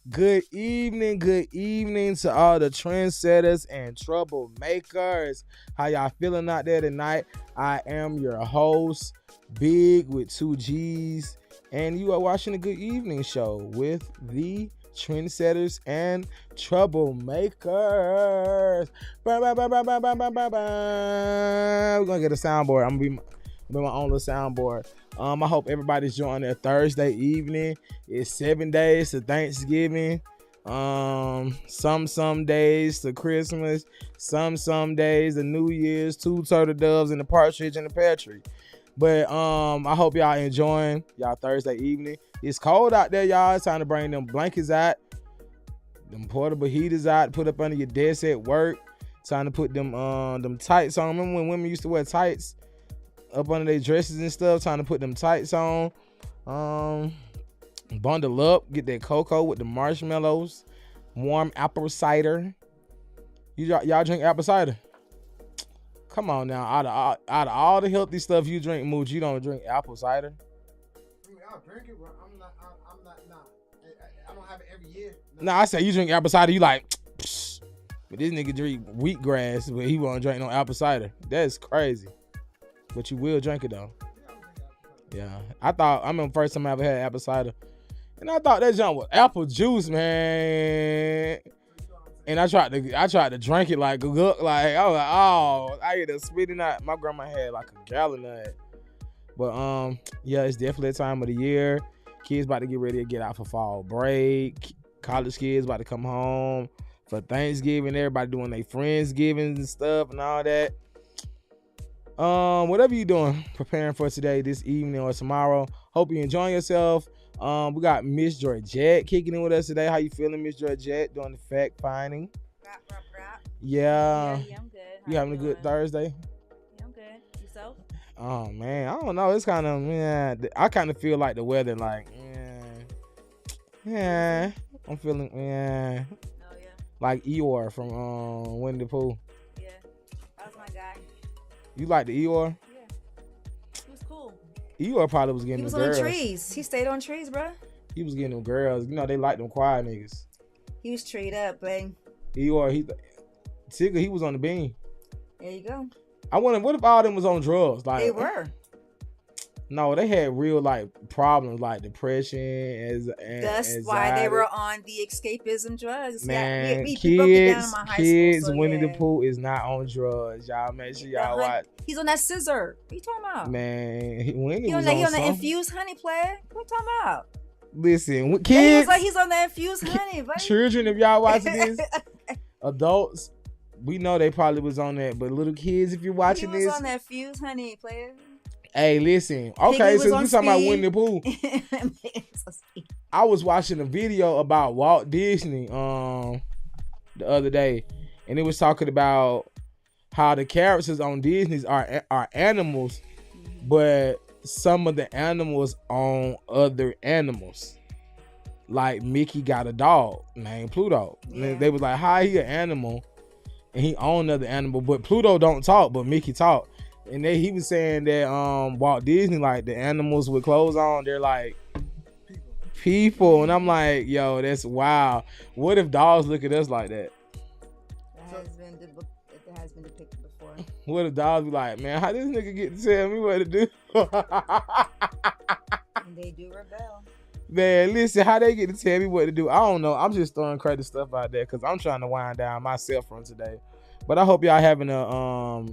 Good evening to all the trendsetters and troublemakers. How y'all feeling out there tonight? I am your host, Big with two G's, and you are watching the Good Evening Show with the trendsetters and troublemakers. We're gonna get a soundboard. I'm gonna be my own little soundboard. I hope everybody's enjoying their Thursday evening. It's 7 days to Thanksgiving. Some days to Christmas. Some days to New Year's. 2 turtle doves and a partridge in the pear tree. But I hope y'all enjoying y'all Thursday evening. It's cold out there, y'all. It's time to bring them blankets out, them portable heaters out, put up under your desk at work. Time to put them tights on. Remember when women used to wear tights up under their dresses and stuff? Trying to put them tights on. Bundle up, get that cocoa with the marshmallows, warm apple cider. Y'all drink apple cider? Come on now, out of all the healthy stuff you drink, Mooch, you don't drink apple cider? I mean, I'll drink it, but I'm not. I don't have it every year. No, I say you drink apple cider, you like, psh. But this nigga drink wheatgrass, but he won't drink no apple cider. That's crazy. But you will drink it though. Yeah, I remember first time I ever had apple cider, and I thought that junk was apple juice, man. And I tried to drink it like I was like, oh, I ended up spitting out. My grandma had like a gallon of it. But yeah, it's definitely a time of the year. Kids about to get ready to get out for fall break. College kids about to come home for Thanksgiving. Everybody doing their Friendsgivings and stuff and all that. Whatever you doing, preparing for today, this evening, or tomorrow. Hope you enjoying yourself. We got Miss Georgette kicking in with us today. How you feeling, Miss Georgette? Doing the fact finding. Rap. Yeah. Yeah, I'm good. You having a good Thursday? Yeah, I'm good. Yourself? Oh man, I don't know. It's kind of I kind of feel like the weather, like I'm feeling Oh yeah. like Eeyore from Winnie the Pooh. Yeah, that was my guy. You like the Eeyore? Yeah, he was cool. Eeyore probably was getting He was them on girls. the trees. He stayed on trees, bro. He was getting them girls. You know they like them quiet niggas. He was treed up, but Eeyore, Tigger, he was on the beam. there you go. I wonder, what if all of them was on drugs? Like They were. No, they had real like problems, like depression and That's why they were on the escapism drugs. Man, yeah, we broke it down in my high kids, school. So Winnie the yeah. Pooh is not on drugs. Y'all make sure y'all watch. He's on that scissor. What you talking about? Man, Winnie He was on on that something. infused honey player. What you talking about? Listen, Yeah, kids, he's on that infused honey, buddy. children, if y'all watching this, adults, we know they probably was on that, but little kids, if you're watching he was this, on that infused honey player. hey, listen. Okay, was so on you talking about speed. Winnie the Pooh? I was watching a video about Walt Disney the other day, and it was talking about how the characters on Disney's are animals, but some of the animals own other animals. Like Mickey got a dog named Pluto. Yeah. And they was like, how he an animal and he own another animal, but Pluto don't talk, but Mickey talk. And he was saying that Walt Disney, like the animals with clothes on, they're like people. And I'm like, yo, that's wild. What if dogs look at us like that? It has been depicted before. What if dogs be like, man, how this nigga get to tell me what to do? And they do rebel. Man, listen, how they get to tell me what to do, I don't know. I'm just throwing crazy stuff out there because I'm trying to wind down myself from today. But I hope y'all having a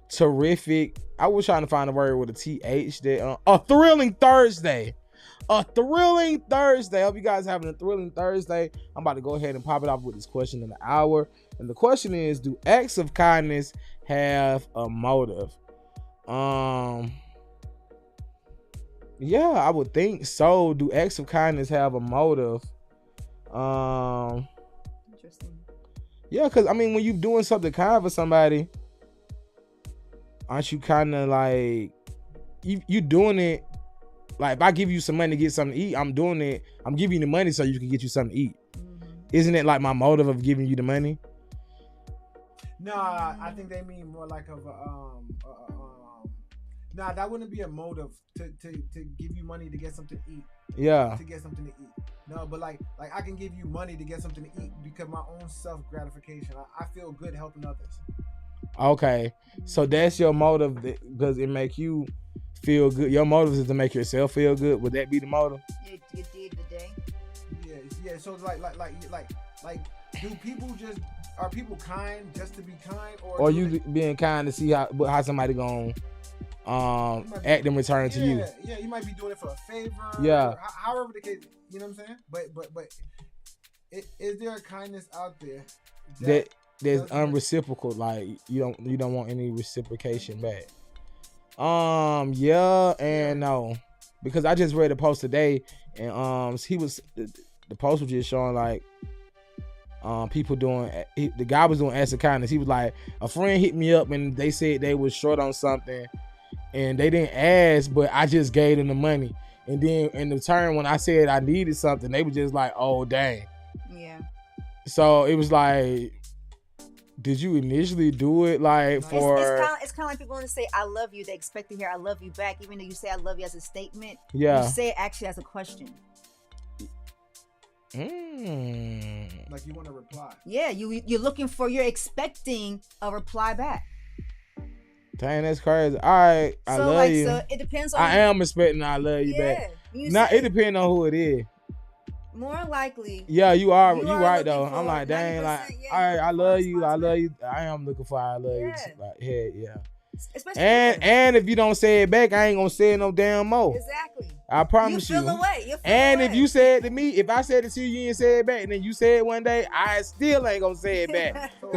terrific, I was trying to find a word with a TH, that a thrilling Thursday. A thrilling Thursday. I hope you guys having a thrilling Thursday. I'm about to go ahead and pop it off with this question in the hour. And the question is, do acts of kindness have a motive? Yeah, I would think so. Do acts of kindness have a motive? Interesting. Yeah, because I mean, when you're doing something kind for somebody, aren't you kind of like you doing it? Like if I give you some money to get something to eat, I'm doing it. I'm giving you the money so you can get you something to eat. Mm-hmm. Isn't it like my motive of giving you the money? No, I think they mean more like of nah, that wouldn't be a motive to give you money to get something to eat. Yeah. To get something to eat. No, but like I can give you money to get something to eat because my own self gratification. I feel good helping others. Okay, so that's your motive because it make you feel good. Your motive is to make yourself feel good. Would that be the motive? You did today. Yeah. So it's like, do people are people kind just to be kind, or you being kind to see how somebody gonna act in return to you? Yeah, you might be doing it for a favor. Yeah. However the case, you know what I'm saying? But is there a kindness out there that's unreciprocal? Like you don't want any reciprocation back. Yeah and no, because I just read a post today, and the post was just showing like people doing. The guy was doing acts of kindness. He was like, a friend hit me up and they said they was short on something, and they didn't ask, but I just gave them the money. And then in return, when I said I needed something, they were just like, "Oh dang." Yeah. So it was like, did you initially do it like for? It's kind of like people want to say "I love you." They expect to hear "I love you" back, even though you say "I love you" as a statement. Yeah. You say it actually as a question. Like you want to reply. Yeah, you're expecting a reply back. Dang, that's crazy. All right, I love you. So it depends on. I am expecting I love you back. It depends on who it is. More likely. Yeah, you are right though. I'm like, dang, like, all right, I love you. I am looking for I love you. Like, yeah. Especially and if you don't say it back, I ain't gonna say it no damn more. Exactly. I promise you. You feel away. If you say it to me, if I said it to you, you ain't say it back, and then you say it one day, I still ain't gonna say it back. So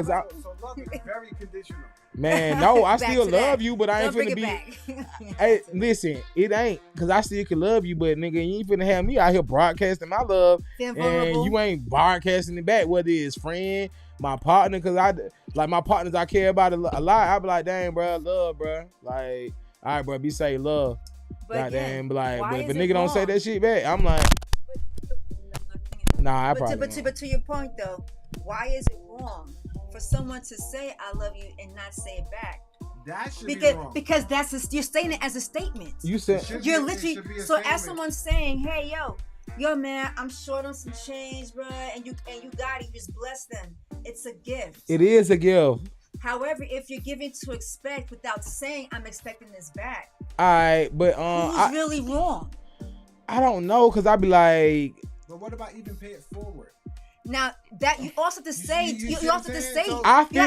love is very conditional. Man, no, I still love you, but I ain't finna be. Hey, listen, it ain't, because I still can love you, but nigga, you ain't finna have me out here broadcasting my love, and you ain't broadcasting it back, whether it's friend, my partner, because my partners I care about a lot. I be like, dang, bro, love, bro. Like, all right, bro, be safe, love. But damn, like, but if a nigga don't say that shit back, I'm like, nah, I probably won't. But to your point though, why is it wrong for someone to say "I love you" and not say it back? That should be wrong. Because you're saying it as a statement. You said you're literally as someone's saying, "Hey, yo, man, I'm short on some change, bro, and you got it. You just bless them. It's a gift. It is a gift. However, if you're giving to expect without saying I'm expecting this back, all right, but who's really wrong? I don't know, cause I be like, but what about even pay it forward? Now that you also have to say, you also have to say. I feel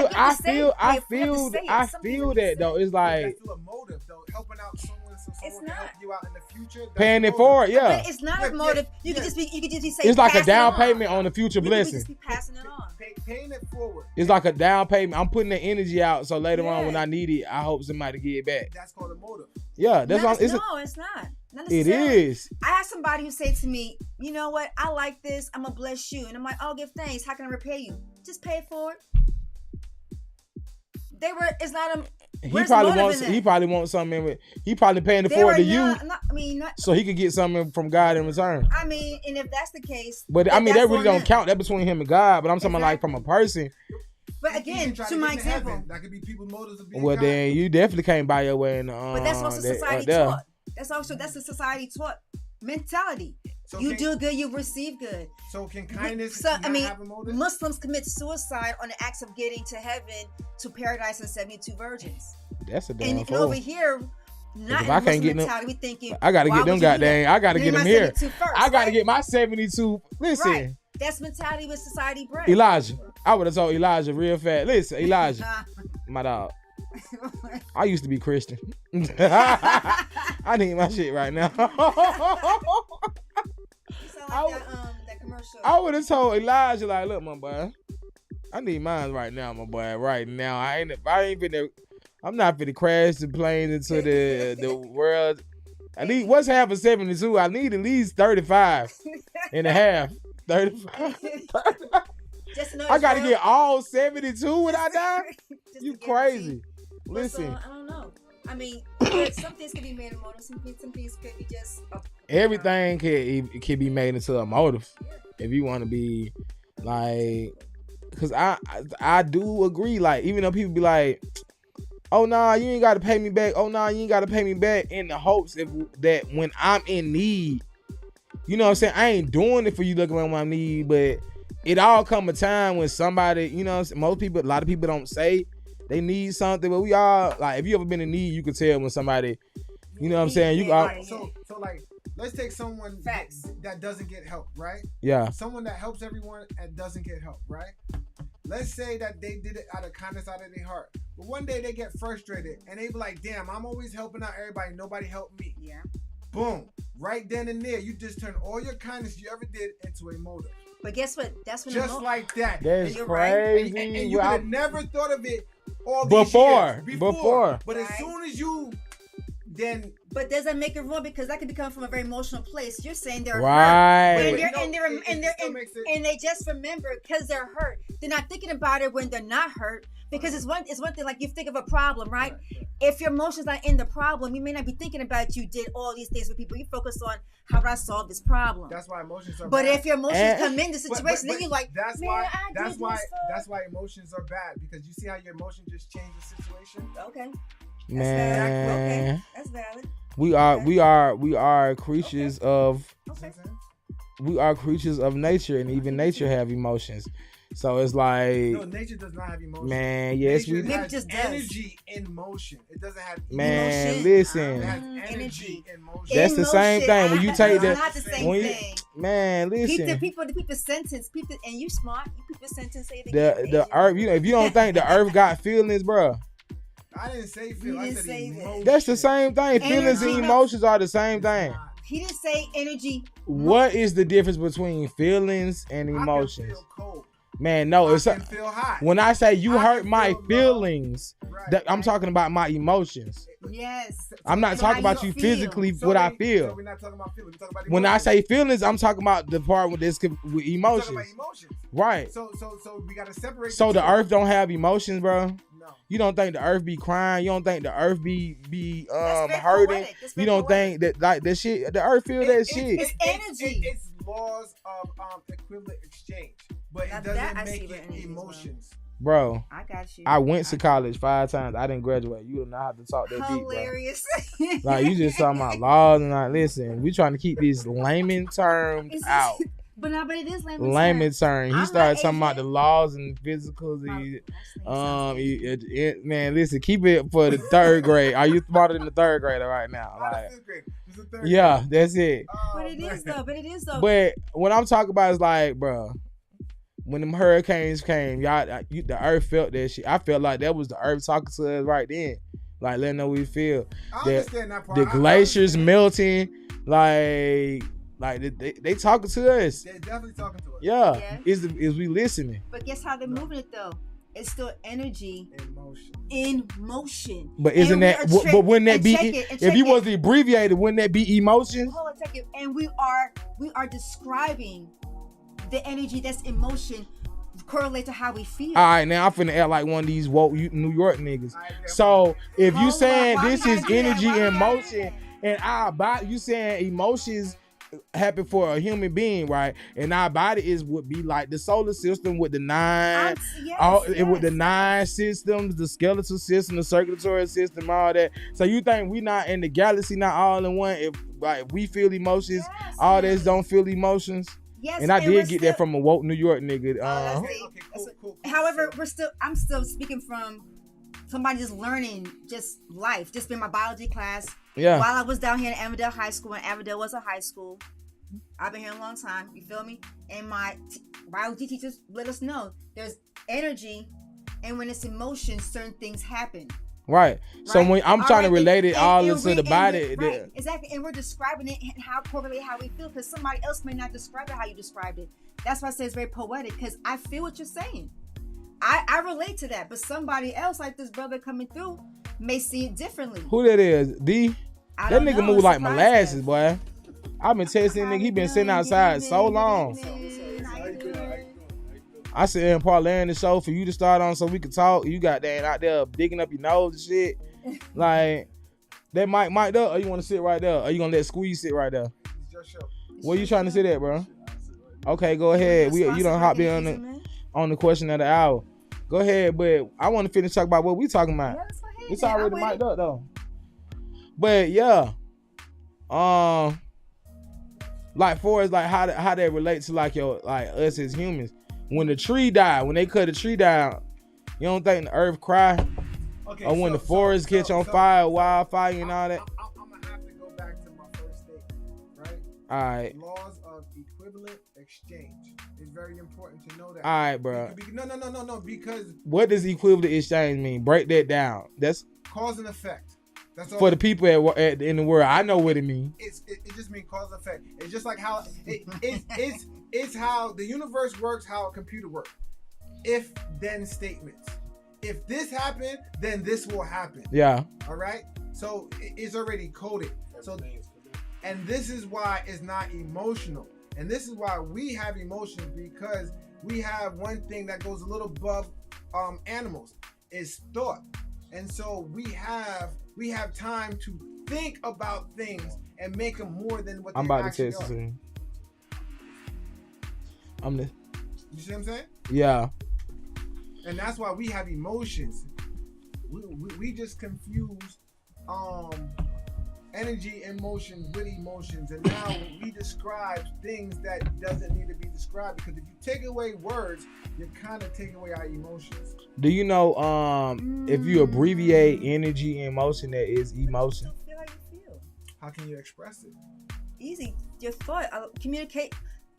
that though. It's like that's still a motive though, helping out someone so someone can help you out in the future. Paying it forward, yeah. But it's not a motive. You could just be saying. It's like a down payment on the future blessing. You could just be passing it on. Paying it forward. It's like a down payment. I'm putting the energy out, so later on when I need it, I hope somebody get it back. That's called a motive. Yeah, that's all. It's not. It is. I had somebody who said to me, "You know what? I like this. I'm gonna bless you," and I'm like, "Oh, give thanks. How can I repay you? Just pay it forward." It's not a. He probably wants something. He probably paying it forward to you. So he could get something from God in return. I mean, and if that's the case, but I mean that really don't count. That between him and God. But I'm talking like from a person. But again, to my example, that could be people's motives of being well, kind. Then you definitely can't buy your way in. But that's also society taught. That's a society taught mentality. So you do good, you receive good. So can kindness have a motive? Muslims commit suicide on the acts of getting to heaven, to paradise, and 72 virgins. That's a damn fool. And over here, not in Muslim mentality, we thinking, I gotta get them goddamn. I gotta get them here. I gotta get my 72. Listen. Right. That's mentality with society bred. Elijah. I would have told Elijah real fast. Listen, Elijah. My dog. I used to be Christian. I need my shit right now. That commercial. I would have told Elijah, like, look, my boy, I need mine right now, my boy. Right now. I'm not finna crash the plane into the world. I need what's half of 72? I need at least 35 and a half. 35. I gotta get all 72 when I die? You crazy. Listen. I don't know. I mean, some things can be made a motive. Some things could be just. Everything can be made into a motive. If you want to be like, because I do agree. Like, even though people be like, "Oh nah, you ain't got to pay me back." "Oh nah, you ain't got to pay me back," in the hopes that when I'm in need, You know what I'm saying? I ain't doing it for you looking around my knee, but it all come a time when somebody, you know, a lot of people don't say they need something, but we all, like, if you ever been in need, you can tell when somebody, you know what I'm saying? So like, let's take someone that doesn't get help, right? Yeah. Someone that helps everyone and doesn't get help, right? Let's say that they did it out of kindness, out of their heart. But one day they get frustrated and they be like, damn, I'm always helping out everybody. Nobody helped me. Yeah. Boom. Right then and there, you just turn all your kindness you ever did into a motive. But guess what? That's when just like that. That's and crazy. Right. And you could have never thought of it all these before. years. Before. But as soon as you then. But does that make it wrong? Because that can become from a very emotional place. You're saying they're right. hurt. And they just remember because they're hurt. They're not thinking about it when they're not hurt. Because it's one thing, like you think of a problem, right? If your emotions are in the problem, you may not be thinking about you did all these things with people. You focus on how do I solve this problem. That's why emotions are bad. But if your emotions come in the situation, then you're like, that's why emotions are bad. Because you see how your emotion just changed the situation? Okay. Man. That's valid. We are creatures of nature, and even nature have emotions. So it's like, no, nature does not have emotion. Man, yes, nature has just energy in motion. It doesn't have emotion. Man, listen. It has energy in motion. That's the same thing. When you take that, not the same thing. Man, listen. The sentence, and you smart. You keep the sentence. Say it again. The earth. You know, if you don't think the earth got feelings, bro. I didn't say feelings. I said emotion. That's the same thing. Feelings and emotions are the same thing. He didn't say energy. What is the difference between feelings and emotions? I can feel cold. Man, no, I can feel hot. When I say you hurt my feelings, I'm talking about my emotions. Yes. I'm not talking about you physically, what I feel. So we're not talking about feelings. We're talking about emotions. When I say feelings, I'm talking about the part with this with emotions. We're talking about emotions. Right. So we gotta separate. So the earth don't have emotions, bro. No. You don't think the earth be crying? You don't think the earth be hurting? You don't think that like that shit? The earth feel that shit. It's energy. It's laws of equivalent exchange, but it doesn't make it emotions. Bro, I got you. I went to college 5 times. I didn't graduate. You do not have to talk that deep, bro. Hilarious. Like you just talking about laws and like, listen, we trying to keep these layman terms out. But it is layman term. He started talking about the laws and physicals. Man, listen, keep it for the 3rd grade. Are you smarter than the 3rd grader right now? Like, yeah, that's it. But it is though. But what I'm talking about is like, bro, when them hurricanes came, the earth felt that shit. I felt like that was the earth talking to us right then, like letting know we feel. I understand that part. The glaciers melting, like they talking to us. They're definitely talking to us. Yeah. Is we listening? But guess how they're moving it though? It's still energy in motion. But isn't that? But wouldn't that be? If you was abbreviated, wouldn't that be emotions? Hold on a second. And we are describing the energy that's in motion correlate to how we feel. All right, now I'm finna act like one of these woke New York niggas. So if you saying this is energy in motion, and our body, you saying emotions happen for a human being, right? And our body would be like the solar system with the 9, with the 9 systems, the skeletal system, the circulatory system, all that. So you think we not in the galaxy, not all in one? If like we feel emotions, all this don't feel emotions. Yes, and I did get that from a woke New York nigga. Cool. However, I'm still speaking from somebody just learning just life, just in my biology class. Yeah. While I was down here in Avondale High School, and Avondale was a high school, I've been here a long time. You feel me? And my biology teachers let us know there's energy, and when it's emotion, certain things happen. Right. So when I'm trying to relate it all into the body. Right. Exactly. And we're describing it and how correlate how we feel, because somebody else may not describe it how you described it. That's why I say it's very poetic, because I feel what you're saying. I relate to that, but somebody else, like this brother coming through, may see it differently. Who that is? D? That nigga move like molasses, boy. I've been testing nigga. He been sitting outside so long. I sit here and parlay the show for you to start on so we can talk. You got that out there digging up your nose and shit. Like, that mic up, or you want to sit right there? Or you going to let Squeeze sit right there? Where you trying to sit at, bro? Okay, go ahead. You don't hop in on the question of the hour. Go ahead, but I want to finish talking about what we talking about. Yeah, let's go ahead. It's already mic'd up, though. But, yeah. Like for us, like how they relate to like us as humans. When the tree died, when they cut the tree down, you don't think the earth cry? Okay, Or when the forest catch on fire, wildfire and all that? I'm gonna have to go back to my first statement, right? All right. Laws of equivalent exchange. It's very important to know that. All right, bro. No, because what does equivalent exchange mean? Break that down. That's cause and effect. That's all. For the people in the world. I know what it means. It just means cause and effect. It's just like how it's how the universe works, how a computer works. If then statements. If this happened, then this will happen. Yeah. All right. So it's already coded. So, and this is why it's not emotional. And this is why we have emotions, because we have one thing that goes a little above animals is thought. And so we have time to think about things and make them more than what I'm they about actually to test are. this. You see what I'm saying? Yeah. And that's why we have emotions. We just confuse energy and motion with emotions, and now we describe things that doesn't need to be described, because if you take away words, you're kind of taking away our emotions. Do you know if you abbreviate energy and motion, that is emotion? Feel how you feel. How can you express it? Easy. Your thought. Communicate.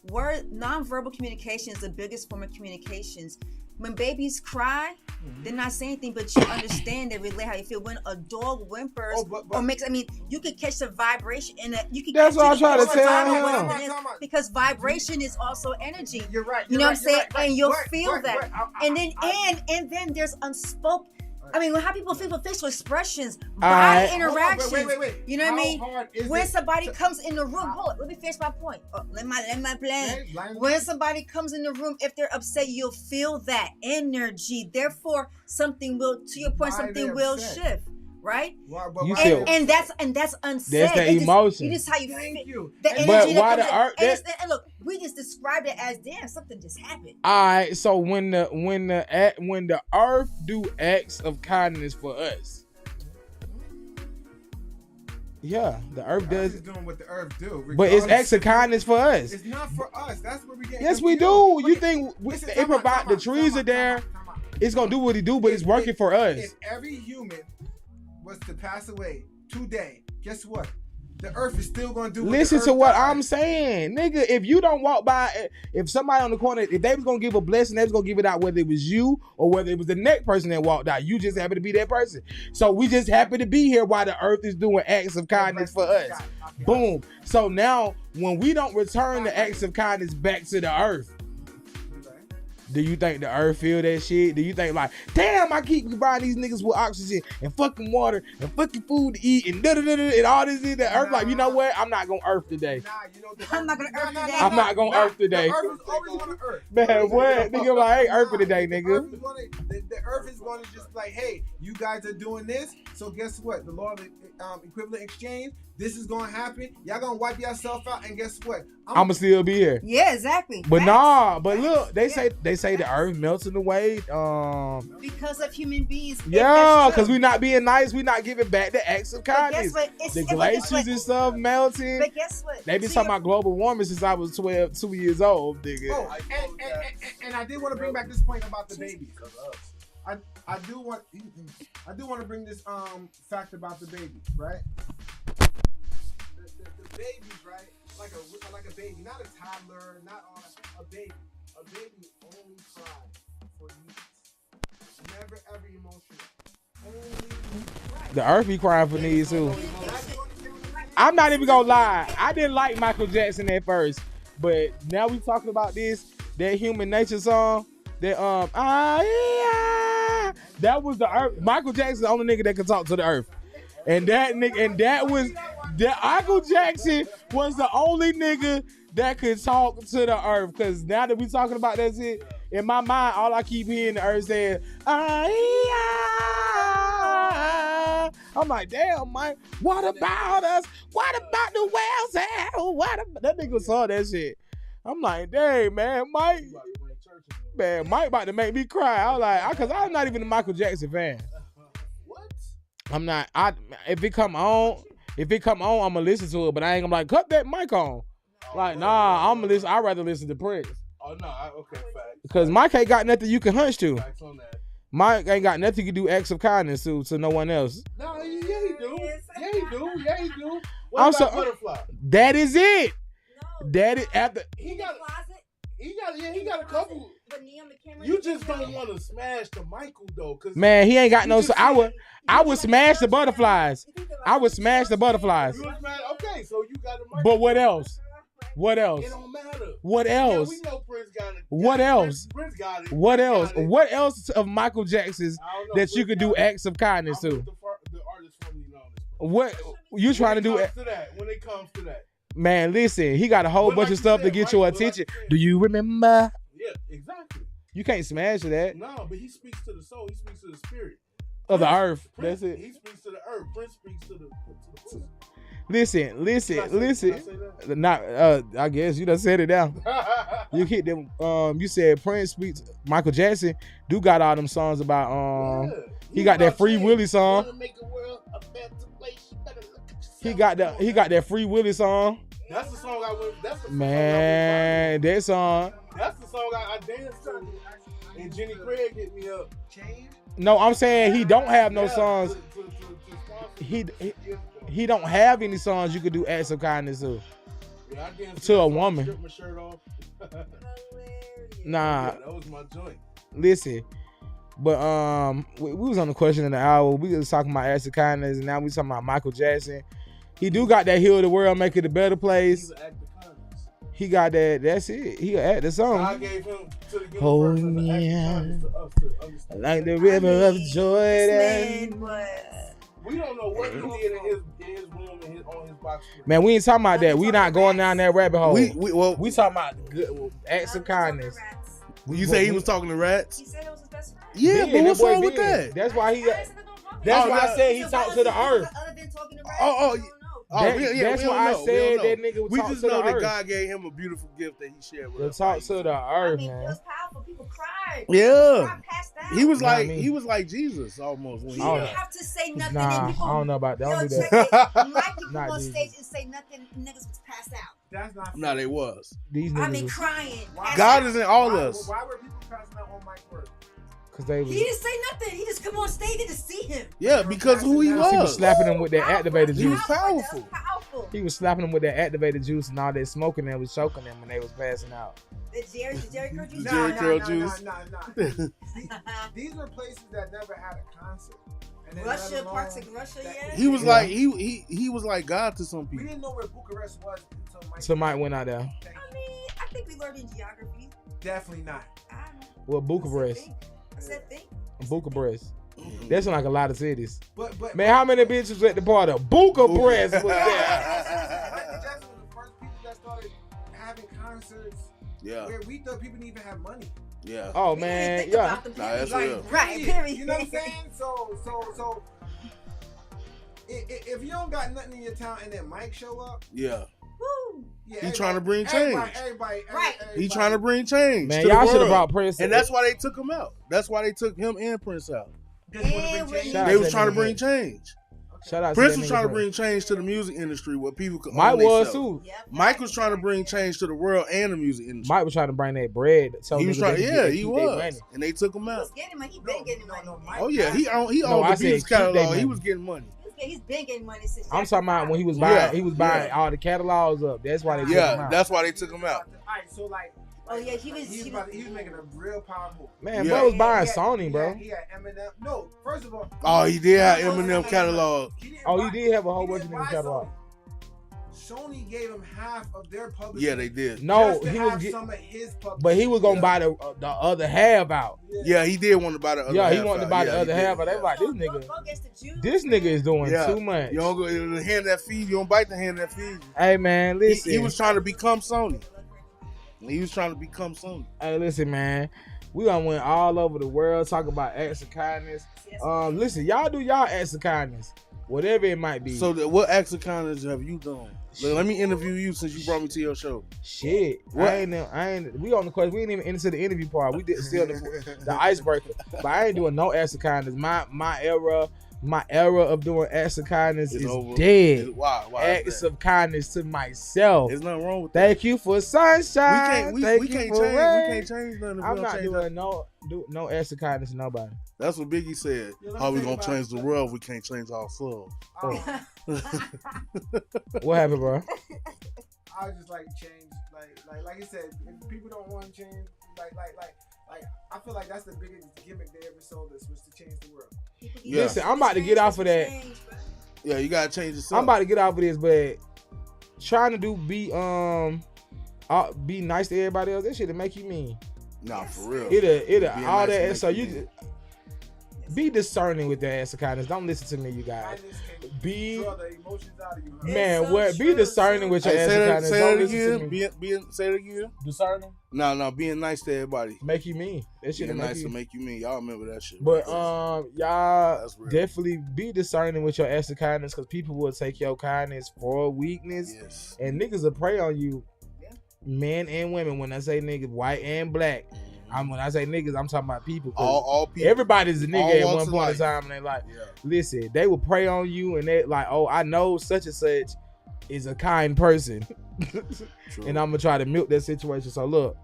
Nonverbal communication is the biggest form of communications. When babies cry, they're not saying anything, but you understand, they relate how you feel. When a dog whimpers or makes, you can catch the vibration in it. You can. That's what I'm trying to tell him. Because vibration is also energy. You're right. You know what I'm saying? Right, and you'll feel that. And then there's unspoken. How people feel with facial expressions, body interactions. Wait. You know what I mean? When somebody comes in the room, hold on, let me finish my point. Let my plan. When somebody comes in the room, if they're upset, you'll feel that energy. Therefore, something will, to your point, something will shift. Right? And that's unsaid. That's the emotion. It is how you Thank feel. you. The energy but why that the art? And look, we just described it as damn, something just happened. All right. So when the earth do acts of kindness for us, yeah, the earth does. Is doing what the earth do, but it's acts of kindness for us. It's not for us. That's what we get. Yes, we do. You think it provide the trees are there? It's gonna do what it do, but it's working for us. If every human was to pass away today, guess what? The earth is still gonna do. Listen to what I'm saying, nigga. If you don't walk by, if somebody on the corner, if they was gonna give a blessing, they was gonna give it out, whether it was you or whether it was the next person that walked out. You just happen to be that person. So we just happen to be here while the earth is doing acts of kindness for us. Boom. So now, when we don't return the acts of kindness back to the earth, do you think the earth feel that shit? Do you think like, damn, I keep buying these niggas with oxygen and fucking water and fucking food to eat and and all this in the earth? Like, you know what? I'm not gonna earth today. I'm not gonna earth today. I'm not gonna earth today. The earth is always gonna earth. Man, what? Nigga, like, I ain't earthing today, nigga. The earth is gonna just like, hey, you guys are doing this, so guess what? The law of equivalent exchange. This is gonna happen. Y'all gonna wipe yourself out, and guess what? I'ma still be here. Yeah, exactly. But look, they say the earth melting away. Because of human beings. Yeah, because we not being nice, we not giving back the acts of kindness. The glaciers and stuff melting. But guess what? They been talking about global warming since I was 2 years old, nigga. Oh, and I did want to bring back this point about the babies. I do want to bring this fact about the babies, right? The babies, right? Like a baby, not a toddler, not on a baby. A baby only cries for needs. Never ever emotional. Only The earth be crying for needs too. I'm not even gonna lie. I didn't like Michael Jackson at first, but now we talking about this, that Human Nature song, that that was the earth. Michael Jackson's the only nigga that can talk to the earth. And that Michael Jackson was the only nigga that could talk to the earth. Cause now that we talking about that shit, in my mind, all I keep hearing the earth saying, I'm like, damn, Mike, what about us? What about the whales? That nigga saw that shit. I'm like, dang, man, Mike. Man, Mike about to make me cry. I was like, cause I'm not even a Michael Jackson fan. I'm not. If it come on, I'm gonna listen to it, but I ain't gonna like cut that mic on. Like, nah, I'd rather listen to Prince. Oh no, okay, facts. Because Mike ain't got nothing you can hunch to. Facts on that. Mike ain't got nothing you can do acts of kindness to no one else. No, yeah, he do. Yeah, he do. Yeah, he do. I'm What about Butterfly? That is it. No. That is after. He got closet. he got a couple. But Neil McCameron. You just don't want to smash the Michael though, cause Man, he ain't got no. So I would smash the butterflies. I would smash the butterflies. You was mad. Okay, so you got a Michael. But what else? What else? It don't matter. What else? Yeah, we know Prince got it. What else? Prince got it. What else? Got it. What else of Michael Jackson's I don't know, that you Prince could do got it. acts of kindness I'm to? with the artist formerly known as Prince. What you trying to do? When it comes to that. Man, listen, he got a whole But bunch like of you stuff said, to get right? your But like attention. you said. Do you remember? Yeah, exactly. You can't smash that No, but he speaks to the soul. He speaks to the spirit. of the earth. Prince, That's it. He speaks to the earth. Prince speaks to the pussy. Listen. Can I say that? Not, I guess you done said it down. You hit them. You said Prince speaks. Michael Jackson do got all them songs about. Yeah. He got that Free Willy song. Wanna make the world a better place, you better look at yourself. He got that Free Willy song. That's the song I went. That's the Man, that song. That's the song I danced to. And Jenny Craig hit me up. Change. No, I'm saying he don't have no Yeah, songs. to sponsor. He don't have any songs you could do acts of kindness to. Yeah, I danced To a that song, woman. stripped my shirt off. Nah, Yeah, that was my joint. listen. But we was on the question of the hour. We was talking about acts of kindness, and now we talking about Michael Jackson. He do got that heal the world, make it a better place. He's an act of kindness. He got that. That's it. He act the song. God gave him to the universe Hold as an me act of out. kindness to us to understand. Like the river of This Jordan. man was. We don't know what he did in his room and on his box. Man, we ain't talking about that. We not going down that rabbit hole. We We talking about good acts of kindness. you say he was talking to rats? He said it was his best friend. Yeah, Big, but that what's boy wrong with big. that? That's why he. That's That's Oh, why I yeah. said he talked to the earth. Other than talking to rats, Oh, I don't know. Oh, That- yeah, that's we don't why I know. We said don't know. that nigga would We talk just to know the that earth. God gave him a beautiful gift that he shared with To us. talk to the I earth, mean, it man. was powerful. People cried. Yeah. Cried passed out. He was Know what I like mean? he was like Jesus almost when You he Oh, didn't yeah. have to say nothing. Nah, and people, I don't know about that. Don't do check that. it. Like people Not on Jesus. stage and say nothing, niggas was passed out. That's not. No, they was. These I niggas mean, was- crying. passed God out. is in all why, us. Why were people passing out on Mike Word? Cause they was, He didn't say nothing. He just come on stage to see him. Yeah, because who he he was was. slapping them with that Powerful. activated He was juice. powerful. That was powerful. He was slapping them with that activated juice and all that smoking that was choking them when they was passing out. The Jerry Curl juice. Jerry Curl juice. These were places that never had a concert. And then Russia, let alone parts of Russia, that- yeah. He was Yeah. like he was like God to some We people. didn't know where Bucharest was until Mike. So Mike went out there. I mean, I think we learned in geography. Definitely not. I don't know. Well, Bucharest. I said think. Bucharest. That's in like a lot of cities. But Man, how many bitches at the party? Bucharest was there. Michael Jackson was the first people that started having concerts Yeah, where we thought people didn't even have money. yeah. Oh We didn't man, think yeah. about them, Nah, that's period. real. Right, period. You know what I'm saying? So if you don't got nothing in your town and then Mike show up, Yeah. Woo. yeah, He trying to bring everybody, Right. He trying to bring change. Man, to the y'all should have world. brought Prince. And that's why they took him out. That's why they took him and Prince out. Shout Shout They out was to trying to that bring nigga. change. Shout out Prince to was that trying to nigga bring change to the music industry where people could Mike own was themselves. too. Yep. Mike was trying to bring change to the world and the music industry. Mike was trying to bring that bread. So He was niggas trying, they could yeah, get- he keep their was, money. and they took him He out. was getting money. He been getting money. Mike. Oh yeah, he owned No, I the said Beatles keep their catalog. money. He was getting money. He's been getting money since. I'm Jackson talking about Five. when he was Yeah, buying. He was buying yeah. all the catalogs up. That's why they took him Yeah, out. that's why they took him out. All right, so like. Oh yeah, he was making a real powerful. Man, Yeah. bro was buying He had- Sony, bro. He had Eminem. No, first of all. Oh, he did have Eminem catalog. Oh, he did have a whole he bunch of didn't niggas buy catalog. Sony gave him half of their publishing. Yeah, they did. No, just to he have was, some of his publishing. but he was gonna Yeah. buy the other half out. Yeah, he did want to buy the other Yeah, half he wanted to out. buy Yeah, the other he half, did. but they like this nigga. Go against the Jews. This nigga is doing Yeah. too much. You don't go the hand that feeds. You don't bite the hand that feeds. Hey man, listen. He was trying to become Sony. He was trying to become Sony. Hey, listen, man. We done went all over the world talking about acts of kindness. Listen, y'all do y'all acts of kindness, whatever it might be. So, what acts of kindness have you done? Let me interview you since you brought me to your show. Shit, What? I ain't. We on the question. We ain't even into the interview part. We did still the icebreaker, but I ain't doing no acts of kindness. My era, My era of doing acts of kindness It's is over. dead. Why? Acts of kindness to myself. There's nothing wrong with that. Thank you for sunshine. We Thank you can't for change. rain. We can't change nothing. If I'm we don't not change doing nothing. no acts of kindness to nobody. That's what Biggie said. Yeah, let me How we think gonna about change it. the world? We can't change ourselves. What happened, bro? I was just like change, like you said, if people don't want to change, like I feel like that's the biggest gimmick they ever sold us was to change the world. Yeah. Listen, I'm about to get off of that. Yeah, you gotta change yourself. I'm about to get off of this, but trying to be nice to everybody else, that shit'll make you mean. Nah, for real. It'll Being all nice that. will So make you you be discerning with that ass of kindness. Don't listen to me, you guys. Kindness can Be draw the emotions out of you. Huh? man, so what? Be true, discerning so with your Hey, ass of kindness. say Don't that listen to again. me. Say it again. Discerning No, being nice to everybody. make you mean. That shit Being make nice you. to make you mean. Y'all remember that shit. But right? y'all That's real. definitely be discerning with your acts of kindness, because people will take your kindness for weakness, Yes. and niggas will prey on you, Yeah. men and women. When I say niggas, white and black, when I say niggas, I'm talking about people. 'Cause All people. everybody's a all nigga at walks one of point in life. time in their life. Yeah. Listen, they will prey on you, and they like, oh, I know such and such is a kind person, True. and I'm gonna try to milk that situation. So look,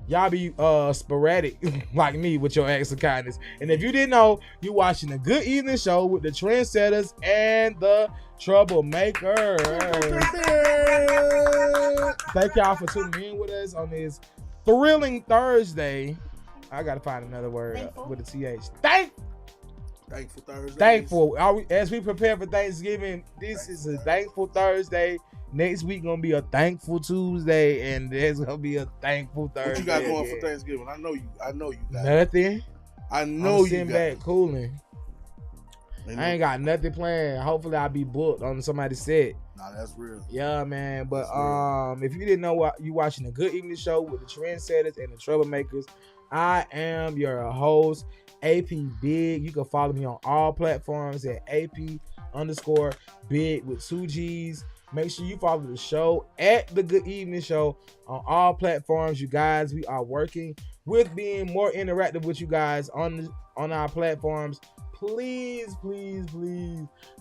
y'all be sporadic like me with your acts of kindness. And if you didn't know, you watching a Good Evening Show with the Trendsetters and the Troublemakers. Thank y'all for tuning in with us on this thrilling Thursday. I gotta find another word Thankful. with a TH. Thankful Thursday. Thankful. As we prepare for Thanksgiving, this is a thankful Thursday. Next week gonna be a thankful Tuesday, and there's gonna be a thankful Thursday. What you got going again. for Thanksgiving? I know you got. Nothing. I I'm know you sitting got. back cooling. Ain't I ain't got nothing planned. Hopefully I'll be booked on somebody's set. Nah, that's real. Yeah, man. But That's if you didn't know, what you watching a Good Evening Show with the Trendsetters and the Troublemakers. I am your host, AP Big. You can follow me on all platforms at AP_Big with 2 G's. Make sure you follow the show at the Good Evening Show on all platforms. You guys, we are working with being more interactive with you guys on our platforms. Please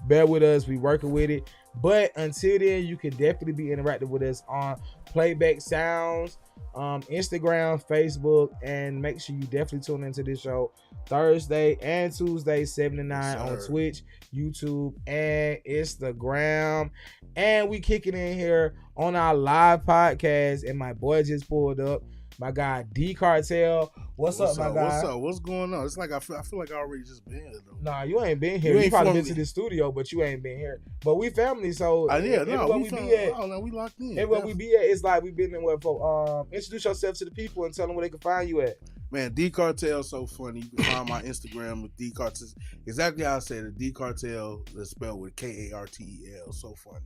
bear with us. We working with it. But until then, you can definitely be interactive with us on Playback Sounds, Instagram, Facebook, and make sure you definitely tune into this show Thursday and Tuesday, 7 to 9 on sir. Twitch, YouTube, and Instagram. And we kicking in here on our live podcast, and my boy just pulled up. My guy D Cartel. What's up, my guy? What's up? What's going on? It's like I feel like I already just been here though. Nah, you ain't been here. You You ain't probably been formally- to the studio, but you ain't been here. But we family, so everywhere we we be at, we locked in. everywhere we be at, it's like we been in where for introduce yourself to the people and tell them where they can find you at. Man, D Cartel so funny. You can find my Instagram with D Cartel. Exactly how I said it. D Cartel is spelled with Kartel. So funny.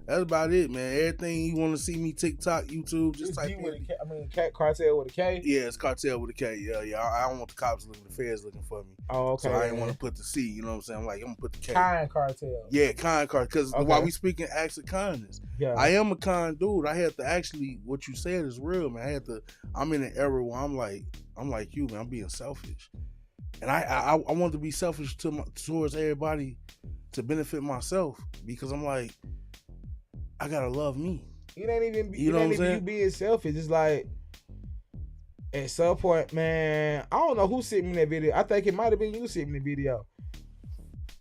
That's about it, man. Everything you want to see me, TikTok, YouTube, just It's type D in. with a K, Cat Cartel with a K. Yeah, it's Cartel with a K. Yeah. I don't want the cops looking, the feds looking for me. Oh, okay. So I didn't want to put the C. You know what I'm saying? I'm like, I'm gonna put the K. Kind Cartel. Yeah, kind card. Because Okay. while we speaking acts of kindness, Yeah. I am a kind dude. I had to actually, what you said is real, man. I'm in an era where I'm like you, man. I'm being selfish, and I want to be selfish towards everybody to benefit myself, because I'm like, I gotta love me. It ain't even You know what I'm you saying? being selfish. It's like at some point, man, I don't know who sent me that video. I think it might have been you sent me the video.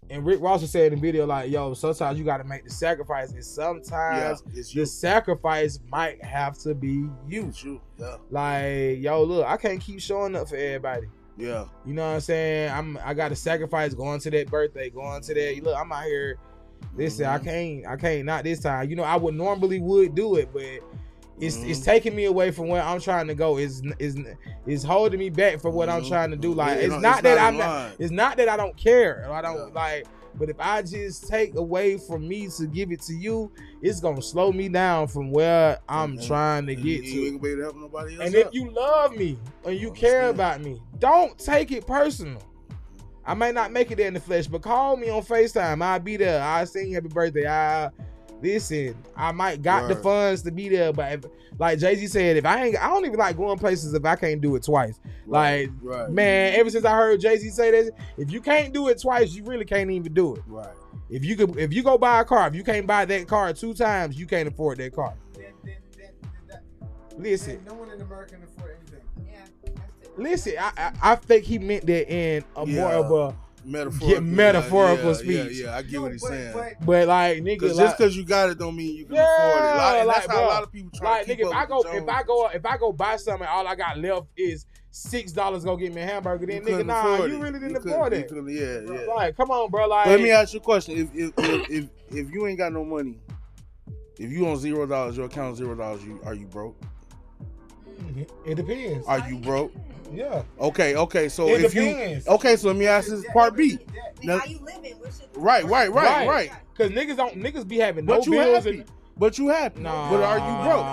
And Rick Ross was saying in the video, like, yo, sometimes you gotta make the sacrifice, and sometimes It's the you. sacrifice might have to be you. It's you. Yeah. Like, yo, look, I can't keep showing up for everybody. Yeah. You know what I'm saying? I got to sacrifice going to that birthday, going to that. Look, I'm out here. Listen, Mhm. I can't not this time. You know, I would normally do it, but it's Mhm. taking me away from where I'm trying to go. It's holding me back from what I'm Mhm. trying to do. Like, Yeah, it's not that in I'm not. line. It's not that I don't care. Or I don't Yeah. like. But if I just take away from me to give it to you, it's gonna slow me down from where I'm And- trying to and get you to. ain't gonna be able to help nobody else. And if up. you love me and you care Understand. about me, don't take it personal. I may not make it there in the flesh, but call me on FaceTime. I'll be there. I'll sing happy birthday. listen, I might got the funds to be there, but if, like Jay-Z said, I don't even like going places if I can't do it twice. Like, man, ever since I heard Jay-Z say this, if you can't do it twice, you really can't even do it. Right. If you go buy a car, if you can't buy that car 2 times, you can't afford that car. Listen. No one in America can afford anything. Yeah. That's it. Listen, I think he meant that in a more of a metaphorical speech. Yeah, I get what he's saying. But like, nigga, just because you got it don't mean you can afford it. Like, that's how a lot of people try to keep nigga, up if I go buy something, all I got left is $6 go get me a hamburger. Then nigga, nah, you really didn't afford it. Yeah. Like, come on, bro. Like, let me ask you a question. If you ain't got no money, if you on $0, your account $0, are you broke? It depends. Are you broke? Yeah. Okay. So it if depends. so let me ask this part B. Now, how you living? Right. Because niggas be having no but you bills. Happy. But you happy. Nah. But are you broke?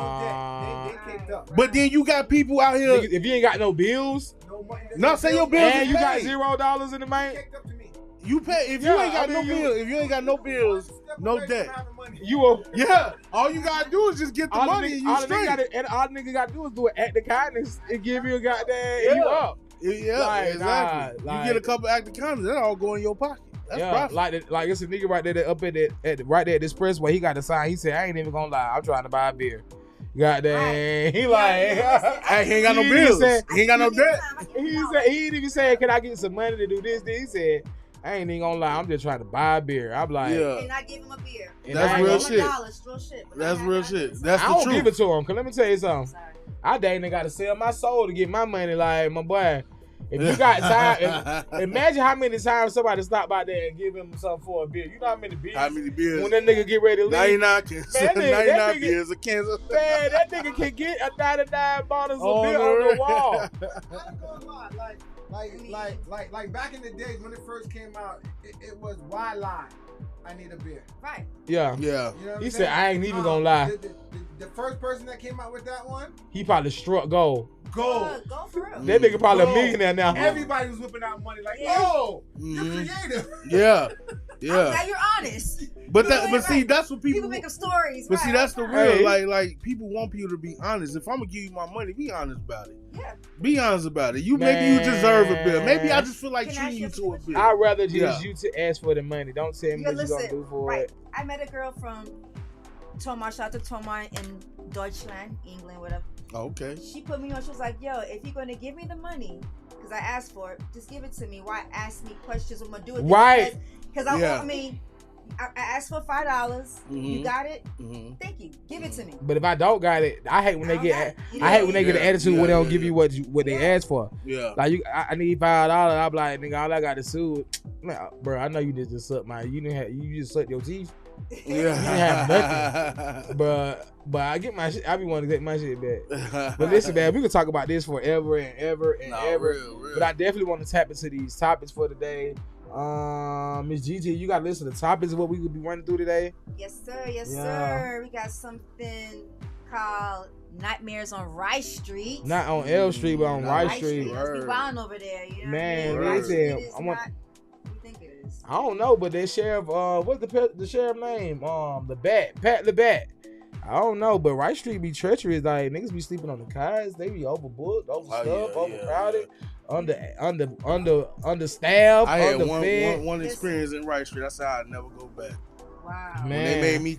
They kicked up. But then you got people out here. Niggas, if you ain't got no bills, say your bills and is you got paid. $0 in the bank, you pay if you ain't got no bills. If you ain't got no bills, no debt. You will. Yeah. All you gotta do is just get the money and you straight. All the nigga gotta do is do an act of kindness and give you a goddamn you up. Yeah, like, exactly. Nah, you get a couple act of kindness, that all go in your pocket. That's profit. Like it's a nigga right there that up right there at the expressway. He got the sign. He said, "I ain't even gonna lie. I'm trying to buy a beer." Goddamn. He like, hey, he ain't got no bills. He ain't got no debt. He ain't even said, "Can I get some money to do this?" Then he said, I ain't even gonna lie, I'm just trying to buy a beer. I'm like, and I give him a beer. That's real shit. That's real shit. That's the I don't truth. give it to him. Cause let me tell you something. I dang got to sell my soul to get my money. Like, my boy, if you got time, imagine how many times somebody stop by there and give him something for a beer. You know how many beers? When that nigga get ready to leave? 99 beers of Kansas. Man, that nigga can get a 99 bottles of beer on the wall. I ain't gonna lie. Like back in the days when it first came out, it was why lie? I need a beer. Right. Yeah. You know he said, I ain't even gonna lie. The first person that came out with that one, he probably struck gold. Go for real. That nigga probably a millionaire now. Everybody was whipping out money like, you're creative. Yeah. Now you're honest. But see, that's what people make up stories. But see, that's the real like people want people to be honest. If I'm gonna give you my money, be honest about it. Yeah. Be honest about it. Maybe you deserve a bill. Maybe I just feel like treating you to a bill. I'd rather just you to ask for the money. Don't tell me what you're gonna do for it. I met a girl from Toma, shout out to Toma in Deutschland, England, whatever. Okay. She put me on. She was like, "Yo, if you're gonna give me the money, because I asked for it, just give it to me. Why ask me questions? I'm gonna do it." Right. Because I asked for $5. Mm-hmm. You got it. Mm-hmm. Thank you. Give it to me. But if I don't got it, I hate when they get an attitude when they don't give you what they ask for. Yeah. Like I need $5. I'm like, nigga, all I got is sue. Man, bro, I know you just sucked you just sucked your teeth. Yeah. You didn't have nothing. But I get my shit. I be wanting to get my shit back. But listen, man, we could talk about this forever and ever and ever. Real. But I definitely want to tap into these topics for today. Miss Gigi, you got to listen to the topics of what we could be running through today. Yes, sir. We got something called Nightmares on Rice Street. Not on L Street, but on Rice Street. Let's be wild over there. You know man, what I mean? listen, I don't know, but that sheriff, what's the sheriff name? Pat the Bat. I don't know, but Rice Street be treacherous. Like niggas be sleeping on the cars. They be overbooked, overstuffed, overcrowded, understaffed. I had underfed. one experience in Rice Street. I said I'd never go back. Wow. Man. When they made me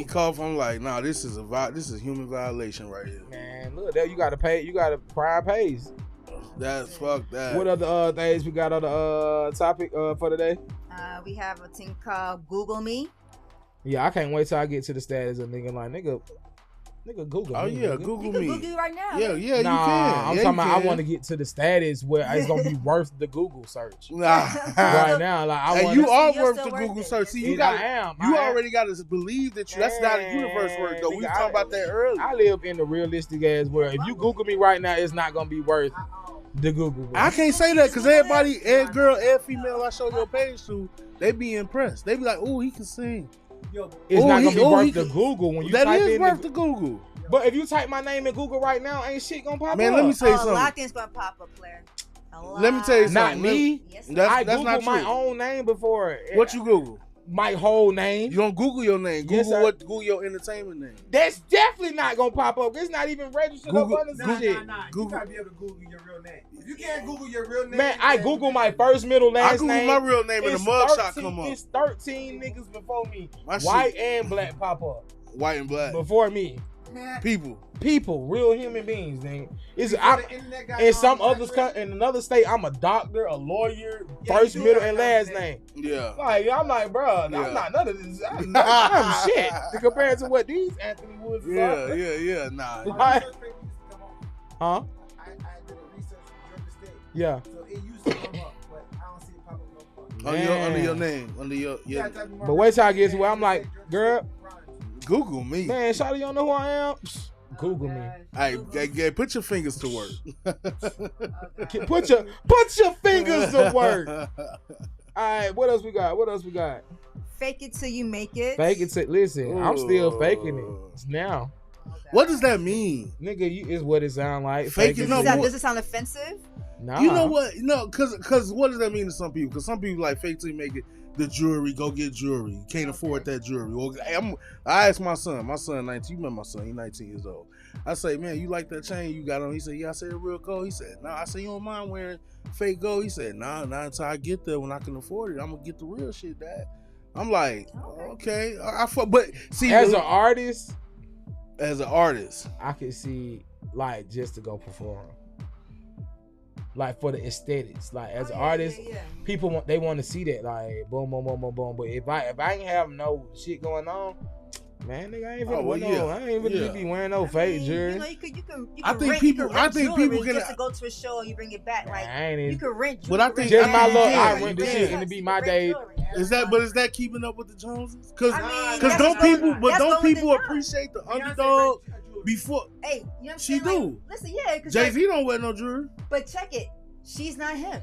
cough. I'm like, nah, this is human violation right here. Man, look, there you gotta pay. You gotta prime pays. That's fuck that. What other things we got on the topic for today? We have a thing called Google Me. Yeah, I can't wait till I get to the status of nigga Google. Oh me, yeah, nigga. Google you me. can Google it right now. Yeah, you can. I'm talking about. I want to get to the status where it's gonna be worth the Google search. Nah. Right now, like you are worth the Google search. See, you already got to believe that that's not a universe work though. We were talking about that earlier. I live in the realistic ass world. If you Google me right now, it's not gonna be worth the Google. Bro. I can't say that because every female I show your page to, they be impressed. They be like, "Oh, he can sing." It's not gonna be worth the Google when you that type is in worth the Google. But if you type my name in Google right now, ain't shit gonna pop up. Man, let me tell you something. A lot of things gonna pop up, Claire. Let me tell you something. Not me. Yes, that's I Googled not true. my own name before. What you Google? my whole name. You don't Google your name. Yes, Google Google your entertainment name. That's definitely not gonna pop up. It's not even registered Google- up under some Nah, shit. nah. Google. You gotta be able to Google your real name. If you can't Google your real name, Man, I Google my first, middle, I last Google name. my real name and the It's mugshot 13 come up. It's 13 niggas before me. My shit- White and black pop up White and black before me. people. People, real human beings, nigga. It's Before the internet got in some on others black in another state, I'm a doctor, a lawyer, Yeah, first, you do middle, have and a last name. name. Yeah. Like I'm like, bro, Yeah. I'm not none of this. I'm not shit compared to what these Anthony Woods are. Yeah. Nah. My research paper used to come Huh? on. I did a research for Georgia State. Yeah. So it used to come up, but I don't see it pop up no more. Under your Man. name. Under your You gotta type in my But wait till I research get to where and I'm like, say Georgia girl, State Prime. Google me. man, shawty, you don't know who I am? Google me. Hey, put your fingers to work. Put your fingers to work. All right, what else we got? Fake it till you make it. Fake it till listen. I'm still faking it now, What does that mean? nigga. Is what it sound like. Fake it, no, Does, but- does it sound offensive? Nah. You know what? No, cause what does that mean to some people? Because some people like fake till you make it. The jewelry, go get jewelry. You can't afford that jewelry. Well, I asked my son 19. You remember my son? He's 19 years old. I say, man, you like that chain you got on? He said, yeah. I said, real gold. He said, nah. I said, you don't mind wearing fake gold? He said, nah, not until I get there when I can afford it. I'm gonna get the real shit, Dad. I'm like, okay. But see, as an artist, I could see like just to go perform, like for the aesthetics. Like as an artist, people want to see that like boom, boom, boom, boom, boom. But if I ain't have no shit going on, man, nigga, I ain't really be wearing no fake jewelry. You know, you can I think rent, people- you can rent I think jewelry people can- just to go to a show and you bring it back. Like I ain't even, you can rent But jewelry. I think- just my Yeah, luck. yeah, I yeah, rent the yeah. shit and it be my day. Is that keeping up with the Joneses? Because I mean, don't that's people going- that's don't going people to- appreciate the Beyonce underdog rent a jewelry. before Hey, you know what I'm She saying? do. Like, listen, yeah, because Jay-Z don't wear no jewelry? but check it, she's not him.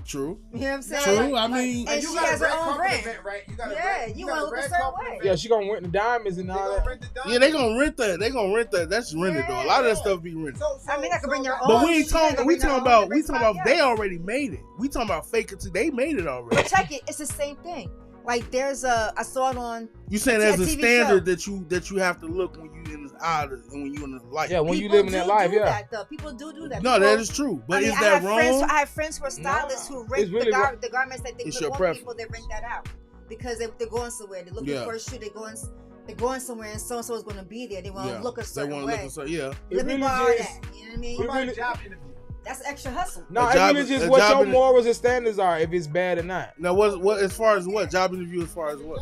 True. You know what I'm saying? True. Like, I mean, and You she got a has her red own carpet brand. event, right? You got a Yeah, red- you got wanna a look a red certain carpet way. event. Yeah, she gonna rent the diamonds and They all gonna that. rent the Yeah, they gonna rent that. They gonna rent that. That's rented though. A lot of that stuff be rented. I mean, I can bring your But own. we ain't shit, talking. bring We your talking own about. different We talking about. stuff, They yeah. already made it. We talking about fake it till they made it already. But check it, it's the same thing. Like there's I saw it on. You saying It's there's a TV standard show. that you have to look when you in the eye and when you in the light. Yeah, when you People living that do life, do yeah. That, though. People do that. No, People, that is true. But I mean, is that wrong? I have friends who are stylists who rent It's really the garments that they It's put your on preference. people. They rent that out because they're going somewhere. They're looking Yeah. for a shoot. They're going somewhere, and so and so is going to be there. They want to look a They certain want to way. look a certain. Yeah. It Let me really borrow just- that. You know what I mean? It What about really- a job interview? That's extra hustle. No, A it job- really just a what job your in- morals and standards are, if it's bad or not. Now, what as far as what job interview? As far as what?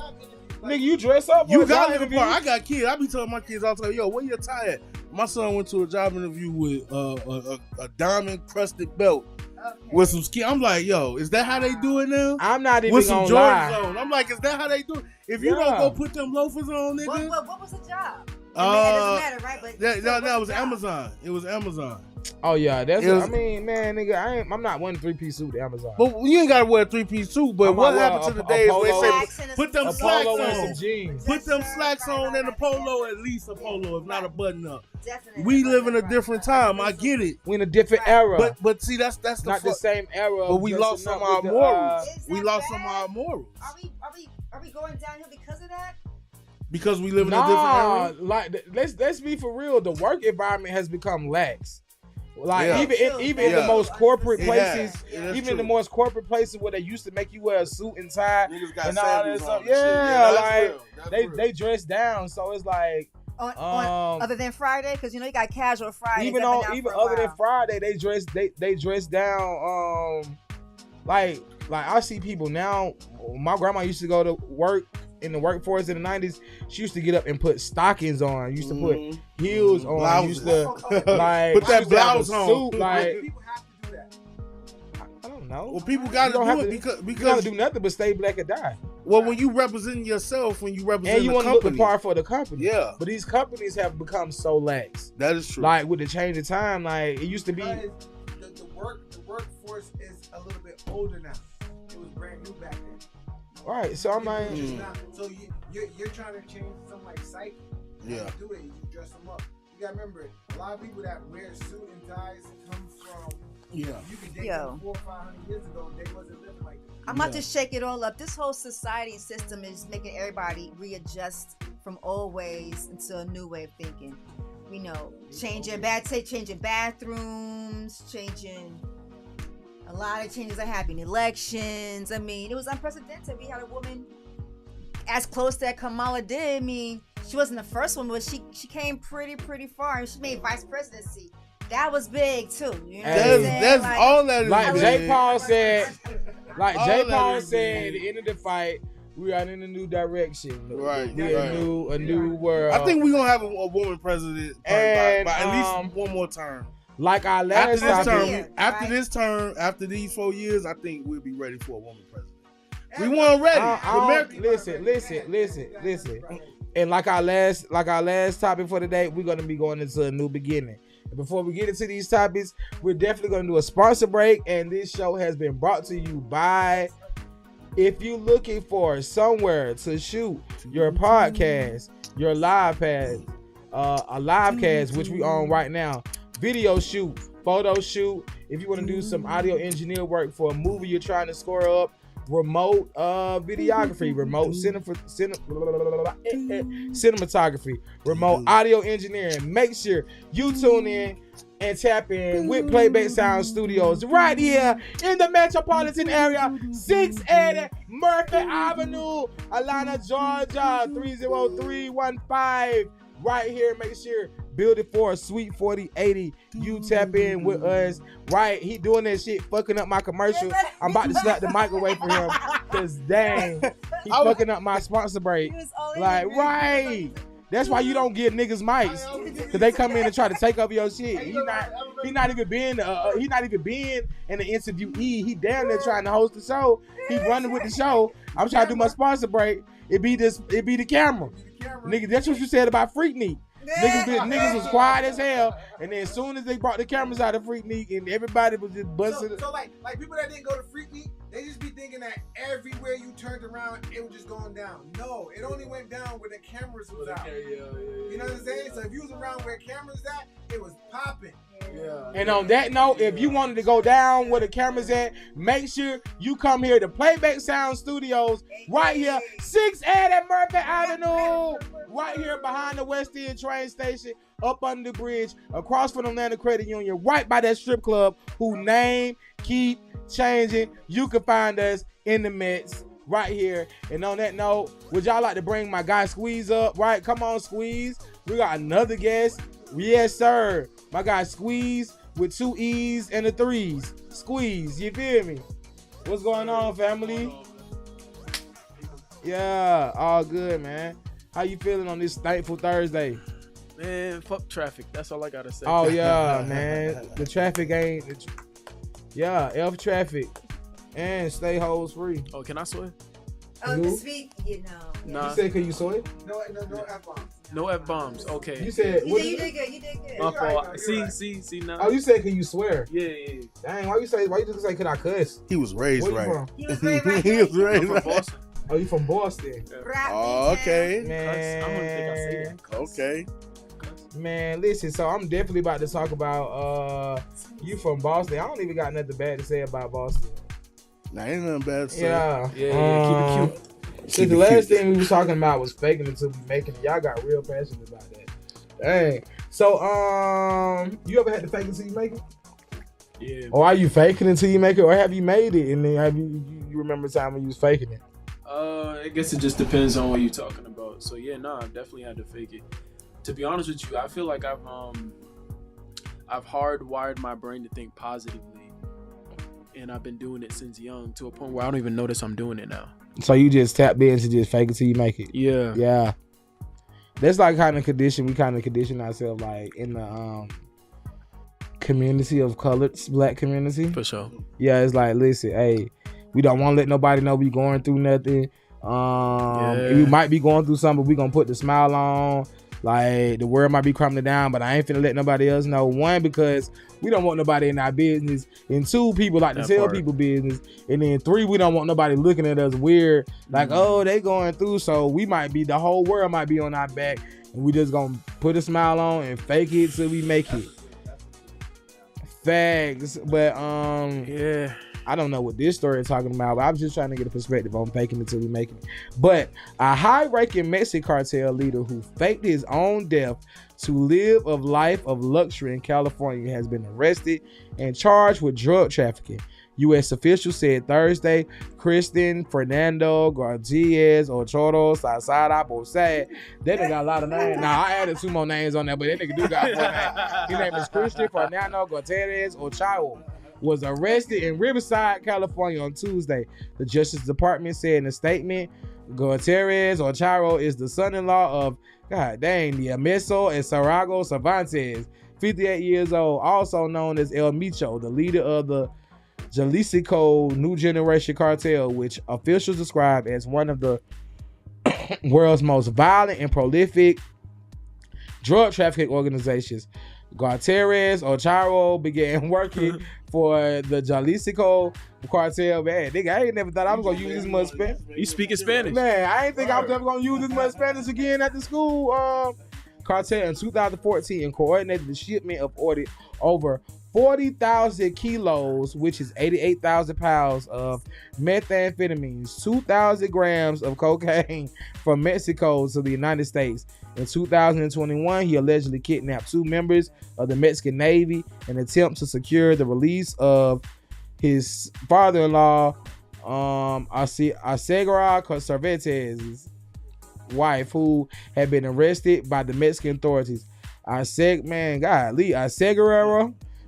Nigga, you dress up. For You a got job to interview. I got kids. I be telling my kids all the time, yo, where your tie at? My son went to a job interview with a diamond crusted belt with some skin. I'm like, yo, is that how they do it now? I'm not even With some gonna lie. Jordans on. I'm like, is that how they do it? If you don't Yeah. go put them loafers on, nigga. What was the job? It doesn't matter, right? But That was what's the job? Amazon. It was Amazon. Oh yeah, that's. It was- I mean, man, nigga, I'm not one 3-piece suit to Amazon. But you ain't gotta wear a 3-piece suit. But I'm what gonna happened wear to the a days where polo. they Slacks say and put them a slacks polo and on? some jeans. Put them Yes, sir. slacks Right, on right, and a right, polo, right. at least a polo, if not a button up. Definitely. We live in a Right, different right. time. I get it. We in a different era, But see, that's the not the fuck. same era. But we dressing lost some up of our with the, morals. Is We that lost some of bad? our morals Are we going downhill because of that? because we live in a different Nah, era. like let's be for real. The work environment has become lax. Like Yeah. even in Yeah. the most corporate It places, has. Yeah, that's even in the true. most corporate places where they used to make you wear a suit and tie Niggas got and all that sandals stuff. on and shit. Yeah, that's like real. That's they dress down. So it's like On other than Friday, because you know you got casual Fridays. even that been out even for a other than while. Friday, they dress down. Like I see people now. My grandma used to go to work in the workforce in the 90s. She used to get up and put stockings on. Used to put Mhm. heels on. Blouses. Used to like Put that she used to have a blouse on. suit, Why like do people have to do that? I don't know. Well, people You got to don't have do it to- because You gotta do nothing but stay black or die. well, when you represent yourself, when you represent And you the want to look the company, part for the company. yeah, But these companies have become so lax. that is true. Like with the change of time, like it used to be. Because the workforce is a little bit older now. It was brand new back then. Right. So I'm like, It's just not- so you're trying to change something like psyche. Yeah. Do it. You dress them up. You gotta remember, a lot of people that wear suit and ties come from. Yeah. You could date Yo. them 400 or 500 years ago. They wasn't living like that. I'm about to shake it all up. This whole society system is making everybody readjust from old ways into a new way of thinking. You know, changing bathrooms, changing a lot of changes are happening. Elections. I mean, it was unprecedented. We had a woman as close that Kamala did. I mean, she wasn't the first one, but she came pretty far, and she made vice presidency. That was big too. You know what I'm saying? That's like, all that is. Like Jay Paul said, Said, at the end of the fight, we are in a new direction. Right. A new world. I think we're gonna have a woman president by at least one more term. Like our last after after these 4 years, I think we'll be ready for a woman president. We weren't ready. Listen. And like our last topic for today, we're gonna be going into a new beginning. And before we get into these topics, we're definitely gonna do a sponsor break. And this show has been brought to you by. If you're looking for somewhere to shoot your podcast, your live cast, a live cast, which we on right now, video shoot, photo shoot. If you want to do some audio engineer work for a movie you're trying to score up, remote videography, remote cinematography, remote audio engineering. Make sure you tune in and tap in with Playback Sound Studios right here in the metropolitan area, 680 Murphy Avenue, Atlanta, Georgia, 30315. Right here, make sure build it for a sweet 4080. You tap in with us. Right, he doing that shit, fucking up my commercial. I'm about to slap the mic away from him, cause dang, he fucking up my sponsor break. Like, right. That's why you don't give niggas mics, cause they come in and try to take over your shit. He not even being in the interviewee. He damn near trying to host the show. He running with the show. I'm trying to do my sponsor break. It be the camera. Nigga, that's what you said about Freaknik. Niggas was quiet as hell, and then as soon as they brought the cameras out of Freaknik, and everybody was just busting. So like people that didn't go to Freaknik, they just be thinking that everywhere you turned around, it was just going down. No, it only went down where the cameras was out. You know what I'm saying? So if you was around where cameras at, it was popping. Yeah. And on that note, if you wanted to go down where the cameras at, make sure you come here to Playback Sound Studios, right here, 680 Murphy Avenue, right here behind the West End train station, up under the bridge, across from the Atlanta Credit Union, right by that strip club, whose name keep changing. You can find us in the midst right here. And on that note, would y'all like to bring my guy Squeeze up? Right, come on, Squeeze. We got another guest. Yes, sir. My guy Squeeze with 2 E's and a 3's. Squeeze, you feel me? What's going on, family? Yeah, all good, man. How you feeling on this thankful Thursday? Man, fuck traffic. That's all I gotta say. Oh yeah, man. The traffic ain't. F traffic, and stay hoes free. Oh, can I swear? Oh, this week, you know. Nah. You said, can you swear? No F-bombs. No F-bombs. Okay. You said. You did good. My fault. You're See now. Oh, you said, can you swear? Yeah. Dang, why you just say, could I cuss? He was raised Where you right. He was raised right. He was raised I'm from right. Boston. Oh, you from Boston? Oh, okay. Man, I don't think I say that. Cuss. Okay. Man, listen, so I'm definitely about to talk about you from Boston. I don't even got nothing bad to say about Boston. Nah, ain't nothing bad to say. Yeah. Keep it cute. Since the last thing we was talking about was faking it till we making it. Y'all got real passionate about that. Dang. So, you ever had to fake it till you make it? Yeah. Or are you faking it until you make it, or have you made it and then have you remember the time when you was faking it? I guess it just depends on what you're talking about. So yeah, I definitely had to fake it. To be honest with you, I feel like I've hardwired my brain to think positively, and I've been doing it since young to a point where I don't even notice I'm doing it now. So you just tap in to just fake it till you make it? Yeah. Yeah. That's like kind of condition. We kind of condition ourselves like in the community of colored black community. For sure. Yeah, it's like, listen, hey, we don't want to let nobody know we going through nothing. We might be going through something, but we gonna put the smile on. Like, the world might be crumbling down, but I ain't finna let nobody else know. 1, because we don't want nobody in our business. And 2, people like to tell people business. And then 3, we don't want nobody looking at us weird. Like, oh, they going through. So we might be, the whole world might be on our back. And we just gonna put a smile on and fake it till we make it. Facts. But, yeah. I don't know what this story is talking about, but I was just trying to get a perspective on faking it till we make it. But a high-ranking Mexican cartel leader who faked his own death to live a life of luxury in California has been arrested and charged with drug trafficking. U.S. officials said Thursday, Kristen Fernando Garcias Ochoa Sasada Bosad. That nigga got a lot of names. Now, I added 2 more names on there, but that nigga do got 4 names. His name is Kristen Fernando Garcias Ochoa. Was arrested in Riverside, California on Tuesday. The Justice Department said in a statement, Gutierrez Ochoa is the son-in-law of, God dang, the Ameso and Sarago Cervantes, 58 years old, also known as El Micho, the leader of the Jalisco New Generation Cartel, which officials describe as one of the world's most violent and prolific drug trafficking organizations. Gutierrez Ochoa began working for the Jalisco cartel. Man, nigga, I ain't never thought I was gonna use this much Spanish. You speaking Spanish? Man, I ain't think I was ever gonna use this much Spanish again at the school. Cartel in 2014 and coordinated the shipment of over 40,000 kilos, which is 88,000 pounds of methamphetamines, 2,000 grams of cocaine from Mexico to the United States. In 2021, he allegedly kidnapped 2 members of the Mexican Navy in an attempt to secure the release of his father-in-law, Asegura Cervantes' wife, who had been arrested by the Mexican authorities. Asegura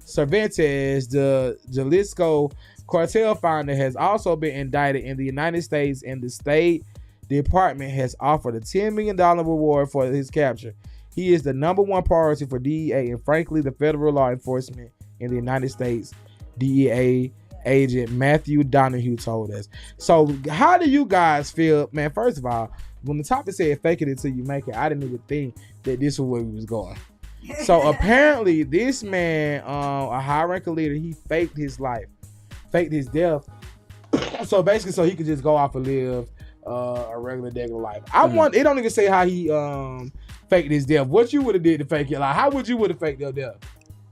Cervantes, the Jalisco cartel founder, has also been indicted in the United States, and the State Department has offered a $10 million reward for his capture. He is the #1 priority for DEA and, frankly, the federal law enforcement in the United States, DEA agent Matthew Donahue told us. So how do you guys feel, man? First of all, when the topic said fake it until you make it, I didn't even think that this was where we was going. So apparently this man, a high-ranking leader, he faked his life, faked his death. So basically, so he could just go off and live a regular life. It don't even say how he faked his death. What you would have did to fake it? Like, how would you would have faked your death?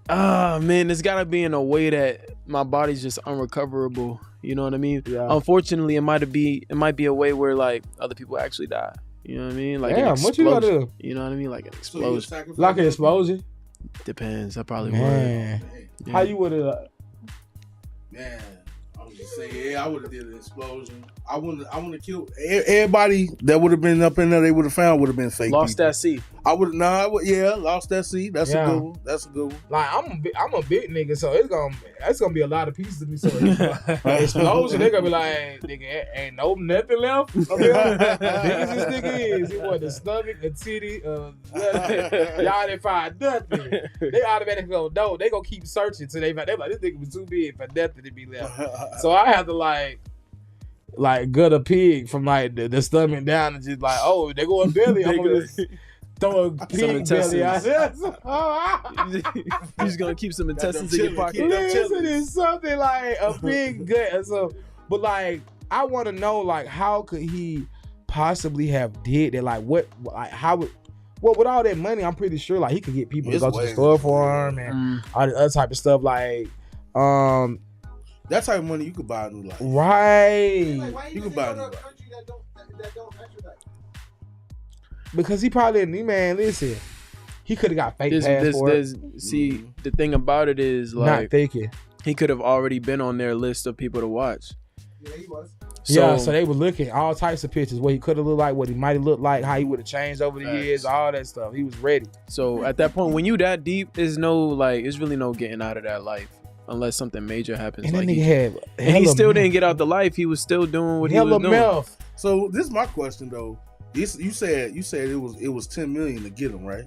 Man, it's gotta be in a way that my body's just unrecoverable. You know what I mean? Yeah. Unfortunately, it might be a way where like other people actually die. You know what I mean? Like damn, what you gotta do? You know what I mean? Like an explosion. So like an explosion? Depends. I probably Man. would. Yeah. How you would have? Man, I'm just saying, yeah, I would have did an explosion. I wouldn't have killed everybody that would have been up in there. They would have found would have been fake. Lost people. that seat. I would lost that seat. That's a good one. That's a good one. Like I'm a big nigga, so it's gonna be a lot of pieces of me. So explosion, they gonna be like, nigga, ain't no nothing left. Big as this nigga is, it was the stomach, a titty, y'all didn't find nothing. They automatically go, no, they gonna keep searching till they like this nigga was too big for nothing to be left. So I have to like gut a pig from like the stomach down and just like, oh, they going belly. I'm gonna just throw a pig belly out there. You're just gonna keep some intestines in your pocket. Listen, it's something like a pig gut. So, but like, I want to know, like, how could he possibly have did that? Like, what? Like, how would? Well, with all that money, I'm pretty sure like he could get people to go to the store for him and all the other type of stuff. Like, that type of money you could buy a new life. right? Like, why You you could buy go to a new country that don't extradite? Because he probably, man, listen, he could have got fake passport. See, the thing about it is like Not thinking. he could have already been on their list of people to watch. Yeah, he was. So they were looking at all types of pictures, what he could have looked like, what he might have looked like, how he would have changed over the years, all that stuff. He was ready. So at that point, when you that deep, there's really no getting out of that life unless something major happens. And like that nigga he still didn't get out the life. He was still doing what he was doing. Mouth. So this is my question though. You said it was 10 million to get him, right?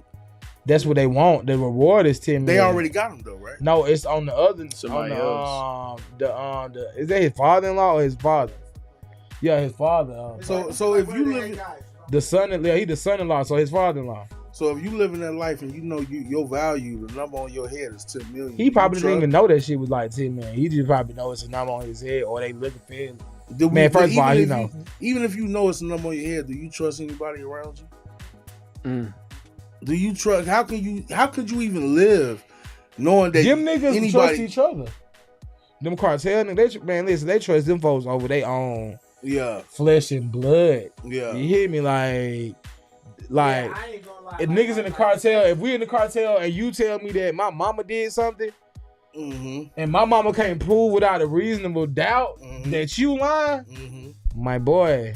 That's what they want. The reward is 10 million. They already got him though, right? No, it's on the other. Somebody else. Is that his father-in-law or his father? Yeah, his father. So if you live the son-in-law, he the son-in-law, so his father-in-law. So if you live in that life and you know your value, the number on your head is 10 million. He probably didn't even know that shit was like 10 million. He just probably know it's a number on his head, or they looking for him. Man, first of all, he know. Even if you know it's a number on your head, do you trust anybody around you? Do you trust? How could you even live knowing that them niggas trust each other? Them cartel niggas, man, listen, they trust them folks over their own Yeah. flesh and blood. Yeah. You hear me? Like I ain't gonna lie. if niggas in the cartel, if we in the cartel and you tell me that my mama did something, and my mama can't prove without a reasonable doubt that you lying, my boy,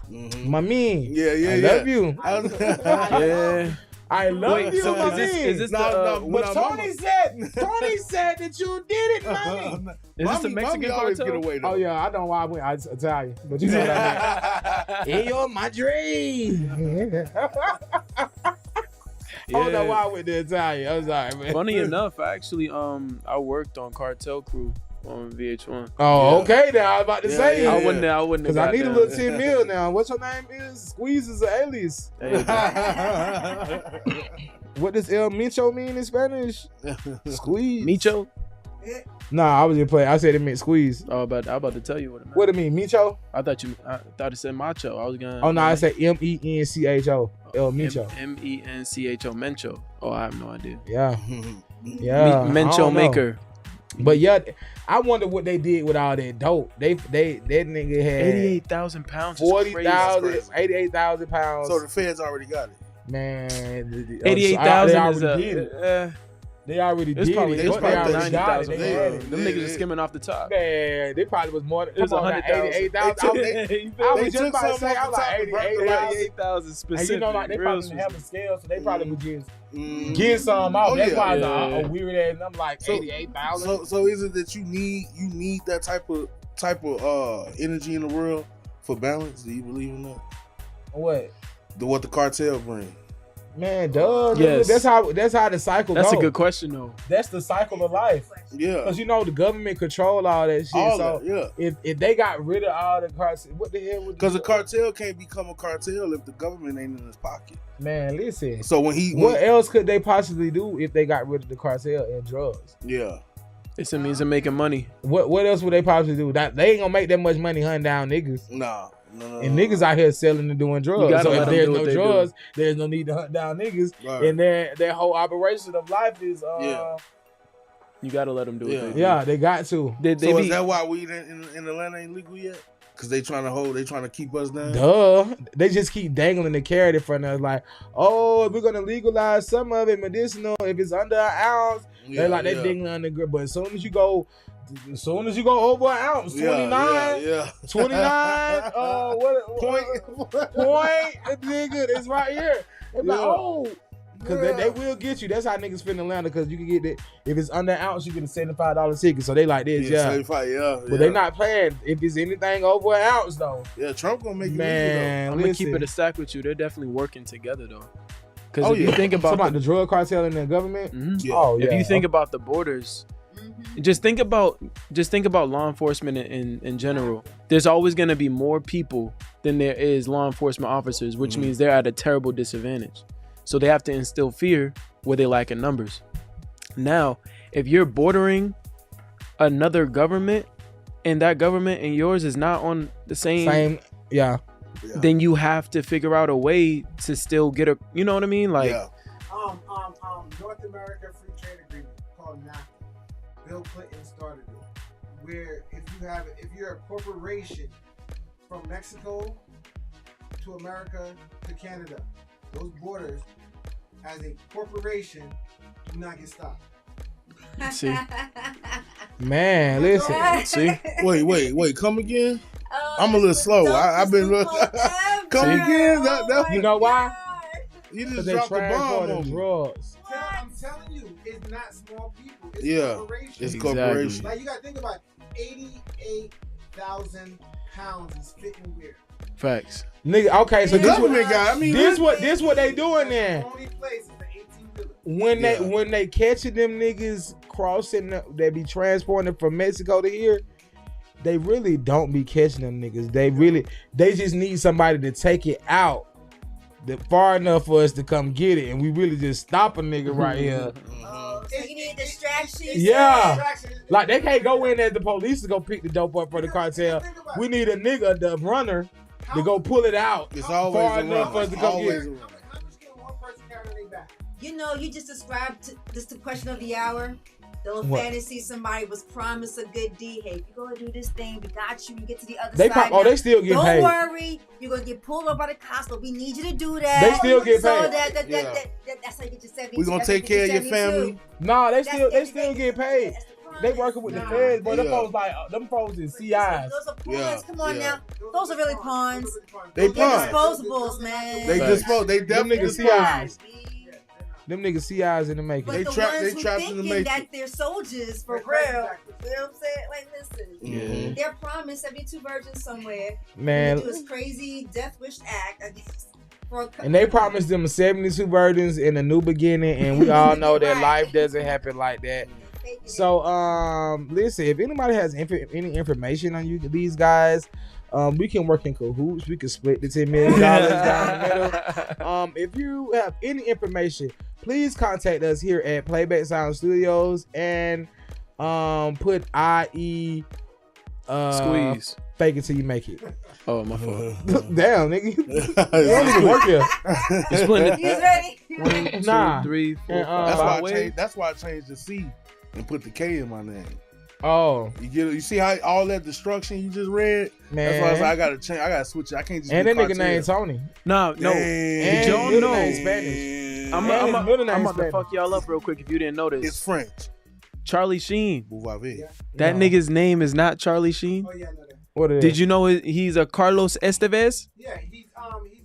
my man, I love you. Yeah. I love you, so my is this man. the But Tony said that you did it, mommy. is this the Mexican always cartel? get away though. Oh yeah, I don't know why I went. I Italian, but you know what I mean. Yo, Madre. I don't know why I went to Italian. I'm sorry, man. Funny enough, actually, I worked on Cartel Crew on VH1. Oh, okay. Now I was about to say. I wouldn't. Because I need a little 10 mil now. What's her name is? Squeeze is an alias. What does El Micho mean in Spanish? Squeeze. Micho? Nah, I was just playing. I said it meant squeeze. Oh, I'm about to tell you what it meant. What it mean? Micho? I thought it said macho. I was gonna. Oh, no, I said Mencho. El Micho. Mencho. Mencho. Oh, I have no idea. Yeah. Yeah. Mencho maker. But yeah, I wonder what they did with all that dope. That nigga had 88,000 pounds. 40,000, 88,000 pounds. So the feds already got it. Man, 88,000 they already did it's it. probably They already got it. 90,000. They had it. Them niggas are skimming off the top. Man, they probably was more than 100,000. 88,000. I was just about to say, I was like 88,000. 88,000 And specific. you know, like they probably didn't have a scale, so they probably would just get some out. That's why a weird ass number like 88,000. So is it that you need that type of energy in the world for balance? Do you believe in that? What What the cartel bring? Man, duh. Yes. That's how the cycle goes. That's a good question though. That's the cycle of life. Yeah. Because you know the government control all that shit. All so that, yeah. if they got rid of all the cartel, what the hell would Because a cartel can't become a cartel if the government ain't in his pocket. Man, listen. So what else could they possibly do if they got rid of the cartel and drugs? Yeah. It's a means of making money. What else would they possibly do? That they ain't gonna make that much money hunting down niggas. No. And niggas out here selling and doing drugs. So if there's no drugs, there's no need to hunt down niggas. Right. And their whole operation of life is You gotta let them do it. Yeah, they got to. So is that why weed in Atlanta ain't legal yet? Because they trying to keep us down. Duh. They just keep dangling the carrot in front of us like, oh, we're gonna legalize some of it medicinal if it's under an ounce. They're like they dangling on the grip. But as soon as you go over an ounce, 29, 29, point, nigga, it's right here. It's like, oh, because they will get you. That's how niggas fit in Atlanta, because you can get it. If it's under an ounce, you get a $75 ticket. So they like this, 75, But they not playing. If it's anything over an ounce, though. Yeah, Trump gonna make it man, legal, I'm gonna keep it a stack with you. They're definitely working together though. Because if you think about the drug cartel and the government, if you think about the borders, just think about law enforcement in general. There's always going to be more people than there is law enforcement officers, which means they're at a terrible disadvantage. So they have to instill fear where they lack in numbers. Now, if you're bordering another government and that government and yours is not on the same then you have to figure out a way to still get a, you know what I mean? Like, North America Free Trade Agreement called NAFTA. Bill Clinton started it. Where if you're a corporation from Mexico to America to Canada, those borders as a corporation do not get stopped. see, man, listen. see. Wait, come again? I'm a little slow. I've been come again. You know why? You just dropped the bomb on drugs. I'm telling you, it's not small people. It's corporations. It's corporation. Like you got to think about 88,000 pounds is fitting where. Facts. Nigga, okay, so this what they doing there. then. The only place is the 18-wheeler. When they catching them niggas crossing, they be transporting from Mexico to here. They really don't be catching them niggas. They just need somebody to take it out far enough for us to come get it, and we really just stop a nigga right here. So you need distractions. Yeah, like they can't go in as the police to go pick the dope up for the cartel. We need a nigga, the runner, to go pull it out. It's always far enough for us to come get it. How much can one person carry on their back? You know, you just described this the question of the hour. Those What? fantasies, somebody was promised a good deed. Hey, if you go and do this thing, we got you. You get to the other They side. they still get Don't paid. worry, you're gonna get pulled over by the cops, but we need you to do that. They still get So paid. that's how you get your 72. We gonna take care of your family. Nah, they still That's get paid. That's the promise. They working with the feds, but them Yeah. folks like them folks is CIs. Those are pawns. Yeah, Come on yeah. now. Those are really pawns. They They're pawns. disposables, man. They Facts. dispose. They Them definitely niggas dispose. CIs. Them niggas CIs in the making. But They the trapped- ones they who trapped in the thinking making. that they're soldiers for real. You know what I'm saying? Like, listen. Yeah. They're promised 72 virgins somewhere. Man, Do this crazy death wish act against for a and they promised them 72 virgins in a new beginning, and we all know that life doesn't happen like that. So, listen, if anybody has any information on these guys, we can work in cahoots. We can split the $10 million down the middle. If you have any information, please contact us here at Playback Sound Studios and put IE Squeeze. fake it till you make it. Oh, my fault. Damn, nigga. You don't even work here. You split He's ready. it. 1, Nah. 2, 3, 4, And, 5 That's why I ways. changed. That's why I changed the C and put the K in my name. Oh, You get it? You see how all that destruction you just read? man. That's why I was like, I gotta change. I gotta switch it. I can't just. And do that nigga cartel. named Tony. No. And Did y'all his know? name Spanish. I'm And his middle name about to Spanish. fuck y'all up real quick if you didn't notice. It's French. Charlie Sheen. Vous avez. That No. nigga's name is not Charlie Sheen. Oh yeah, I know that. What is Did you know he's a Carlos Estevez? Yeah, he's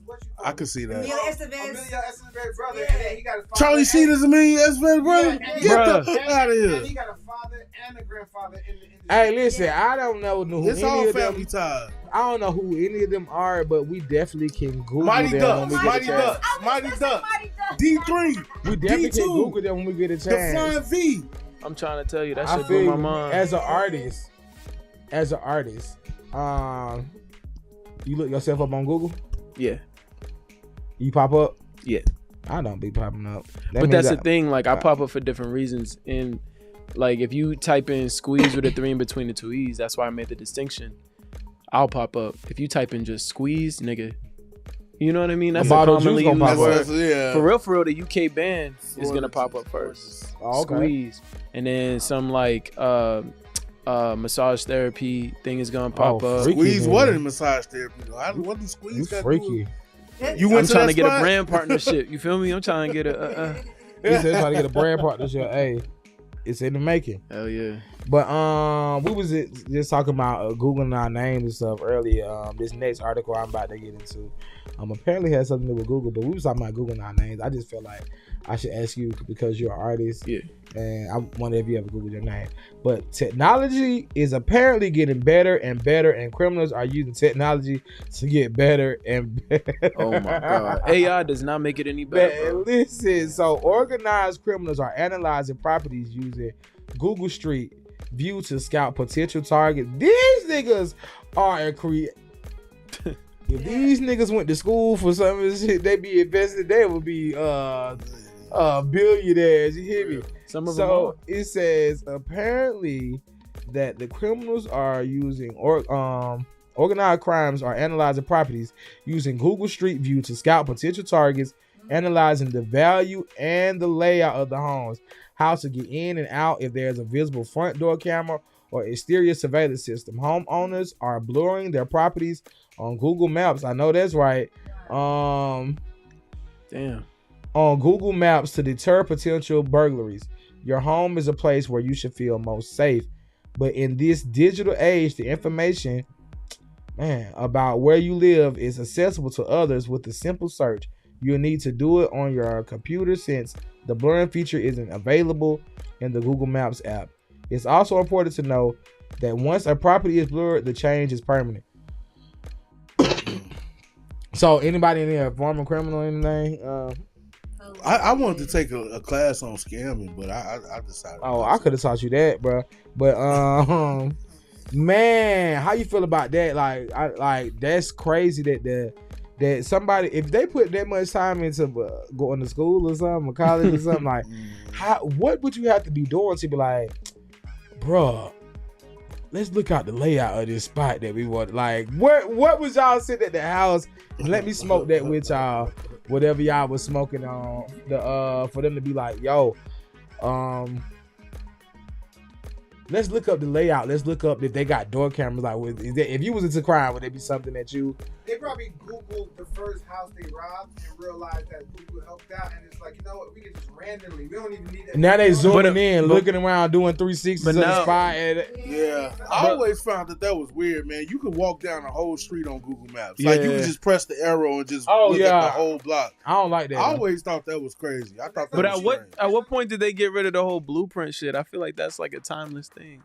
what you call I could see that. Emilio Estevez. Emilio Estevez brother, Yeah. and then he got a father. Charlie Sheen is a million S-Man brother. Yeah, Get Bruh. the fuck out of And here. he got a father and a grandfather in the Hey, listen, I don't know who It's any all of them. family ties. I don't know who any of them are, but we definitely can Google Mighty them Ducks, when we get Mighty a chance. Ducks, Mighty Ducks. D3, We definitely can D2, Google them when we get a the chance. Flying V. I'm trying to tell you that I shit feel blew my you. mind. As an artist, you look yourself up on Google. Yeah. You pop up. Yeah. I don't be popping up. That But means that's the I- thing. Like I pop up for different reasons. And like if you type in squeeze with a 3 in between the 2 E's, that's why I made the distinction. I'll pop up. If you type in just squeeze, nigga, you know what I mean? That's a bottle of commonly juice used gonna pop word. up. Yeah. For real, the UK band is gonna pop up first. Oh, okay. Squeeze, and then some like massage therapy thing is gonna pop Oh, up. freaky. Squeeze man. what in massage therapy though? What the You squeeze got to do freaky. with- You I'm went to trying that to get a spot? brand partnership. You feel me? I'm trying to get a. He said trying to get a brand partnership. Hey, it's in the making. Hell yeah. But we was just talking about Googling our names and stuff earlier. This next article I'm about to get into, apparently has something to do with Google. But we was talking about Googling our names. I just felt like I should ask you because you're an artist. Yeah. And I wonder if you ever Googled your name. But technology is apparently getting better and better, and criminals are using technology to get better and better. Oh my god. AI does not make it any better. Man, Bro. listen, so organized criminals are analyzing properties using Google Street View to scout potential targets. These niggas are if these niggas went to school for some of this shit, they be invested, they would be billionaires. You hear me? Some of them So are. it says apparently that the criminals are using organized crimes are analyzing properties using Google Street View to scout potential targets, analyzing the value and the layout of the homes, how to get in and out if there's a visible front door camera or exterior surveillance system. Homeowners are blurring their properties on Google Maps. I know that's right. Damn. On Google Maps to deter potential burglaries. Your home is a place where you should feel most safe. But in this digital age, the information, about where you live is accessible to others with a simple search. You'll need to do it on your computer since the blurring feature isn't available in the Google Maps app. It's also important to know that once a property is blurred, the change is permanent. So anybody in there, former criminal or anything? I wanted to take a class on scamming, but I decided. Oh, I could have taught you that, bro. But man, how you feel about that? Like that's crazy that somebody, if they put that much time into going to school or something, or college or something, like what would you have to be doing to be like, bro, let's look out the layout of this spot that we want. Like, what was y'all sitting at the house and let me smoke that with y'all, whatever y'all was smoking on the for them to be like, yo, Let's look up the layout. Let's look up if they got door cameras. Like, if you was into crime, would it be something that you? They probably Googled the first house they robbed and realized that Google helped out, and it's like, you know what? We can just randomly. We don't even need that. Now they zooming in, looking around, doing 360s But to the now- spot. Yeah, I always found that was weird, man. You could walk down the whole street on Google Maps. Like you could just press the arrow and just look at the whole block. I don't like that. I always thought that was crazy. I thought that But was strange. at what point did they get rid of the whole blueprint shit? I feel like that's like a timeless thing.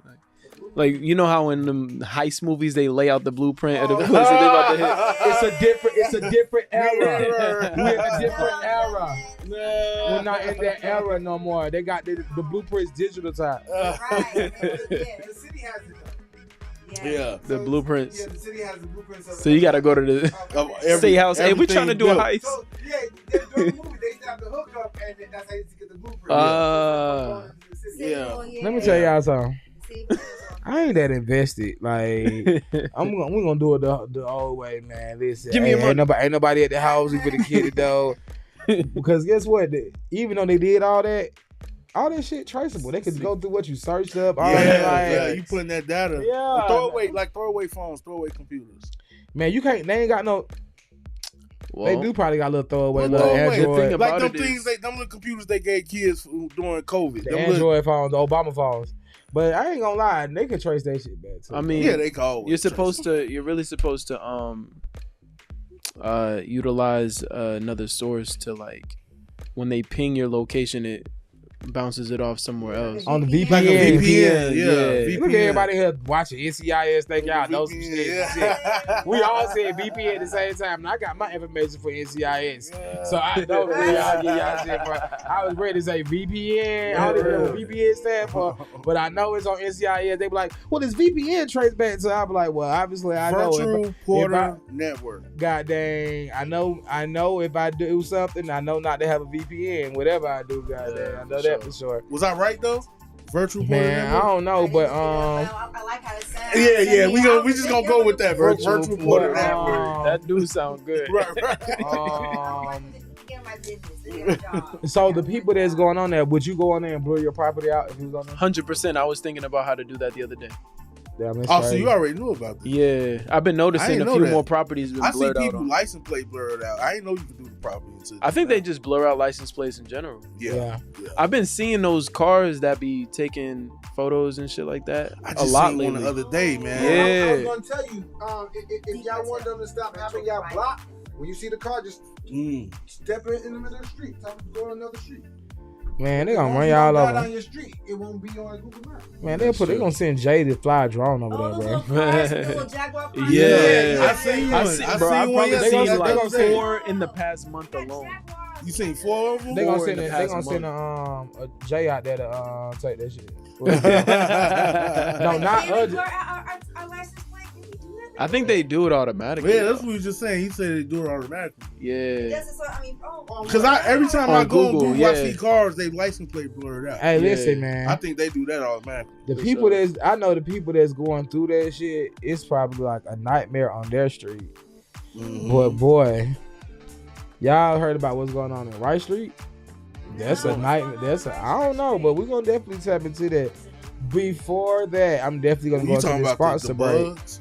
Like you know how in the heist movies they lay out the blueprint of the place that they about to hit. It's a different era. We're in a different era. We're not in that era no more. They got the blueprints digital time. Right. The city has it. Yeah. The blueprints. Yeah, the city has the blueprints. Of So you gotta go to the state house. Hey, we trying to do a heist. So yeah, during the movie they have the hookup, and that's how you get the blueprint. Yeah. Let me tell y'all something. I ain't that invested. Like we're gonna do it the old way, man. Listen, Give me a ain't nobody at the house for the kid though. Because guess what? Even though they did all that shit traceable. They could go through what you searched up. All that, You putting that data. Yeah. Throwaway phones, throwaway computers. Man, you can't. They ain't got no. Well, They do probably got a little throwaway, Well, little throwaway. Android, Think about Like them it is- things, them little computers they gave kids during COVID. the Them Android phones, the Obama phones. But I ain't gonna lie, they can trace that shit back too. I mean, yeah, they can always. you're really supposed to utilize another source to like when they ping your location, it bounces it off somewhere else. on the VPN. Like a Yeah. VPN, yeah. Look at everybody here watching NCIS. Think y'all know some shit. Yeah. We all said VPN at the same time, and I got my information for NCIS. Yeah. So I know y'all get y'all shit. But I was ready to say VPN. I don't even know what VPN stand for, but I know it's on NCIS. They be like, "Well, this VPN trace back." So I be like, "Well, obviously I know." Virtual Porter Network. God dang, I know if I do something, I know not to have a VPN. Whatever I do, god dang, I know that for sure. Was I right though? Virtual Porter Man, I Network. don't know, but I like how it sounds. Yeah, we just gonna go with that. Virtual Porter Porter Network. That do sound good. Right. So the people that's going on there, would you go on there and blow your property out if you was on there? 100%. I was thinking about how to do that the other day. Damn, that's Oh, so crazy. you already knew about this? Yeah, I've been I noticing didn't a know few that. more properties been I see blurred out. people on. license plate blurred out. I didn't know you could do the property. Until I think they just blur out license plates in general. Yeah. I've been seeing those cars that be taking photos and shit like that I a just lot seen one lately. the other day, man. Yeah. I was gonna tell you, if y'all want them to stop having y'all block, when you see the car, just step in the middle of the street. Tell them to go on another street. Man, they gonna If run you y'all don't drive over. down your street, it won't be on Google Maps. Man, they gonna send Jay to fly a drone over Oh, there, those bro. little cars, the little Jaguar cars. Yeah. I seen one. I I see, seen bro. I've one probably yesterday. seen like gonna say- 4 in the past month alone. You seen 4 of them? They gonna Four in send the they past gonna send a Jay out there to take that shit. no, not Can we us. blur out our license plate? Can we do that? I think they do it automatically. Yeah, that's what we was just saying. He said they do it automatically. Yeah. That's just what I mean. Because every time On I go on Google, Google, I yeah. see cars, they license plate blurred out. Hey, Yeah. listen, man. I think they do that automatically. The For people sure. I know the people that's going through that shit, it's probably like a nightmare on their street. But boy, y'all heard about what's going on in Wright Street? That's a nightmare. I don't know, but we're gonna definitely tap into that. Before that, I'm definitely gonna go You into talking this about sponsor the break. bugs?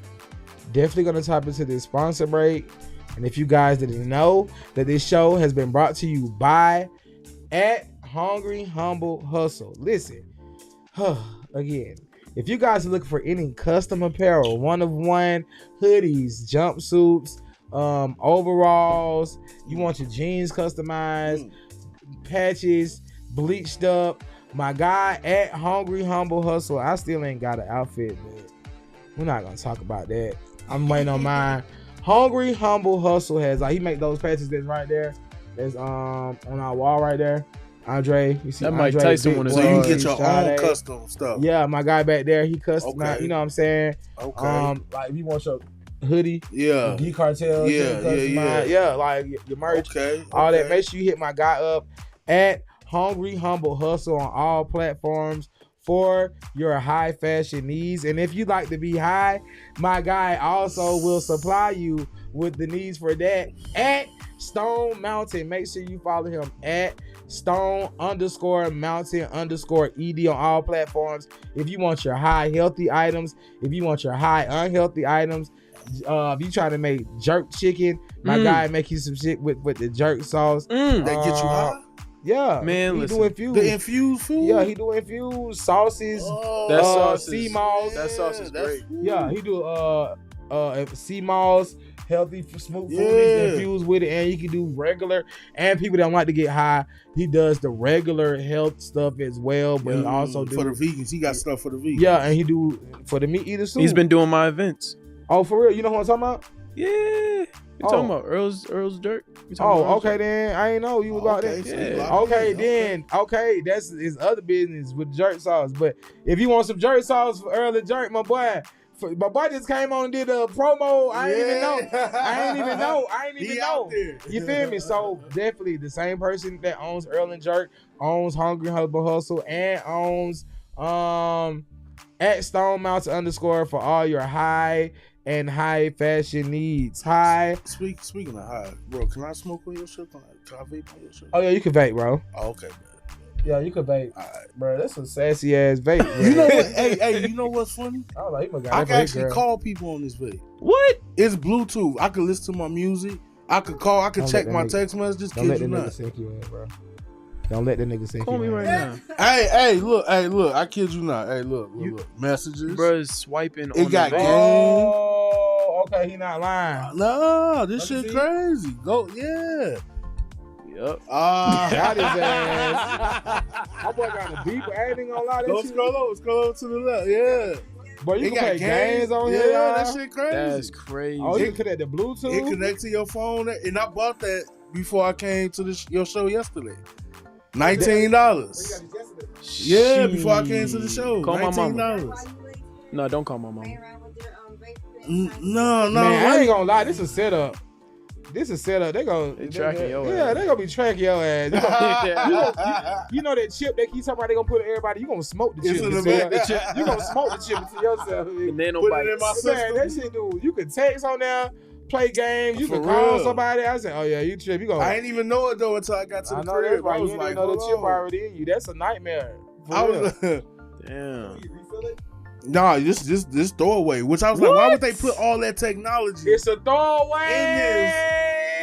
Definitely gonna tap into this sponsor break. And if you guys didn't know that this show has been brought to you by at Hungry Humble Hustle. Listen, again, if you guys are looking for any custom apparel, one of one, hoodies, jumpsuits, overalls, you want your jeans customized, patches, bleached up, my guy at Hungry Humble Hustle, I still ain't got an outfit, but we're not gonna talk about that. I'm waiting on mine. Hungry Humble Hustle has he make those patches that's right there. That's on our wall right there. Andre, you see That Mike Andre, Tyson big one is So you boy, can get your Sade. own custom stuff. Yeah, my guy back there, he customized. Okay. You know what I'm saying? Okay. Like if you want your hoodie, Yeah. G Cartel, Yeah. yeah, like your merch, Okay. all that. okay. Make sure you hit my guy up at Hungry Humble Hustle on all platforms for your high fashion needs. And if you like to be high, my guy also will supply you with the needs for that at Stone Mountain. Make sure you follow him at Stone_Mountain_ED on all platforms. If you want your high healthy items, if you want your high unhealthy items, if you trying to make jerk chicken, my guy make you some shit with the jerk sauce. That get you high? Yeah, Man, he listen. do infused. The infused food? Yeah, he do infused sauces. That sauce sea is moss. That sauce is great. Yeah, he do sea moss, healthy smooth food Yeah. infused with it, and you can do regular. And people that like to get high, he does the regular health stuff as well. But he also do for the vegans. He got stuff for the vegans. Yeah, and he do for the meat eaters too. He's been doing my events. Oh, for real? You know what I'm talking about? Yeah. You talking about Earl's Jerk? You talking Oh, about Earl's okay Jerk? then. I ain't know you was about Okay, that. so Yeah. you locked Okay in. then. Okay, that's his other business with jerk sauce. But if you want some jerk sauce for Earl Jerk, my boy just came on and did a promo. I ain't even know. I ain't even He know. out there. You feel me? So definitely the same person that owns Earl and Jerk owns Hungry Hustle Hustle and owns at Stone Mountain _ for all your high and high fashion needs. Speaking of high, bro, can I smoke on your shit? Can I vape on your shit? Oh yeah, you can vape, bro. Oh, okay, man. Yeah, you can vape. All right. Bro, that's a sassy ass vape. Bro. You know what? Hey, you know what's funny? I was like, you must got I that can vape, actually girl. call people on this vape. What? It's Bluetooth. I can listen to my music. I could call. I could Don't check let my that nigga- text messages. Don't let Kid that you nigga not. sink you in, bro. Don't let that nigga sink Call you me in. right now. Hey, look. I kid you not. Hey, look. Messages. Bruh, swiping It on got the vape. game. Oh, okay, he not lying. No, this Let me shit see. crazy. Go, yeah. Yup. Got his ass. My boy got a beeper. I ain't even gonna lie. That Go shit. scroll over to the left. Yeah. Boy, you It can got play games on yeah, here. y'all. that shit crazy. That's crazy. Oh, you can connect the Bluetooth. It connects to your phone, and I bought that before I came to your show yesterday. $19. Yeah, before I came to the show. Call my mama. $19. No, don't call my mama. No, Man, I right? ain't gonna lie. This is a setup. They gonna tracking your Yeah, ass. they gonna be tracking your ass. You know that chip they keep talking about they gonna put in everybody. You gonna smoke the It's chip. in the yourself. back. You gonna smoke the chip to yourself. Banana Put it in my bites. Man, system. that shit, dude. You can text on there, play games. You For can call real. somebody. I said, oh yeah, you trip. You go. I didn't even know it though until I got to I the know that's crib. right. I You was didn't like, know the hold chip on. already in you. That's a nightmare. For I real. was Damn. nah, this throwaway. Which I was like, why would they put all that technology? It's a throwaway. In this.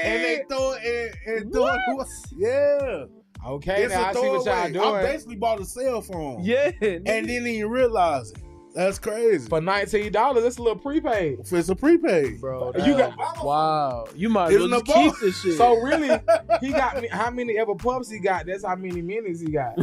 And they throw it and throw it. Yeah. Okay, It's now a I see what y'all throwaway. I doing. basically bought a cell phone. Yeah. And didn't even realize it. That's crazy. For $19, that's a little prepaid. If it's a prepaid. Bro, You that- got- wow. You might It's as well in just the keep box. this shit. So really, he got me. How many ever puffs he got? That's how many minutes he got.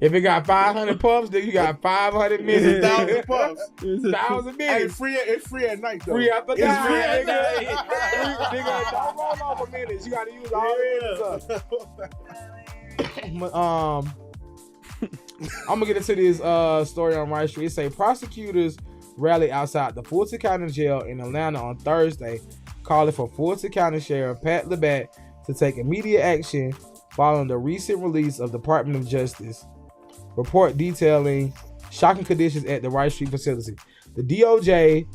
If it got 500 puffs, then you got 500 minutes. 1,000 puffs. 1,000 Hey, minutes. it's free at night though. Free after It's that, free at nigga. Nigga, don't roll over minutes. You gotta use all the minutes up. I'm gonna get into this story on Rice Street. It say prosecutors rallied outside the Fulton County Jail in Atlanta on Thursday, calling for Fulton County Sheriff Pat LeBat to take immediate action following the recent release of Department of Justice report detailing shocking conditions at the Rice Street facility. The DOJ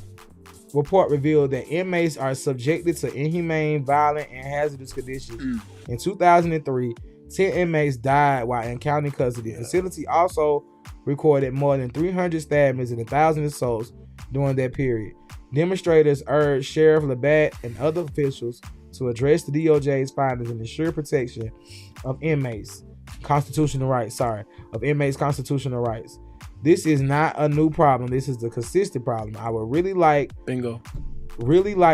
report revealed that inmates are subjected to inhumane, violent, and hazardous conditions. In 2003, 10 inmates died while in county custody. The facility also recorded more than 300 stabbings and 1,000 assaults during that period. Demonstrators urged Sheriff LeBat and other officials to address the DOJ's findings and ensure protection of inmates' constitutional rights. This is not a new problem. This is the consistent problem. I would really like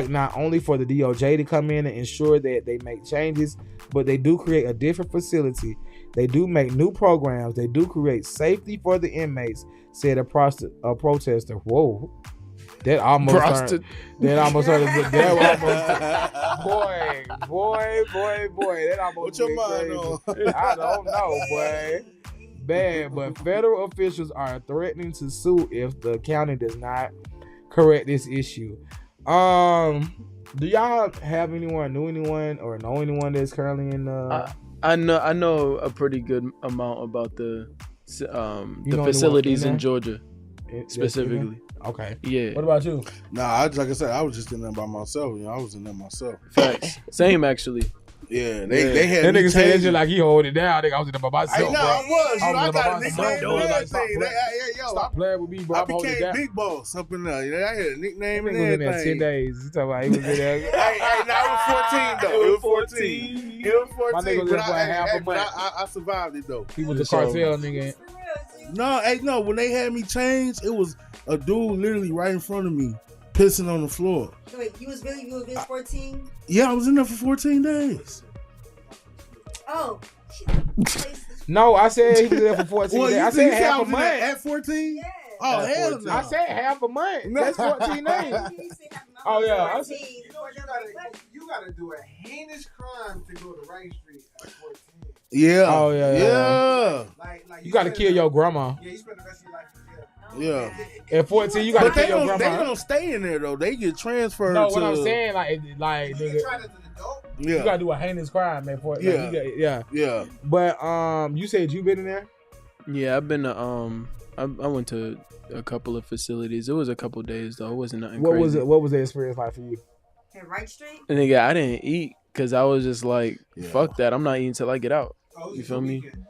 not only for the DOJ to come in and ensure that they make changes, but they do create a different facility. They do make new programs. They do create safety for the inmates, said a protester. Whoa. That almost turned, that almost boy. That almost What's your mind crazy. on? I don't know, boy. Bad, but federal officials are threatening to sue if the county does not correct this issue. Do y'all have anyone, know anyone that's currently in I know a pretty good amount about the facilities in Georgia specifically. Okay. Yeah. What about you? Nah, like I said, I was just in there by myself. I was in there myself. Facts. Same actually. Yeah, they had that me nigga said that changing. shit like he hold it down. I think I was in there by I myself, know bro. I was. You know, I got a was nickname in and there by myself, everything. bro. Yo, Stop playing with me, bro. I I'm holding it became down. big boss up in there. I had a nickname and He was in there everything. 10 days. You talking about he was in there? Hey, no, it was 14 though. It was 14. It was 14. My nigga was but there for half a month. I survived it though. He was a cartel nigga. No. When they had me change, it was a dude literally right in front of me, pissing on the floor. So wait, you was 14? Yeah, I was in there for 14 days. Oh. No, I said he was there for 14 Well, days. you I said half a was in there month. at 14. Yeah. Oh At hell 14. no! I said half a month. That's 14 days. Oh, yeah. I said- You gotta do a heinous crime to go to Right Street at 14. Yeah. Oh, yeah. Like You got to kill your grandma. Yeah, you spend the rest of your life in jail. Yeah. At 14, you got to But they kill your don't. grandma. They don't stay in there though. They get transferred. No, to, what I'm saying, like You nigga, can try that to the dope. you Yeah. got to do a heinous crime, man. For, like, Yeah. yeah. Yeah. But you said you been in there? Yeah, I've been to I went to a couple of facilities. It was a couple days though. It wasn't nothing What crazy. was it? What was the experience like for you? At Right Street? And nigga, I didn't eat because I was just like, Yeah. fuck that. I'm not eating till I get out. Oh, You it's feel a me? weekend.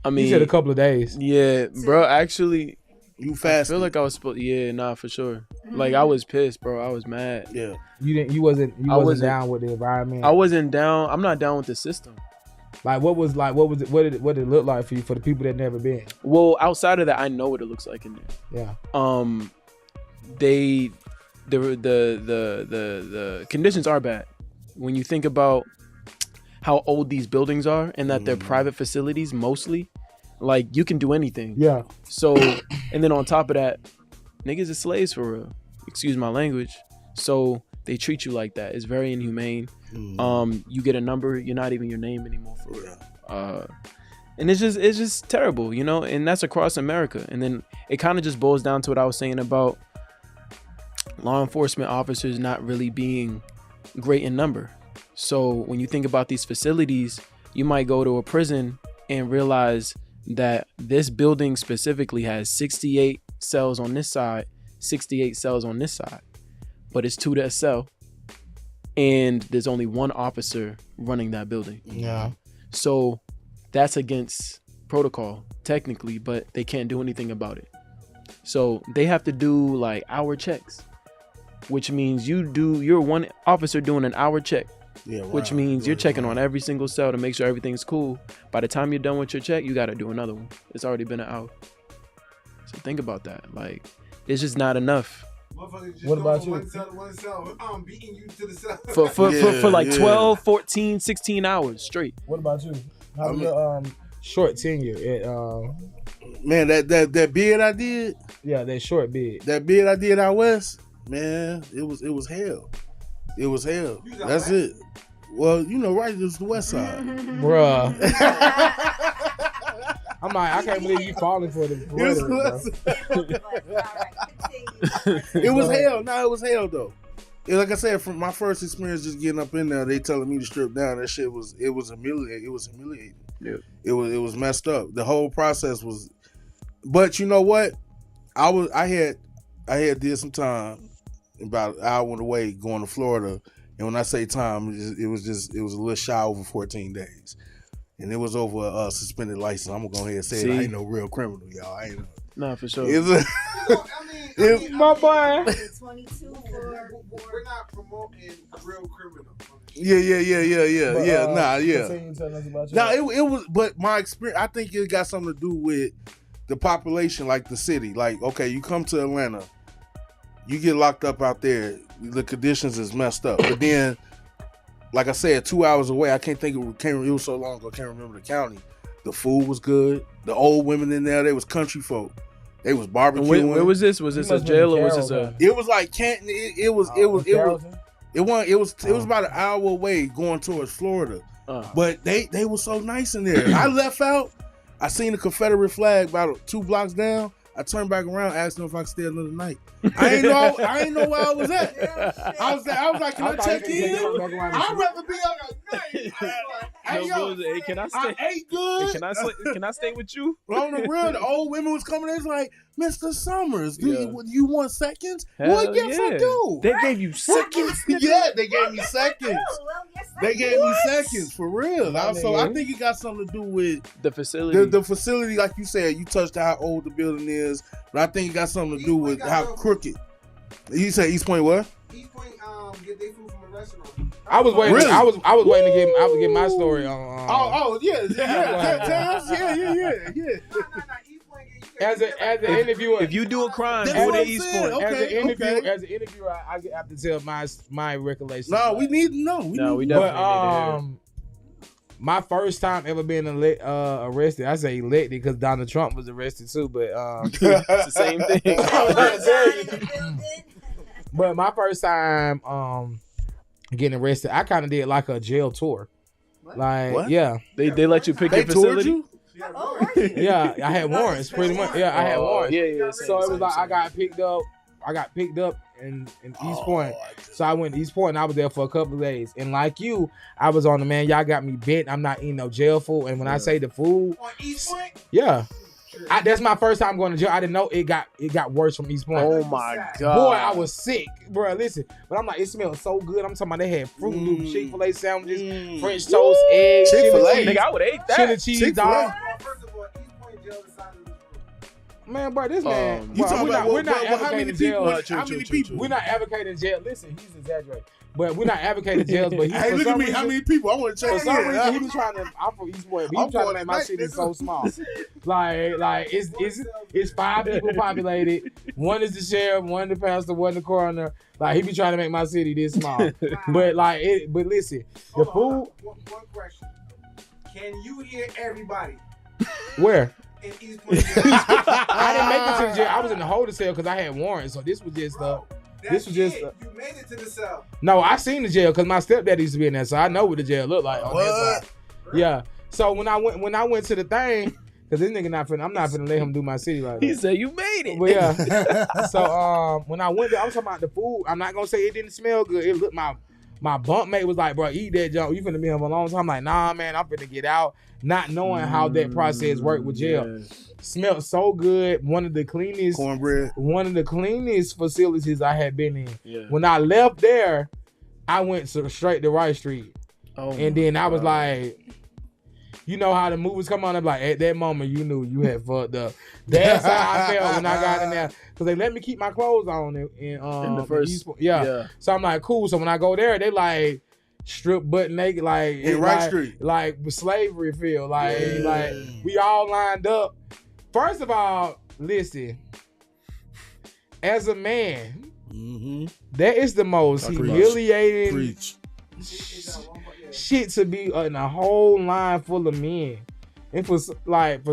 I You mean, said a couple of days. yeah, bro. Actually, You I fast. feel like I was supposed. Yeah, nah, for sure. Like I was pissed, bro. I was mad. Yeah. You wasn't I wasn't- down with the environment. I wasn't down. I'm not down with the system. What did it look like for you, for the people that never been? Well, outside of that, I know what it looks like in there. Yeah. The conditions are bad. When you think about how old these buildings are and that they're private facilities mostly, like you can do anything. Yeah. So, and then on top of that, niggas are slaves for real. Excuse my language. So they treat you like that. It's very inhumane. You get a number, you're not even your name anymore for real. And it's just terrible, you know, and that's across America. And then it kind of just boils down to what I was saying about law enforcement officers not really being great in number. So when you think about these facilities, you might go to a prison and realize that this building specifically has 68 cells on this side, 68 cells on this side, but it's 2 to a cell, and there's only one officer running that building. Yeah. So that's against protocol technically, but they can't do anything about it. So they have to do like hour checks, which means you're one officer doing an hour check, which means you're checking on every single cell to make sure everything's cool. By the time you're done with your check, you got to do another one. It's already been an hour. So think about that. Like, it's just not enough. What about you? One cell, I'm beating you to the cell. For like 12, 14, 16 hours straight. What about you? How was your short tenure at Man, that bid I did, that short bid. that bid I did out west, man, it was hell. It was hell. You was out That's west? it. Well, you know, right, it's the west side. Bruh. I'm like, I can't believe you falling for the rhetoric, bro. It was hell. No, it was hell though. Yeah, like I said, from my first experience just getting up in there, they telling me to strip down. That shit was humiliating. It was humiliating. Yeah. It was messed up. The whole process was. But you know what? I had did some time about an hour away going to Florida, and when I say time, it was a little shy over 14 days, and it was over a suspended license. I'm gonna go ahead and say it. I ain't no real criminal, y'all. I ain't no. Nah, for sure. My boy. 22 We're not promoting real criminals. Yeah. Nah, yeah. Continue telling us about Nah, your- it was, but my experience, I think it got something to do with the population, like the city. Like, okay, you come to Atlanta, you get locked up out there, the conditions is messed up. But then, like I said, 2 hours away, it was so long ago, I can't remember the county. The food was good. The old women in there, they was country folk. They was barbecuing. Where was this? Was this a must been jail in or was this Carrollton. a? It was like Canton. It was about an hour away going towards Florida. But they were so nice in there. I left out. I seen the Confederate flag about 2 blocks down. I turned back around, asked them if I could stay another night. I ain't know where I was at. I was like, can I check in? I'd rather be on a night. Hey, yo, goes, hey, can I stay? I ate good. Hey, can I stay with you? But on the real, the old women was coming in. It's like, Mr. Summers, do you want seconds? Hell Well, yes, I do. They gave you seconds. Yeah, they gave me seconds. Well, yes, They gave me seconds for real. So I think it got something to do with The facility. the facility, like you said. You touched how old the building is, but I think it got something to do with how crooked. You say East Point what? East Point get their food from a restaurant. I was waiting. Really? I was waiting to get my story on. Yeah. Tell us. Yeah. East Point As an interviewer, if you do a crime, That's go what to I'm East saying. Point. Okay. as an interviewer, I have to tell my recollection. No, we need to know. We But definitely need to hear. my first time ever being arrested, I say elected because Donald Trump was arrested too. But It's the same thing. but my first time getting arrested, I kind of did like a jail tour. Like, What? yeah, They let you pick They your facility. toured you? yeah, I had warrants pretty much. Yeah, I had warrants. Yeah. So it was like I got picked up in East Point. So I went to East Point and I was there for a couple of days. And like you, I was on the man, y'all got me bent. I'm not eating no jail food. And when I say the food, on East Point. yeah. That's my first time going to jail. I didn't know it got worse from East Point. Oh my god. Boy, I was sick, bro. Listen, but I'm like, it smelled so good. I'm talking about they had Fruit Loop, Chick-fil-A sandwiches, French toast, eggs, Chick-fil-A. chili cheese, Nigga, I would have ate that. chili cheese, Chick-fil-A. dog. First of all, East Point jail is size of this room. Man, bro, this man. You bro, talking about we're not how many advocating people? jail. How many people? We're not advocating jail. Listen, he's exaggerating. But we're not advocating jails. But Hey, look at me. How many people? I want to For check some in. reason, he was trying to. I'm from East Point. But he was trying to make my city so small. Like it's 5 people populated. One is the sheriff, one the pastor, one the coroner. Like he be trying to make my city this small. But but listen, the Hold food. on. One question. Can you hear everybody Where? in East Point jail? I didn't make it to the jail. I was in the holding cell because I had warrants. So this was just Bro, this was just you made it to the cell. no. I seen the jail because my stepdad used to be in there, so I know what the jail looked like on that side. Yeah. So when I went to the thing, because this nigga I'm not finna let him do my city like that. He said you made it. But yeah. So when I went there, I'm talking about the food. I'm not gonna say it didn't smell good. It looked my bunkmate was like, bro, eat that junk. You finna be here for a long time. I'm like, nah, man, I'm finna get out. Not knowing how that process worked with jail. Smelled so good. One of the cleanest Cornbread. One of the cleanest facilities I had been in. Yeah. When I left there, I went straight to Rice Street. Oh And then I was like, you know how the movies come on, I'm like, at that moment you knew you had fucked up. That's how I felt when I got in there. Because they let me keep my clothes on in the first East Point. Yeah. So I'm like, cool. So when I go there, they like strip butt naked, like In Rice Street. like slavery feel. Like we all lined up. First of all, listen, as a man, that is the most humiliating Preach. shit to be in a whole line full of men. And for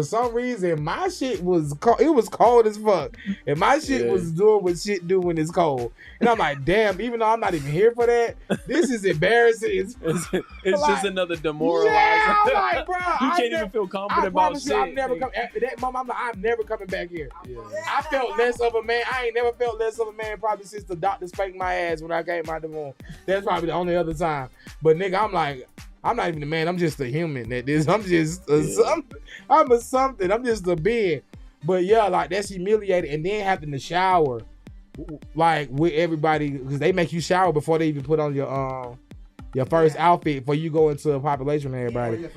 some reason, my shit was cold. It was cold as fuck. And my shit was doing what shit do when it's cold. And I'm like, damn, even though I'm not even here for that, this is embarrassing. It's like, just another demoralizer. Yeah, I'm like, bro. You can't even feel confident about shit. I'm never coming. At that moment, I'm like, I'm never coming back here. I felt less of a man. I ain't never felt less of a man probably since the doctor spanked my ass when I came out the womb. That's probably the only other time. But nigga, I'm like, I'm not even a man. I'm just a human at this. I'm just I'm a something. I'm just a being. But yeah, like that's humiliating. And then having to shower, like with everybody, because they make you shower before they even put on your first outfit before you go into a population with everybody.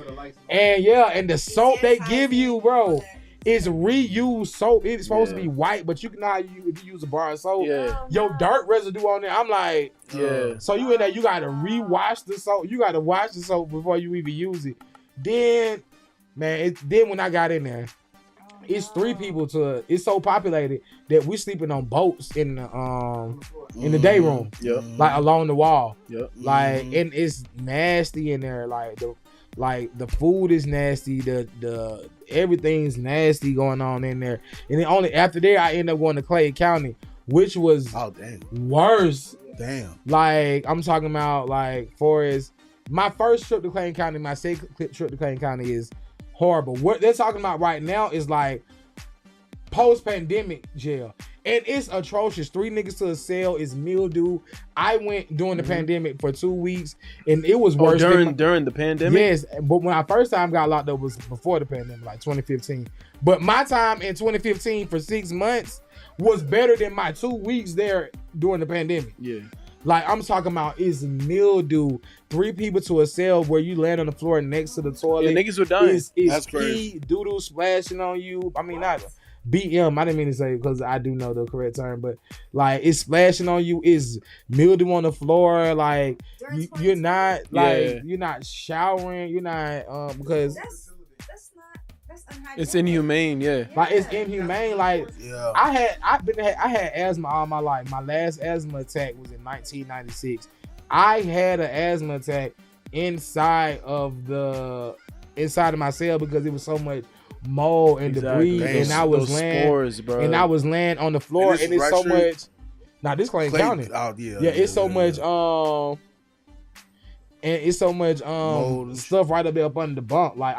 And the soap they give you, bro, is reused soap. It's supposed to be white, but you can not if you use a bar of soap. Your dirt residue on there. I'm like, so you in there, you gotta rewash the soap. You gotta wash the soap before you even use it. Then, man, then when I got in there, it's 3 people it's so populated that we sleeping on boats in the day room. Like along the wall. Like, and it's nasty in there. Like the food is nasty, the everything's nasty going on in there. And then only after there I end up going to Clay County, which was worse. Damn. Like I'm talking about like Forrest. My first trip to Clayton County, my second trip to Clayton County is horrible. What they're talking about right now is like post-pandemic jail. And it's atrocious. 3 niggas to a cell is mildew. I went during the pandemic for 2 weeks, and it was worse. During the pandemic? Yes, but when I first time got locked up was before the pandemic, like 2015. But my time in 2015 for 6 months was better than my 2 weeks there during the pandemic. Yeah. Like, I'm talking about is mildew. 3 people to a cell where you land on the floor next to the toilet. Yeah, niggas were dying. That's crazy. Doodle splashing on you. I mean, not BM. I didn't mean to say because I do know the correct term, but like it's splashing on you. Is mildew on the floor. Like you're not you're not showering. You're not because that's unhygienic. It's inhumane. Yeah. Like it's inhumane. Like I had asthma all my life. My last asthma attack was in 1996. I had an asthma attack inside of my cell because it was so much mold and debris, and I was laying spores, bro. And I was laying on the floor, and it's so much. Now this claim counted. It's so much. And it's so much stuff right up there up under the bunk. Like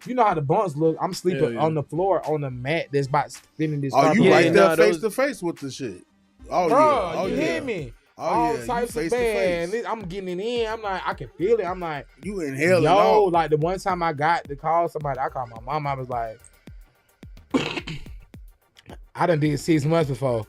you know how the bunks look. I'm sleeping on the floor on the mat that's about spinning this. Oh, you right there face to face with the shit. Oh, bro, yeah. Oh, you hear me? All types of bad. I'm getting it in. I'm like, I can feel it. I'm like, you inhaling. Yo, like the one time I got to call somebody, I called my mom. I was like, I done did 6 months before,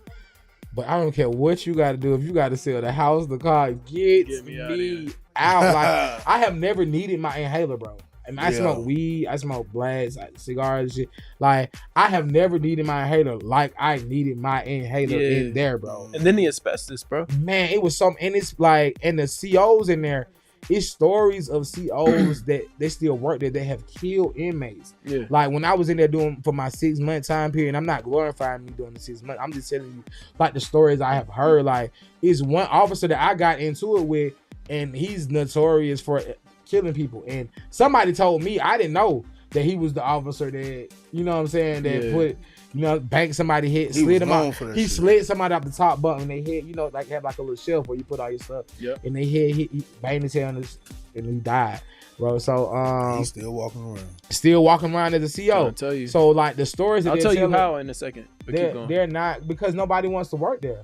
but I don't care what you got to do. If you got to sell the house, the car, get me out. Like I have never needed my inhaler, bro. And I smoke weed, I smoke blacks, cigars and shit. Like, I have never needed my inhaler like I needed my inhaler in there, bro. And then the asbestos, bro. Man, it was something, and it's like, and the COs in there, it's stories of COs that they still work there that have killed inmates. Yeah. Like, when I was in there doing, for my 6 month time period, I'm not glorifying me doing the 6 months. I'm just telling you, like, the stories I have heard. Like, it's one officer that I got into it with, and he's notorious for killing people, and somebody told me, I didn't know that he was the officer that, you know what I'm saying, that put, you know, banked somebody head, slid him out. He slid somebody off the top bunk and they hit, you know, like have like a little shelf where you put all your stuff. And they hit, he banged his head on this, and he died, bro. So he's still walking around as a CO. Tell you. So like the stories that I'll tell you how in a second. They're not, because nobody wants to work there.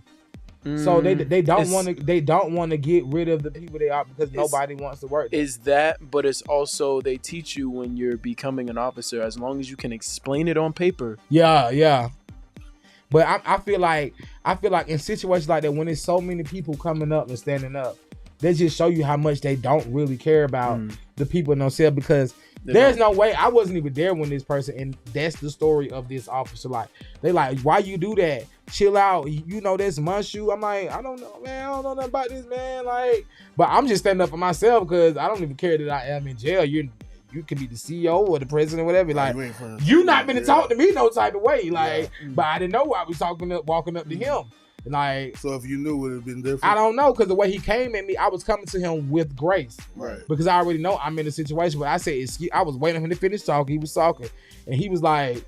So they don't want to get rid of the people they are because nobody wants to work there. Is that, but it's also they teach you when you're becoming an officer, as long as you can explain it on paper. Yeah. But I feel like in situations like that, when there's so many people coming up and standing up, they just show you how much they don't really care about the people in those cells, because there's no way. I wasn't even there when this person, and that's the story of this officer. Like, they like, why you do that? Chill out. You know this Mushu. I'm like, I don't know, man. I don't know nothing about this, man. Like, but I'm just standing up for myself because I don't even care that I am in jail. You could be the CEO or the president or whatever. Like, you not been to talk to me no type of way. Like, but I didn't know I was walking up to him. Like, so if you knew, would it have been different? I don't know, because the way he came at me, I was coming to him with grace, right? Because I already know I'm in a situation. But I said, I was waiting for him to finish talking. He was talking, and he was like,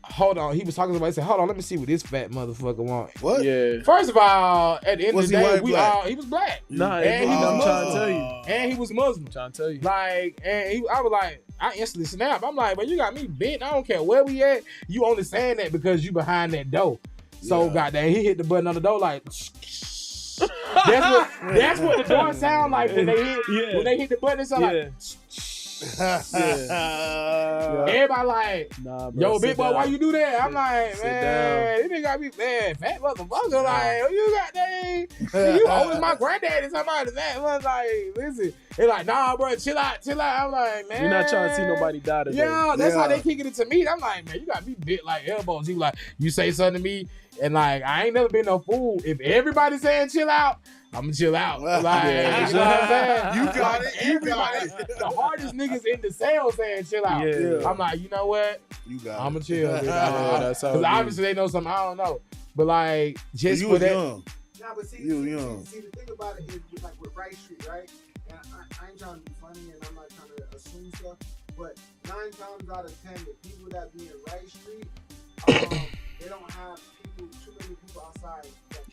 "Hold on." He was talking to somebody. I said, "Hold on, let me see what this fat motherfucker want." What? Yeah. First of all, at the end of the day, he was black. Nah, and I'm trying to tell you. And he was Muslim. I'm trying to tell you. Like, and I was like, I instantly snapped. I'm like, "But you got me bent. I don't care where we at. You only saying that because you behind that door." So goddamn, he hit the button on the door like. That's what the door sound like when they hit the button. It sound like. Everybody like, nah, bro, yo, big boy, why you do that? I'm like, man, this nigga got me, man, fat motherfucker. Like, you got that? You old as my granddaddy. Somebody that was like, listen. They like, nah, bro, chill out. I'm like, man, you're not trying to see nobody die today. Yeah, that's how they kicking it to me. I'm like, man, you got me bit like elbows. He was like, you say something to me, and like, I ain't never been no fool. If everybody's saying chill out, I'm gonna chill out. Like, you know what I'm saying? You got it. Everybody, the hardest niggas in the cell saying chill out. Yeah. I'm like, you know what? You got I'm gonna chill. Because obviously they know something I don't know. But like, just you for that. Young. Nah, but see, you young. See, the thing about it is, like with Rice Street, right? And I ain't trying to be funny, and I'm not trying to assume stuff, but 9 times out of 10, the people that be in Rice Street, they don't have too many people outside.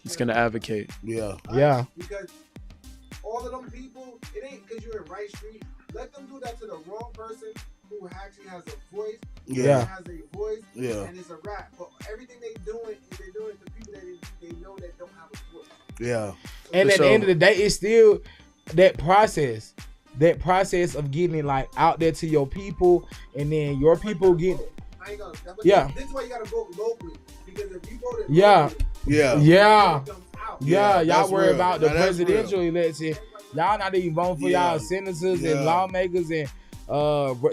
He's gonna advocate. Yeah. Yeah. Because all of them people, it ain't because you're in Rice Street. Let them do that to the wrong person who actually has a voice. Yeah. Has a voice. Yeah. And it's a rap. But everything they're doing it to people that they know that don't have a voice. Yeah. And at the end of the day, it's still that process of getting it like out there to your people, and then your people get. I ain't gonna. Yeah. This is why you gotta vote locally, because if you voted Yeah. locally, Y'all worry real. about the Now, that's presidential election. Y'all not even voting for y'all senators and lawmakers and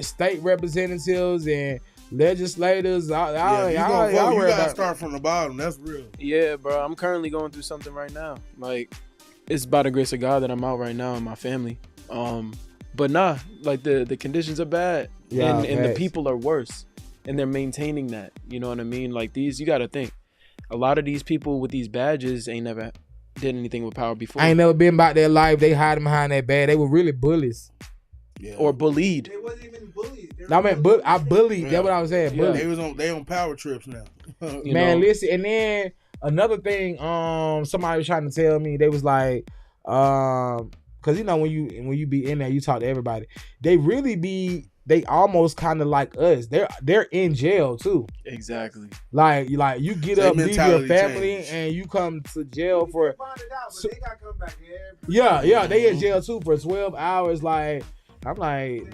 state representatives and legislators. Y'all gotta start from the bottom. That's real. Yeah, bro. I'm currently going through something right now. Like, it's by the grace of God that I'm out right now and my family. But nah, like the conditions are bad, and the people are worse, and they're maintaining that. You know what I mean? Like you got to think, a lot of these people with these badges ain't never did anything with power before. I ain't never been about their life. They hiding behind that badge. They were really bullies. Yeah. Or bullied. They wasn't even bullies. I mean, I bullied. That's what I was saying. Yeah, Bullied. they on power trips now. Man, listen, and then another thing, somebody was trying to tell me, they was like, because you know when you be in there, you talk to everybody. They almost kind of like us. They're in jail too. Exactly. Like you get up, leave your family, changed. and you come to jail for. They gotta come back They in jail too for 12 hours. Like I'm like,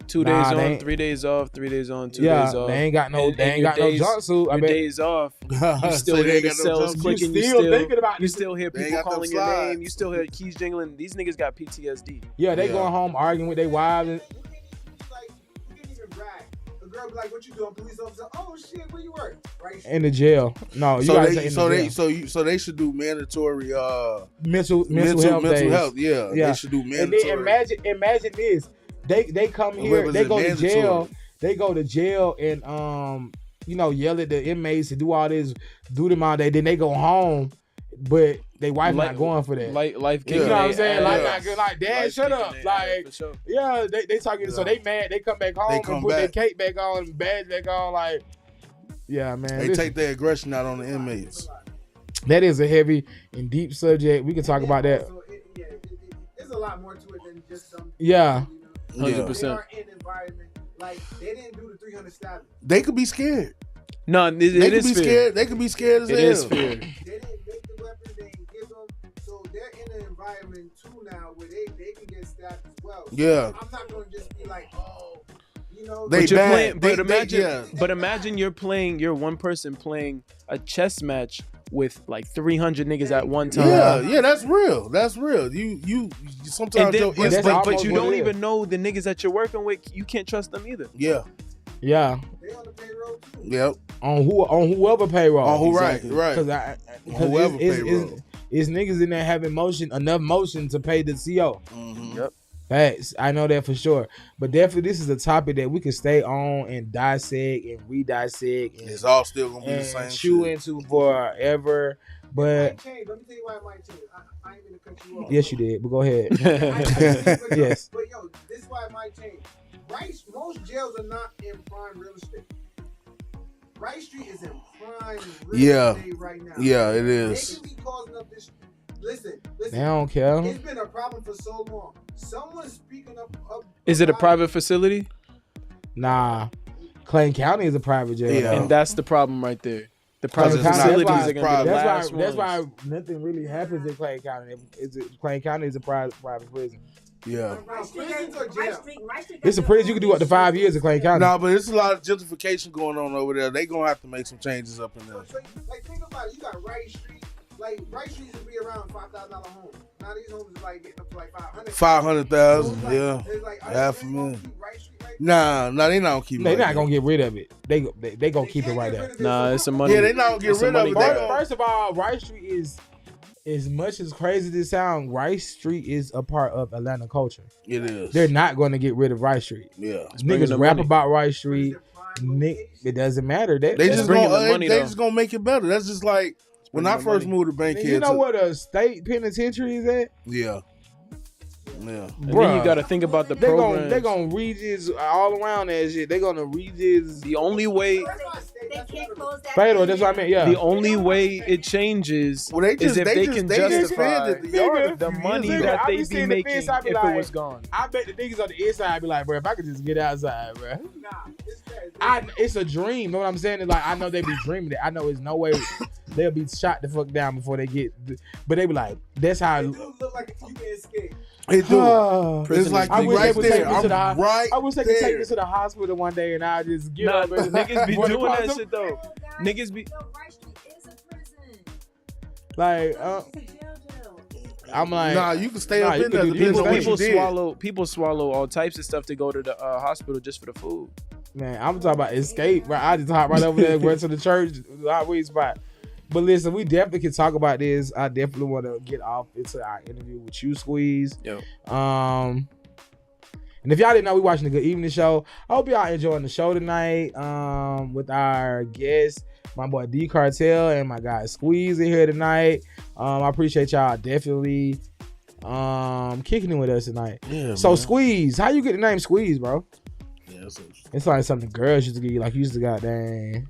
2 days on, 3 days off, 3 days on, 2 days off. They ain't got no jumpsuit. Your days off, you still hear the cells clicking. You still hear people calling your name. You still hear keys jingling. These niggas got PTSD. Yeah, they going home arguing with their wives. And, girl be like, "What you doing?" Police officer, "Oh shit, where you work?" Right? In the jail. No, you gotta say in the jail. So they should do mandatory mental health. Yeah, they should do mandatory. And then imagine this. They come here, they go to jail. They go to jail and yell at the inmates and do all this, do them all day. Then they go home, but they wife not going for that. Life, you know what I'm saying? Life not good. Like, Dad, shut up. Like, sure. Yeah, they talking. So they mad. They come back home and put their cape back on and badge back on. Like, yeah, man. They take their aggression out on the inmates. That is a heavy and deep subject. We can talk about that. So there's a lot more to it than just some. Yeah. 100%. They are in an environment like they didn't do the 300 stabbing. They could be scared. No, it is fear. Scared. They could be scared as hell. It is fear. They didn't make the weapons. They didn't give them. So they're in an environment too now where they can get stabbed as well. So Yeah. I'm not gonna just be like, oh, you know. But imagine you're one person playing a chess match with like 300 niggas at one time. Yeah, that's real. That's real. You sometimes but you don't even know the niggas that you're working with. You can't trust them either. Yeah. They on the payroll too. Yep. On whoever payroll. On who exactly. right. Because Whoever payroll. It's niggas in there having enough motion to pay the CO. Mm-hmm. Yep. Facts. I know that for sure. But definitely this is a topic that we can stay on and dissect and re-dissect. And it's all still gonna be the same chew shit. into forever. But It might change. Let me tell you why it might change. I ain't gonna cut you off. Yes, you did. But go ahead. Yes. But yo, this is why it might change. Most jails are not in prime real estate. Rice Street is in prime real estate right now. Yeah, it is. They can be causing up this. Listen. They don't care. It's been a problem for so long. Someone speaking up. Is it a private facility? Nah. Clayton County is a private jail. Yeah. And that's the problem right there. The private facilities are going to be the last ones. That's why nothing really happens in Clayton County. Clayton County is a private prison. Yeah. Prisons or jail? It's a prison. You can do up to 5 years in Clayton County. Nah, but there's a lot of gentrification going on over there. They gonna have to make some changes up in there. Like, think about it. You got Rice Street. Like, Rice Street used to be around $5,000 home. Now these homes is like getting up to like 500,000. 500,000, yeah. It's like, Half a million. Rice Street right Nah, they not gonna keep it. They're like not gonna get rid of it. They gonna keep it right there. Nah, it's some money. Yeah, they not gonna get rid of it. First of all, Rice Street is, as much as crazy as this sound, Rice Street is a part of Atlanta culture. It is. They're not going to get rid of Rice Street. Yeah. Niggas rap about Rice Street. It doesn't matter. They just gonna make it better. That's just like when I first moved to Bankhead. You know what a state penitentiary is at? Yeah. Yeah. And then you got to think about the program. They're gonna read this all around that shit. They're gonna read this. The only way. they can't close that. Fatal. That's what I meant. Yeah. The only way it changes Well, is if they can justify expanded the yard the money that I they be be seeing the making fence, I be if like, it was gone. I bet the niggas on the inside be like, bro, if I could just get outside, bro. Nah, it's crazy. It's a dream. Know what I'm saying? It's like, I know they be dreaming it. I know there's no way they'll be shot the fuck down before they get. But they be like, that's how. It do look like you can escape. It do. It's like I wish right they would take there. me to the I'm right I wish they could take there. me to the hospital one day and I just get Nah, up. And niggas be run doing across that them. shit though. Niggas be Rice Street is a prison. Like, It's a jail. I'm like, Nah, you can stay nah, up you in can there. do- Depends on what people you did. swallow all types of stuff to go to the hospital just for the food. man, I'm talking about escape. Right, I just hop right over there, went to the church, hot weed spot. But listen, we definitely can talk about this. I definitely want to get off into our interview with you, Squeeze. Yo. And if y'all didn't know, we watching the Good Evening Show. I hope y'all enjoying the show tonight. With our guest, my boy D Cartel, and my guy Squeeze in here tonight. I appreciate y'all definitely kicking it with us tonight. Yeah, So man. Squeeze, how you get the name Squeeze, bro? Yeah, that's interesting. It's like something girls used to get you, like you used to goddamn.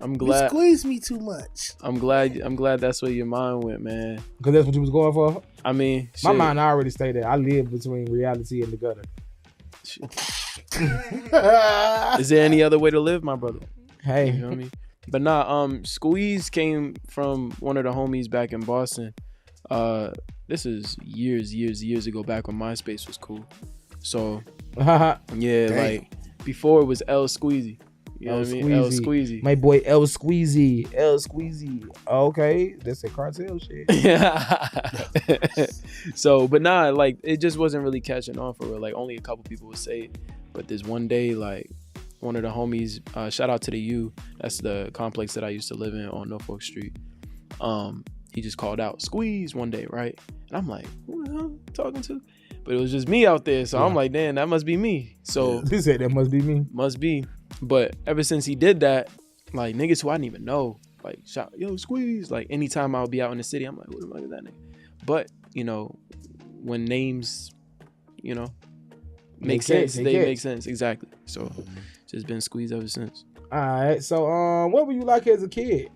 I'm You glad. squeeze me too much. I'm glad that's where your mind went, man. Because that's what you was going for. I mean, My shit. mind already stayed there. I live between reality and the gutter. Is there any other way to live, my brother? Hey, You know what I mean? But nah, Squeeze came from one of the homies back in Boston. This is years ago, back when MySpace was cool. So yeah, Dang. like before it was L Squeezy. You know L what I mean? L Squeezy. Squeezy. my boy L Squeezy. Okay, that's a cartel shit. So, but nah, like it just wasn't really catching on for real. Like only a couple people would say it. But this one day, like one of the homies, shout out to the U. That's the complex that I used to live in on Norfolk Street. He just called out Squeeze one day, right? And I'm like, who the hell am I talking to? But it was just me out there. So I'm like, damn, that must be me. So He said that must be me. must be. But ever since he did that, like niggas who I didn't even know, like shout, yo, Squeeze. Like anytime I would be out in the city, I'm like, who the fuck is that nigga? But you know, when names, you know, make sense, they make sense exactly. So just been Squeeze ever since. All right. So, what were you like as a kid?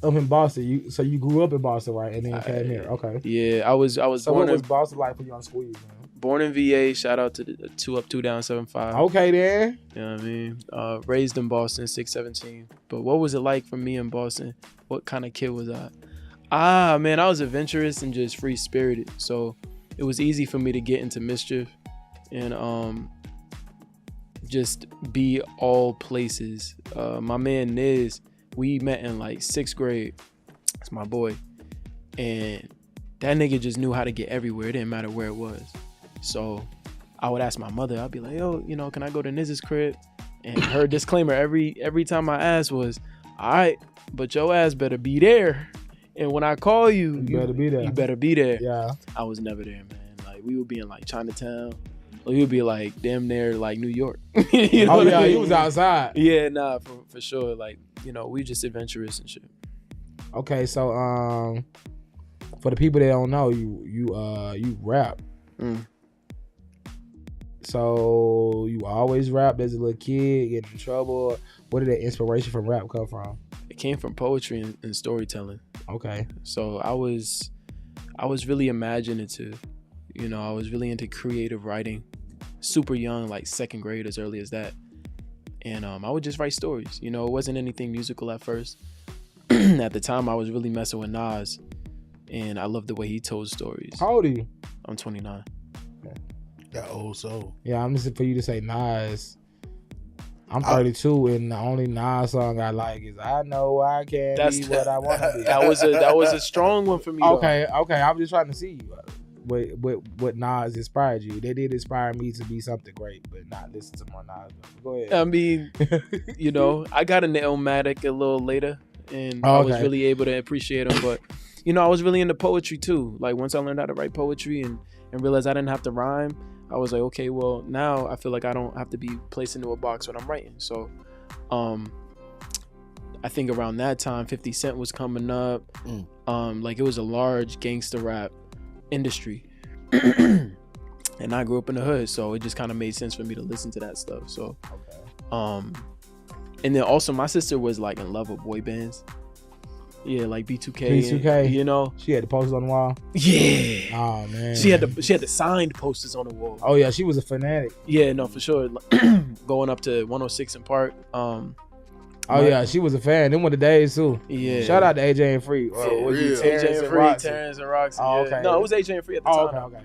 Up in Boston. You grew up in Boston, right? And then came here. Okay. Yeah, I was So what born was in Boston like for you on Squeeze, man? born in VA. Shout out to the 2 Up 2 Down 7-5. Okay, then. You know what I mean? Raised in Boston, 617. But what was it like for me in Boston? What kind of kid was I? Man, I was adventurous and just free spirited. So it was easy for me to get into mischief and just be all places. My man Niz, we met in like 6th grade. That's my boy. And that nigga just knew how to get everywhere. It didn't matter where it was. So I would ask my mother, I'd be like, yo, you know, can I go to Niz's crib? And her disclaimer every time I asked was, all right, but your ass better be there. And when I call you, You better be there. You better be there. Yeah. I was never there, man. Like we would be in like Chinatown. Or we would be like damn near like New York. You know Oh what I yeah, mean? you was outside. Yeah, nah, for sure. Like, you know, we just adventurous and shit. Okay, so for the people that don't know, you rap. Mm. So you always rapped as a little kid, get in trouble. Where did that inspiration from rap come from? It came from poetry and storytelling. Okay. So I was really imaginative. You know, I was really into creative writing. Super young, like 2nd grade, as early as that. And I would just write stories. You know, it wasn't anything musical at first. At the time, I was really messing with Nas. And I loved the way he told stories. How old are you? I'm 29. That old soul. Yeah, I'm just for you to say Nas. I'm 32, and the only Nas song I like is "I Know I Can't Be What I Want to Be." That was a strong one for me. Okay. I'm just trying to see what Nas inspired you. They did inspire me to be something great, but not listen to more Nas. Go ahead. I mean, you know, I got an Illmatic a little later, and I was really able to appreciate him. But you know, I was really into poetry too. Like once I learned how to write poetry and realized I didn't have to rhyme, I was like, okay, well now I feel like I don't have to be placed into a box when I'm writing. So, I think around that time, 50 Cent was coming up. Like it was a large gangster rap industry. And I grew up in the hood, so it just kind of made sense for me to listen to that stuff. So And then also my sister was like in love with boy bands. Yeah, like B2K. B2K. You know? She had the posters on the wall. Yeah. Oh man. She had the signed posters on the wall. Oh yeah, she was a fanatic. Yeah, no, for sure. Going up to 106 in Park. Oh yeah, she was a fan. Them were the days too. Yeah. Shout out to AJ and Free. Oh, Was yeah. it Terrence and Roxy? Terrence and Roxy. Oh, yeah. okay. No, it was AJ and Free at the Oh, time. okay.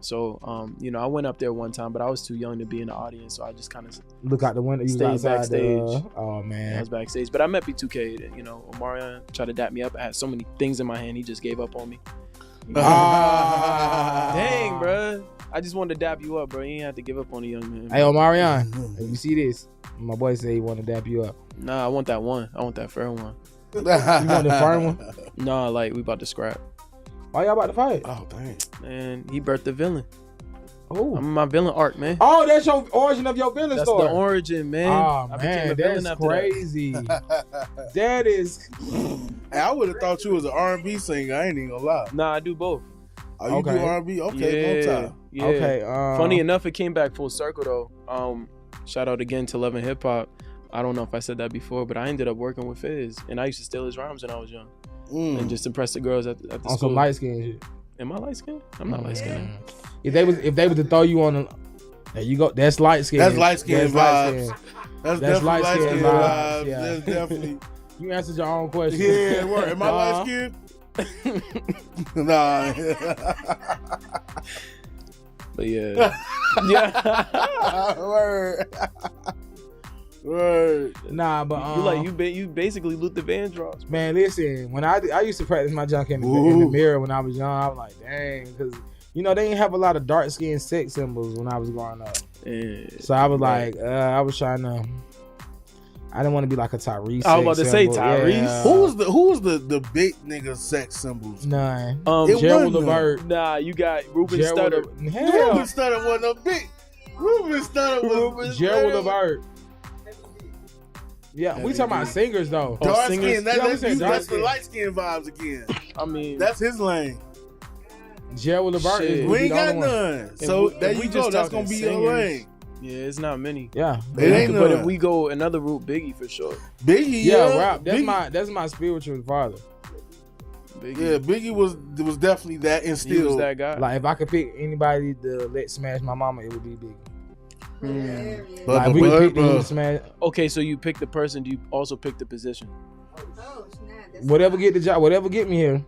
So, you know, I went up there one time, but I was too young to be in the audience, so I just kind of Look out the window. You stayed was outside backstage. oh I man. was backstage. But I met B2K. You know, Omarion tried to dap me up. I had so many things in my hand, he just gave up on me. Dang, bro. I just wanted to dap you up, bro. You ain't have to give up on a young man. Hey, Omarion, if you see this, my boy said he want to dap you up. Nah, I want that one. I want that fair one. You want the firm one? Nah, like, we about to scrap. Why y'all about to fight? Oh dang. Man, he birthed the villain. Oh. I'm in my villain arc, man. Oh, that's your origin of your villain That's story. the origin, man. Oh I became man, a villain that's after that. crazy. That is. Hey, I would have thought you was an R&B singer. I ain't even gonna lie. Nah, I do both. Oh, you Okay. do R&B? Okay, yeah, on top. yeah. Okay. Funny enough, it came back full circle though. Shout out again to Love and Hip Hop. I don't know if I said that before, but I ended up working with Fizz, and I used to steal his rhymes when I was young, and just impress the girls at the on school. some light skin shit. Am I light skinned? I'm not light skinned. If they was to throw you on, there you go. That's light skin. That's light skin vibes. That's That's light definitely light skin skin vibes. vibes. Yeah. That's definitely. You answered your own question. Yeah, word. Am I light skinned? Nah. But yeah, yeah. Word. Word. Nah, but you basically Luther Vandross. man, listen. When I used to practice my junk in the mirror when I was young, I was like, dang, because you know they didn't have a lot of dark skinned sex symbols when I was growing up. Yeah. So I was like, I was trying to. I didn't want to be like a Tyrese. I was about to say symbol. Tyrese. Yeah. Who was the big nigga sex symbols? None. It Gerald wasn't Levert. Nah, you got Ruben Gerald Studdard. Hell. Ruben Studdard wasn't a big. Ruben Studdard was Gerald Levert. Yeah, we talking about singers though. Oh, dark singers? skin. Yeah, we That's said dark the skin. light skin vibes again. I mean, That's his lane. Gerald Levert. Shit. Is We ain't the got only one. none. So we- there if we you go. just That's talking gonna be your singers, lane. yeah, it's not many. Yeah, It ain't But none. if we go another route, Biggie for sure. Biggie, yeah, rap. Biggie, That's my spiritual father. Biggie. Yeah, Biggie was definitely that, and he was still that guy. Like if I could pick anybody to let smash my mama, it would be Biggie. But Like, the we could bird, pick bro. to smash Okay, so you pick the person. Do you also pick the position? Oh, snap. That's whatever get the job, whatever get me here.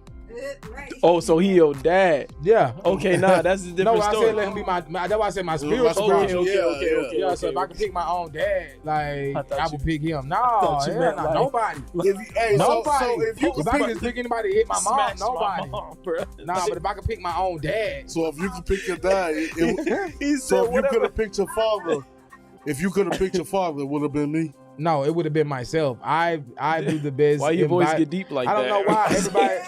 right. Oh, so he your dad. Yeah. Okay, nah, that's a different No, I story. said let him be my that's why I said my spiritual Okay, father. okay. Yeah, so if I could pick my own dad, like thought I you- would pick him. No, thought you hell meant no, like- nobody. If you, hey, Nobody. so if you If could I could pick, pick anybody to hit my mom, Smash nobody. my mom, bro. Nah, but if I could pick my own dad, so if you could pick your dad, He so said if you whatever. could have picked your father, it would have been me. no, it would have been myself. I do the best. Why your voice invite- get deep like I that? don't know why everybody.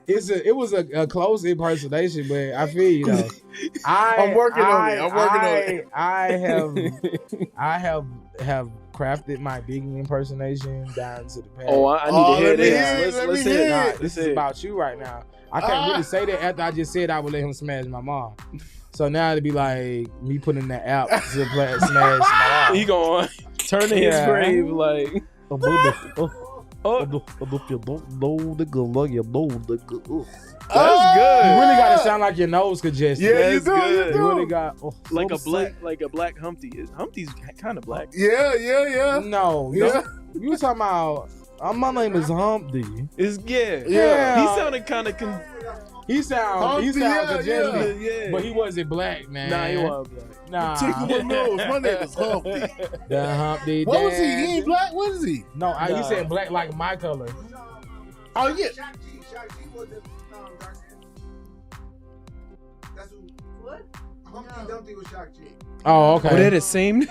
It was a close impersonation, but I feel you though. I'm working on it. I have crafted my Biggie impersonation down to the past. Oh, I need to hear let me this. hear it, let Let's me hear hear it. it. Nah, this is about you right now. I can't really say that after I just said I would let him smash my mom. So now it'd be like me putting that app to play smash my mom. He gonna turn to his Yeah. grave like. Oh, If you don't know, nigga, you know, nigga. that's good. You really gotta sound like your nose congested. Yeah, you That's do. good. You You do. really got like a so black Humpty. Humpty's kind of black. Yeah. No, Yeah. you talking about? My name is Humpty. It's Yeah. He sounded kind of He sound Humpty, congested, yeah. but he wasn't black, man. Nah, he wasn't black. Nah, Tickle my nose. My name is Humpty. the Humpty. What was he? Dance. He ain't black. What is he? No, Nah. you said black like my color. Oh yeah. Shock G was the dark skin. That's who. What? Humpty Dumpty was Shock G. Oh, okay. Oh, they're the same.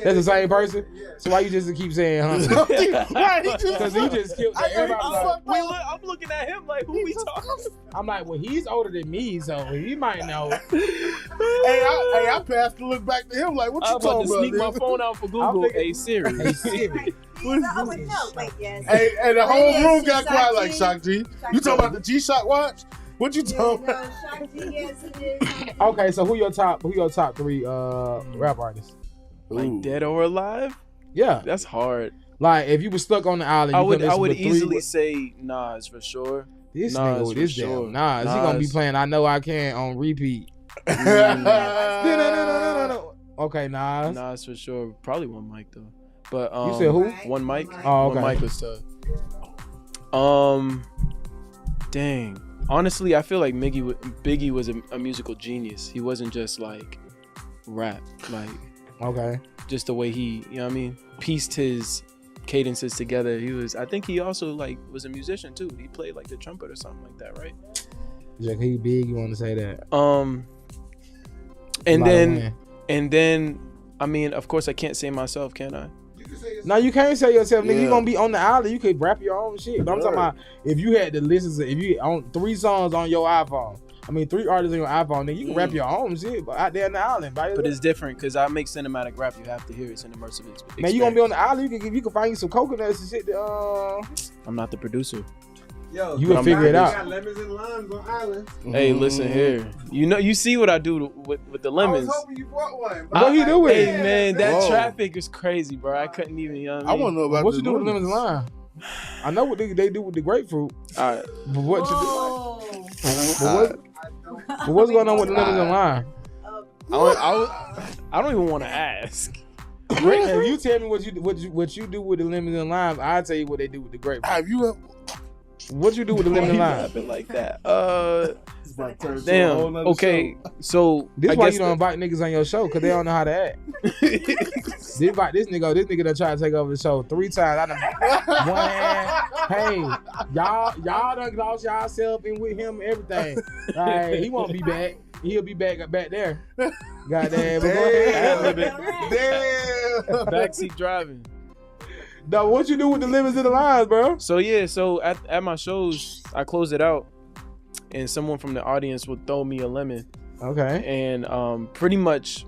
That's the same person. Yeah. So why you just keep saying Humpty? Right, Because he just killed everybody. I'm looking at him like, who we talking? I'm like, well, he's older than me, so he might know. I passed to look back to him like, what I'm you about to talking sneak my about? phone out for I'm Google. thinking- Hey Siri. Hey Siri. Oh, wait, no. Wait, yes. Hey, the whole Yes, room got Shock quiet like G. Shock G. You talking about the G-Shock watch? What you Yeah, talking no, about? Shock G, yes, it is. Okay, so who your top 3 rap artists? Like dead or alive? Yeah. That's hard. Like if you were stuck on the island, I would easily say Nas for sure. This Nas nigga with this for sure. damn Nas. He gonna be playing I Know I Can on repeat. Okay, Nas. Nas for sure. Probably One Mic though. But You said who? One Mic. Oh, okay. One Mic was tough. Dang. Honestly, I feel like Biggie was a musical genius. He wasn't just like rap, like Okay. just the way he, you know what I mean, pieced his cadences together. I think he also like was a musician too. He played like the trumpet or something like that, right? Jack, he big. You want to say that? And then, I mean, of course, I can't say myself, can I? No, you can't say yourself, nigga. Yeah. You gonna be on the island. You could rap your own shit. But I'm talking about if you had to listen to, if you on 3 songs on your iPhone. I mean, 3 artists on your iPhone, nigga. You can rap your own shit, but out there in the island, by But it's different because I make cinematic rap. You have to hear it's an immersive experience. man, you gonna be on the island. You can find you some coconuts and shit. I'm not the producer. Yo, You will figure it out. got lemons and limes on island. Hey, listen here. You see what I do with the lemons. I was hoping you brought one. What he do with Hey it? man, that Whoa. traffic is crazy, bro. I couldn't even. You know what I want to know about What the you do with lemons and lime? I know what they do with the grapefruit, All right. but what you do? Whoa. But what's going on with the lemons and lime? I don't even want to ask. If you tell me what you do with the lemons and limes, I'll tell you what they do with the grapefruit. Have you? What you do with the lemon and lime? Happened like that. Damn. Okay. So This I why guess you don't invite niggas on your show, cause they don't know how to act. They invite this nigga done try to take over the show 3 times. Hey, y'all done lost y'allself in with him and everything. Like, he won't be back. He'll be back there. Goddamn. Damn. backseat driving. No, what you do with the lemons and the limes, bro? So yeah, so at my shows, I close it out, and someone from the audience would throw me a lemon, Okay. and pretty much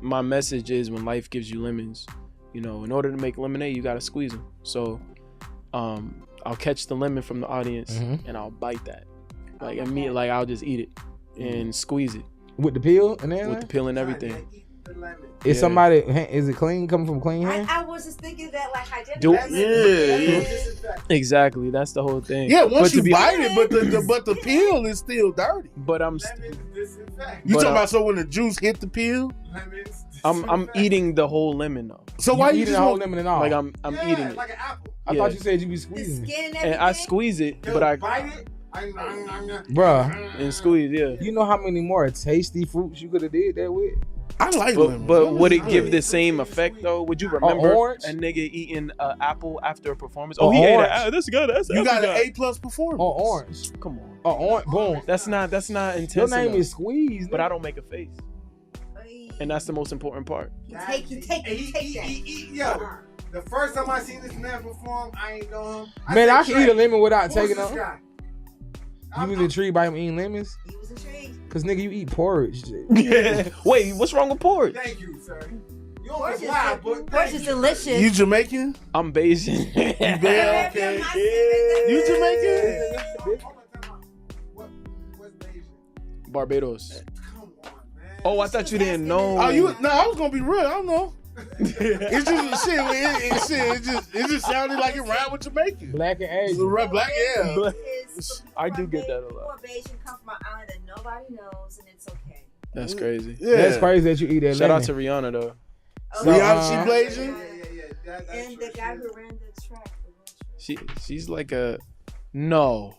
my message is when life gives you lemons, you know, in order to make lemonade, you gotta squeeze them. So I'll catch the lemon from the audience and I'll bite that, like immediately, I'll just eat it and squeeze it With the peel and everything? with the peel and everything. Is Yeah. somebody, is it clean, coming from clean hand? I was just thinking that like hygienic. Do- Yeah. Exactly, that's the whole thing. Yeah, once But to you be bite it, but the peel is still dirty. But I'm You But, talking about so when the juice hit the peel? I'm eating the whole lemon though. So why you eating just the whole want? lemon and all? Like I'm eating it. like an apple. I yeah. thought you said you be The squeezing it. skin and And everything. I squeeze it, but I bite it. Bruh, and squeeze, yeah. you know how many more tasty fruits you could have did that with? I like lemons. But would it Lemons give good. the same effect though? Would you remember orange? a nigga eating an apple after a performance? Or Oh, he ate orange? it. That's good. That's You got apple an guy. A+ performance. Or orange. Come on. Or orange, boom. That's not intense. Your name enough. is Squeeze. But I don't make a face, and that's the most important part. You take that. Yo, the first time I seen this man perform, I ain't know him. Man, I said, can eat a lemon without who's taking this them. guy? You was intrigued by him eating lemons? He was intrigued. Cause nigga, you eat porridge. Wait, what's wrong with porridge? Thank you, sir. You Porridge almost is, lied, but porridge thank is you. delicious. You Jamaican? I'm Bayesian. You bad? Okay. You Jamaican? What's Asian? Barbados. Come on, man. Oh, I thought you didn't know. Oh, you? No, I was gonna be real. I don't know. It's just shit. It just sounded like it rhymed with Jamaican. Black and It's Asian. red, black, yeah. I do get that a lot. Poor Bayesian come from an island that nobody knows, and it's okay. That's crazy. Yeah. That's crazy that you eat that Shout lemon. out to Rihanna though. So, Rihanna, she blazing. Yeah. That's And true. the guy who ran the track. She's like a no.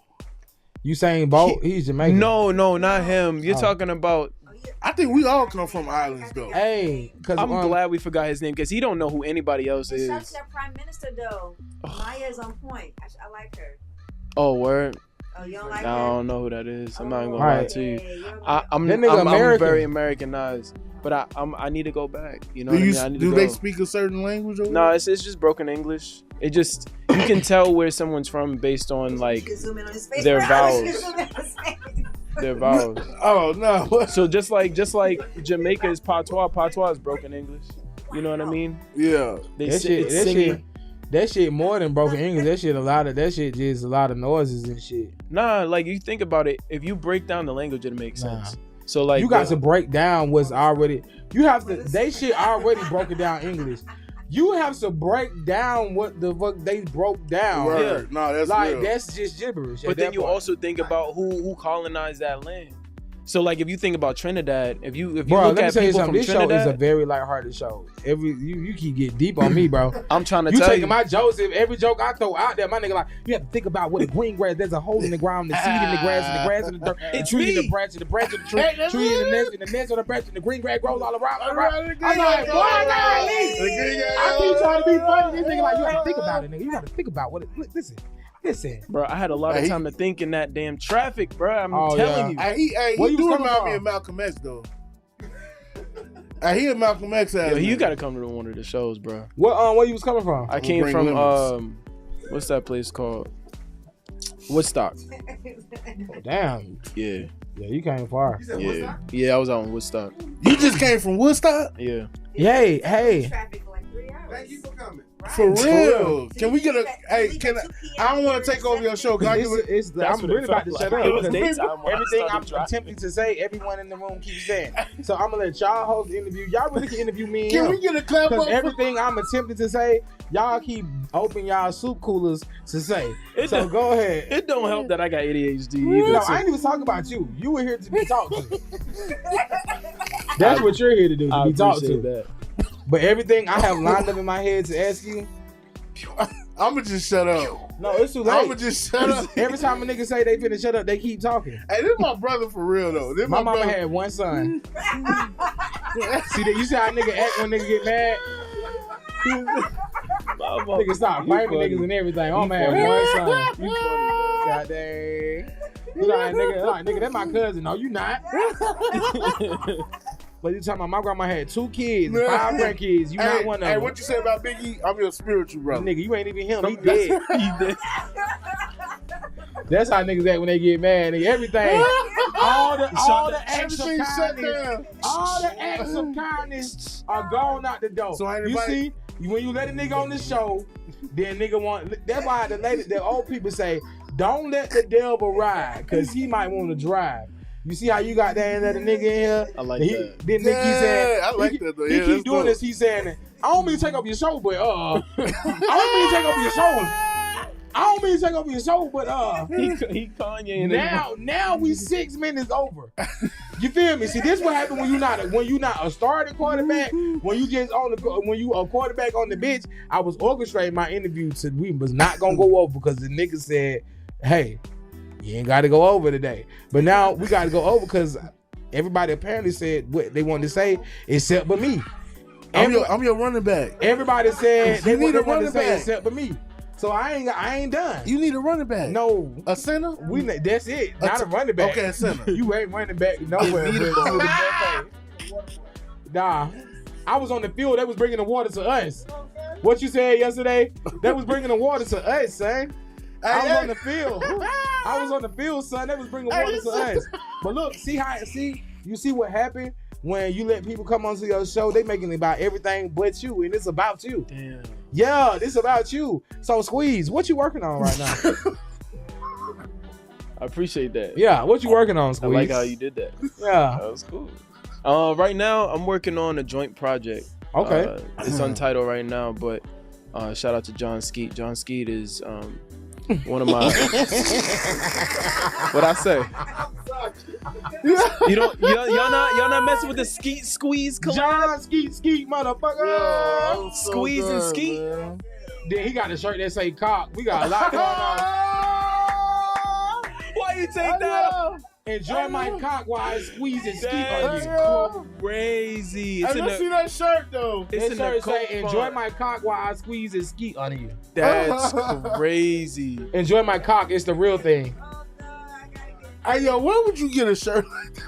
You saying Bolt? He's Jamaican. No, not him. You're Oh. talking about. I think we all come from islands, though. Hey, cause I'm glad we forgot his name because he don't know who anybody else Shout out is. to that prime minister though. Maya's on point. I like her. Oh, word. Oh, you don't like I her? don't know who that is. I'm not even gonna Right. lie to you. Yeah, you don't I, like her. I'm That nigga I'm American. very Americanized, but I need to go back. You know Do what you? I mean? I need Do to they go. speak a certain language? Over No, there? it's just broken English. It just you can tell where someone's from based on You like can zoom in on his face. their Right? vowels. You can zoom in on his face. their vowels. Oh no. So just like Jamaica is patois. Patois is broken English. You know what I mean? Yeah. They that it's singing. that shit more than broken English. That shit just a lot of noises and shit. Nah, like you think about it. If you break down the language, it makes sense. So like You got to break down what's already. You have to. They shit already broken down English. You have to break down what the fuck they broke down. Word. No, that's like real. that's just gibberish. But then you also think about who colonized that land. So like if you think about Trinidad, if you bro, look let me at tell you people something. from This Trinidad, show is a very lighthearted show. You keep getting deep on me, bro. I'm trying to You tell taking you. my jokes. If every joke I throw out there, my nigga like, you have to think about what the green grass. There's a hole in the ground, the seed in the grass in the dirt, the It's tree in me. the branch of the tree, tree in the nest of the branch, and the green grass grows all around. I'm like, boy, I keep trying to be funny. This nigga like, you have to think about it, nigga. You got to think about what it. Listen. Bro, I had a lot of time to think in that damn traffic, bro. I'm telling you. He do remind me of Malcolm X, though. He a Malcolm X. Yo, you got to come to one of the shows, bro. Where you was coming from? I came from what's that place called? Woodstock. Oh, damn. Yeah. Yeah, you came far. Yeah, I was out in Woodstock. You just came from Woodstock? Yeah. Hey. Traffic for like 3 hours. Thank you for coming. For real? Can we get a? Hey, I don't want to take over your show. I'm really about to shut up. Because everything I'm attempting to say, everyone in the room keeps saying. So I'm gonna let y'all host the interview. Y'all really can interview me. Can we get a clap? Because everything I'm attempting to say, y'all keep opening y'all soup coolers to say. So go ahead. It don't help that I got ADHD either. No, I ain't even talking about you. You were here to be talked to. That's what you're here to do, to be talked to. That. But everything I have lined up in my head to ask you, I'ma just shut up. no, it's too late. I'ma just shut up. Every time a nigga say they finna shut up, they keep talking. Hey, this is my brother for real though. This My mama brother. had one son. See that? You see how nigga act when nigga get mad? Nigga stop blaming niggas and everything. Oh man, one son. God dang. You like nigga, that's my cousin. No, you not. But you talking about my grandma had 2 kids, 5 grandkids. You not one of them. Hey, what you say about Big E? I'm your spiritual brother. Nigga, you ain't even him. He dead. That's how niggas act when they get mad. Nigga. Everything, all the acts of kindness are gone out the door. So you see, when you let a nigga on the show, then nigga want. That's why the old people say, don't let the devil ride, cause he might want to drive. You see how you got that and let a nigga in here? I like that. Then Nick keep saying, I like that though. He keep doing this. He's saying, I don't mean to take over your show, but I don't mean to take over your show. I don't mean to take over your show, but he Kanye. Now we 6 minutes over. You feel me? See, this what happen when you not a starting quarterback. When you a quarterback on the bench. I was orchestrating my interview to we was not gonna go over because the nigga said, "Hey, you ain't got to go over today." But now we got to go over because everybody apparently said what they wanted to say except but me. I'm your running back. Everybody said they need a wanted to running say back. except but me. So I ain't done. You need a running back. No, a center. That's it. Not a running back. Okay, a center. You ain't running back nowhere. Nah, I was on the field. They was bringing the water to us. What you said yesterday? They was bringing the water to us, son. I was on the field. I was on the field, son. They was bringing water to us. But look, you see what happened when you let people come onto your show? They making it about everything but you, and it's about you. Damn. Yeah, this about you. So Squeeze, what you working on right now? I appreciate that. Yeah, what you working on, Squeeze? I like how you did that. Yeah, that was cool. Right now, I'm working on a joint project. Okay. It's untitled right now, but shout out to John Skeet. John Skeet is one of my. What I say? Y'all not messing with the Skeet Squeeze collab? John Skeet, motherfucker. Squeeze and Skeet. Man. Then he got a shirt that say cock. We got a lot going on. Why you take that? Enjoy my cock while I squeeze and skeet on you. That's crazy. I don't see that shirt though. This shirt say, enjoy my cock while I squeeze and skeet on you. That's crazy. Enjoy my cock. It's the real thing. Hey, yo, where would you get a shirt like that?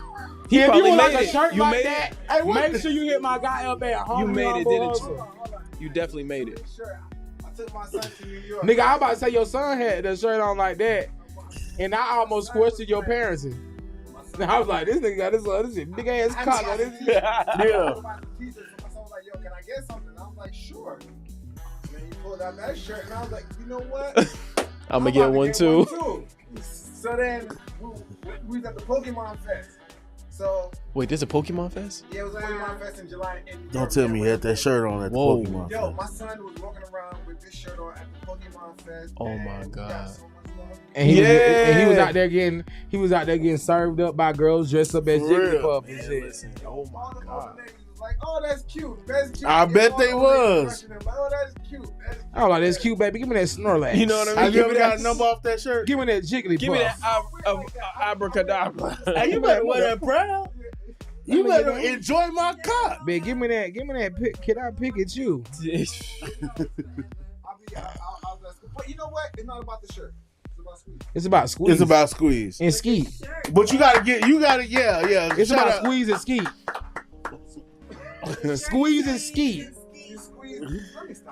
If you probably want like made a it. shirt You like made that, Hey, make sure you hit my guy up at home. You made it, didn't you? You definitely made it. Sure. I took my son to New York. Nigga, I about to say your son had the shirt on like that, and I almost questioned your parenting. I was like, this nigga got this shit, big ass cock on this. Yeah. My son was like, yo, can I get something? I was like, sure. And then he pulled out that shirt, and I was like, you know what? I'm gonna get one too. So then we was at the Pokemon Fest. So Wait, there's a Pokemon Fest? yeah, it was a Pokemon Fest in July. Don't tell me you had that shirt on at the Whoa. Pokemon. Yo, Fest. my son was walking around with this shirt on at the Pokemon Fest. Oh and my we God. got so much love. And he was out there getting served up by girls dressed up as For Jigglypuff real. and shit. Listen, oh my All the God. ladies was like, oh, that's cute. That's cute. I bet they All the ladies was. rushing him, like, oh, that's cute. That's cute. I was like, that's cute, baby. Give me that Snorlax. You know what I mean? Have you Give ever me got that- a number off that shirt? Give me that Jigglypuff. Give me that abracadabra. Hey, you better wear that proud. You Let me better get enjoy my cup. Babe, give me that pick. Can I pick at you? I'll be, I'll but you know what? It's not about the shirt. It's about squeeze. It's about squeeze. It's about squeeze. And skeet. But you gotta, yeah. It's Shut about up. squeeze and skeet. Squeeze and skeet.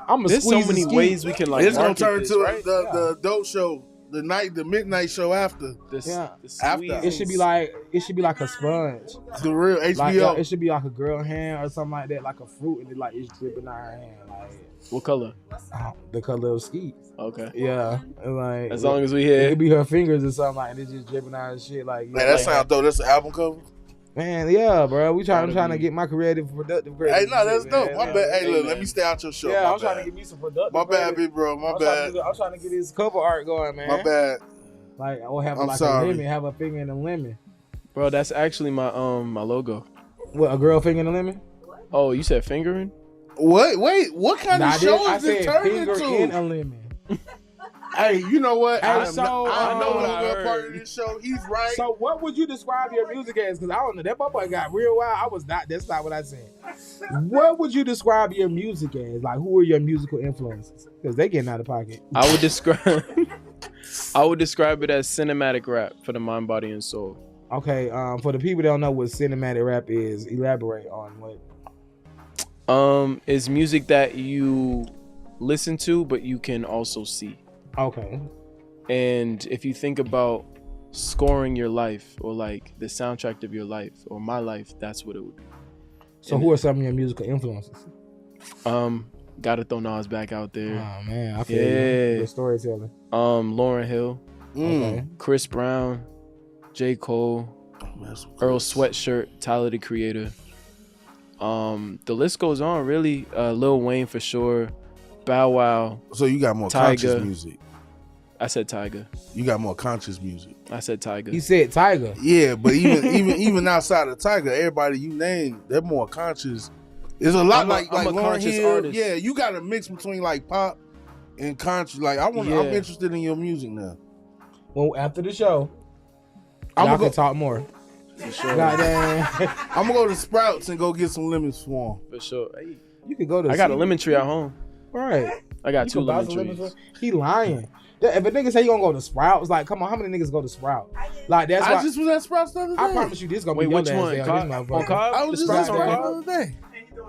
I'm a There's so squeeze many and skeet. ways we can like. It's gonna market turn this, to right? the adult show, the midnight show after Yeah. After. It should be like a sponge. the real Like HBO. it should be like a girl hand or something like that, like a fruit, and it's dripping out her hand, like What color? the color of skeet. Okay. Yeah, and like As long as we it hear. could be her fingers or something like, and it's just dripping out of shit. Like Man, that sounds dope. That's an album cover. man, yeah, bro. I'm Gotta trying to be. get my creative, productive. Hey, no, that's shit, dope. man. My Yeah. bad. Hey, look, man. let me stay out your show. Yeah, my I'm trying to bad. get me some productive. My bad, creative- big bro. My I'm bad. trying to get this cover art going, man. My bad. Like, or have I'm like sorry. a lemon, have a finger in a lemon. Bro, that's actually my my logo. What, a girl finger in a lemon? Oh, you said fingering? Wait, what kind Nah, of show I is this said turning finger in into? a lemon. Hey, you know what? Hey, I so, know I what a heard. part of this show. He's right. So, what would you describe your music as? Because I don't know. That boy got real wild. That's not what I said. What would you describe your music as? Like, who are your musical influences? Because they getting out of pocket. I would describe it as cinematic rap for the mind, body, and soul. Okay, for the people that don't know what cinematic rap is, elaborate on what. It's music that you listen to, but you can also see. Okay. And if you think about scoring your life, or like the soundtrack of your life, or my life, that's what it would be. So, who are some of your musical influences? Gotta throw Nas back out there. Oh man, I feel Yeah. you. The storytelling. Lauryn Hill, Okay. Chris Brown, J. Cole, Earl Sweatshirt, Tyler the Creator. The list goes on, really. Lil Wayne for sure. Bow Wow. So you got more Tyga. conscious music. I said Tyga. You got more conscious music. I said Tyga. He said Tiger. Yeah, but even outside of Tyga, everybody you name, they're more conscious. There's a lot I'm a like Lauryn conscious Hill. artist. Yeah, you got a mix between like pop and conscious. Like I'm Yeah. interested in your music now. Well, after the show, I'm y'all gonna can go. talk more. For sure. Goddamn. I'm gonna go to Sprouts and go get some lemon swarm. For sure. Hey, You could go to. I got a see- lemon tree at home. Right. I got You two could buy lemon some lemon trees. swarm. He lying. If a nigga say he gonna go to Sprouts, like, come on, how many niggas go to Sprouts? Like, that's why. I just was at Sprouts the other day. I promise you, this gonna Wait, be your which last one? day on Cobb? this On motherfucker. Cobb? I The was just Sprouts at on Sprouts Cobb? the other day.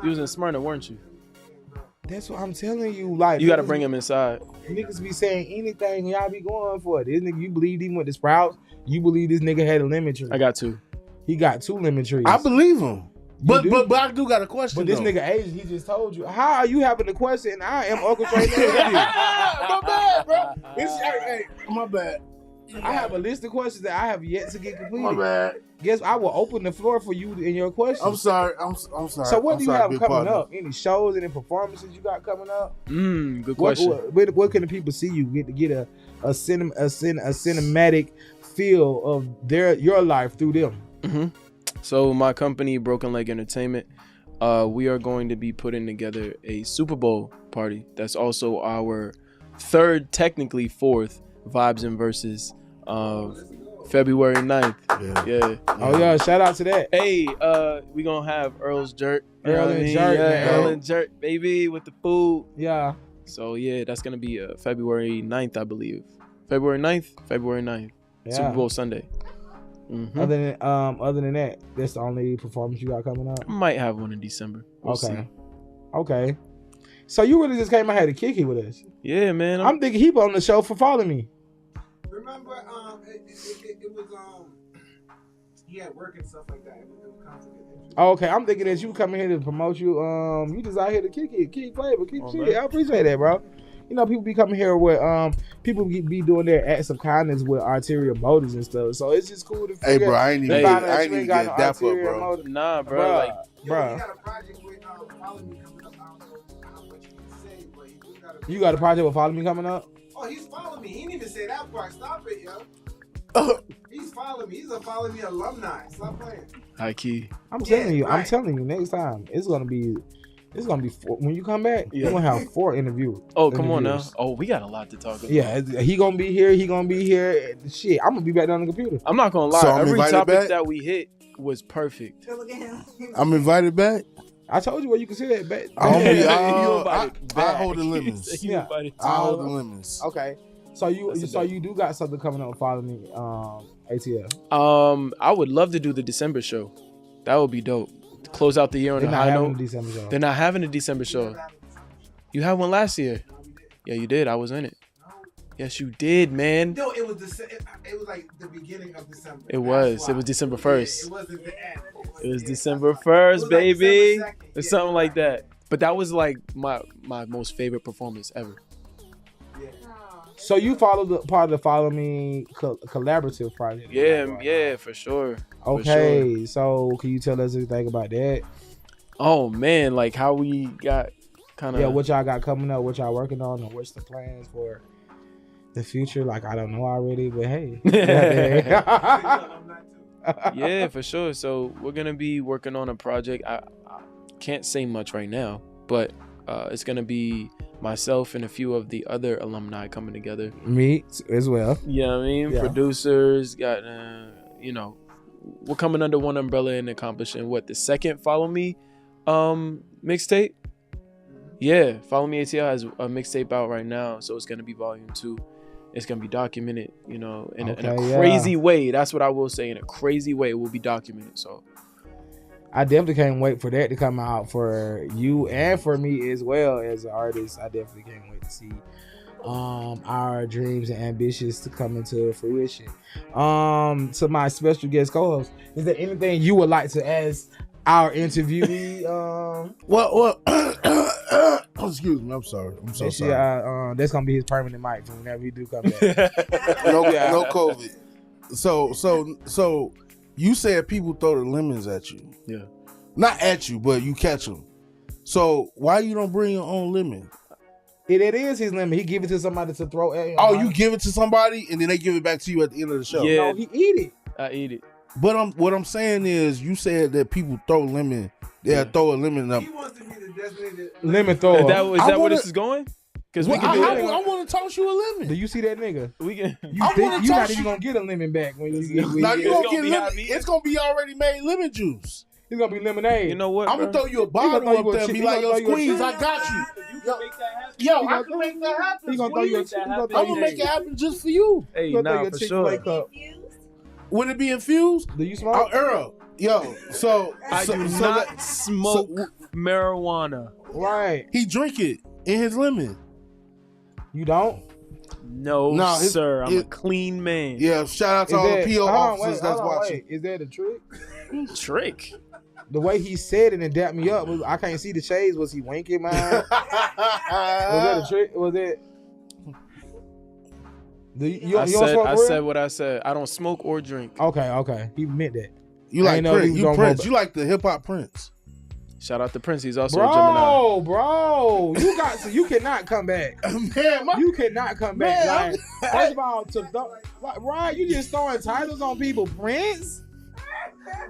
You was in Smyrna, weren't you? That's what I'm telling you. Like, You got to niggas bring be- him inside. Niggas be saying anything, y'all be going for it. This nigga, you believe he went to Sprouts? You believe this nigga had a lemon tree? I got two. He got 2 lemon trees. I believe him. But do? but I do got a question. But this though. nigga Asian, he just told you. How are you having a question? And I am Uncle Trey. my bad, bro. Hey, my bad. I have a list of questions that I have yet to get My completed. bad. Guess I will open the floor for you and your questions. I'm sorry. I'm sorry. So what I'm do you sorry, have big coming partner. up? Any shows, any performances you got coming up? Good What, question. what can the people see you get a cinematic feel of your life through them? So my company, Broken Leg Entertainment, we are going to be putting together a Super Bowl party. That's also our third, technically fourth, Vibes and Verses, February 9th. Yeah. Oh yeah, shout out to that. Hey, we gonna have Earl's Jerk. You know Earl what I and mean? Jerk, Yeah, man. Earl and Jerk, baby, with the food. Yeah. So yeah, that's gonna be February 9th, I believe. February 9th. Yeah. Super Bowl Sunday. Mhm. Other than that, that's the only performance you got coming up. I might have one in December. We'll Okay. see. Okay. So you really just came out here to kick it with us. Yeah, man. I'm thinking he on the show for following me. Remember, it was he had work and stuff like that. It was conflict of interest. Oh, okay, I'm thinking that you coming here to promote you. You just out here to kick it, kick flavor, kick Oh, shit. man. I appreciate that, bro. you know, people be coming here with people be doing their acts of kindness with ulterior motives and stuff. So it's just cool to figure. Hey, bro, I ain't even out I ain't even get that for, bro. motive. Nah, bro. Like, bro. You got a project with Follow Me coming up. I don't know how much you can say, but you do got a. You got a project with Follow Me coming up? Oh, he's following me. He didn't even say that part. Stop it, yo. He's following me. He's a Follow Me alumni. Stop playing. high key. I'm telling you. right. I'm telling you. Next time, it's gonna be when you come back. You're gonna have 4 interviews. Oh, come on now. Oh, we got a lot to talk about. Yeah, he gonna be here. He gonna be here. Shit, I'm gonna be back on the computer. I'm not gonna lie. So I'm Every invited topic back? that we hit was perfect. Look at him. I'm invited back. I told you where you can see that. Back. I'll be, You I invited back. hold the lemons. Yeah. I hold the lemons. Okay. So you do got something coming up. Follow Me, ATL. I would love to do the December show. That would be dope. To close out the year on They're a not high having a note. December show. They're not having a December show. You had one last year. Yeah, you did. I was in it. Yes, you did, man. No, it was it was like the beginning of December. It was. It was December 1st. It wasn't the end. It was December 1st, It was like baby. December 2nd. Or something like that. But that was like my most favorite performance ever. So you followed part of the Follow Me collaborative project. Yeah, for sure. Okay, so can you tell us anything about that? Oh man, like how we got kind of What y'all got coming up, what y'all working on, and what's the plans for the future? Like, I don't know already, but hey. Yeah, for sure. So we're gonna be working on a project. I can't say much right now, but it's gonna be myself and a few of the other alumni coming together. Me as well. Yeah, I mean, Yeah. producers got, we're coming under one umbrella and accomplishing the second Follow Me mixtape. Yeah, Follow Me ATL has a mixtape out right now, so it's gonna be volume 2. It's gonna be documented, in a crazy way. That's what I will say. In a crazy way, it will be documented. So I definitely can't wait for that to come out for you and for me as well as an artist. I definitely can't wait to see our dreams and ambitions to come into fruition. To my special guest co-host, is there anything you would like to ask our interviewee? Well, excuse me. I'm sorry. I'm so sorry. That's gonna be his permanent mic for whenever he do come back. No COVID. So you said people throw the lemons at you. yeah, Not at you, but you catch them. So why you don't bring your own lemon? It is his lemon. He give it to somebody to throw at him. Oh, you give it to somebody and then they give it back to you at the end of the show. Yeah. No, he eat it. I eat it. But what I'm saying is, you said that people throw lemon. They'll throw a lemon up. He wants to be the designated Lemon thrower. Is that I where wanna- this is going? Because Well, we can do I that. want to toss you a Do lemon. you see that nigga? We can. You I think wanna you not toss even you- gonna get a lemon back when you get Now you It's gonna gonna get be lemon. happy. It's gonna be already made lemon juice. It's gonna be lemonade. You know what? I'm gonna throw you a bottle throw you up a there and chip- be he like, gonna yo, throw you a Squeeze, chip. I got you. You can make that happen. Yo, He I gonna can make that happen. He gonna throw you a Squeeze. chip. He I'm gonna throw I'm you gonna a make it happen just for you. Hey, Gonna throw nah, you a for Chick-fil-A sure. cup. Would it be infused? Do you Oh, smoke? Earl. Yo, so I so, do so not that- smoke marijuana. Right. he drink it in his lemon. You don't? No, No, sir. I'm a clean man. Yeah, shout out to Is all that- the PO hold on, officers wait, that's hold on, watching. wait. Is that a trick? Trick. The way he said it and dapped me up, I can't see the shades. Was he winking, man? Was that a trick? Was it? You I don't smoke for real? said what I said. I don't smoke or drink. Okay. He meant that. You I like ain't know he Prince? was You gonna Prince? go You like the hip hop Prince? Shout out to Prince. He's also a Gemini. Bro, you cannot come back. Man, You cannot come back. Man, Like, first of all, right, you just throwing titles on people. Prince,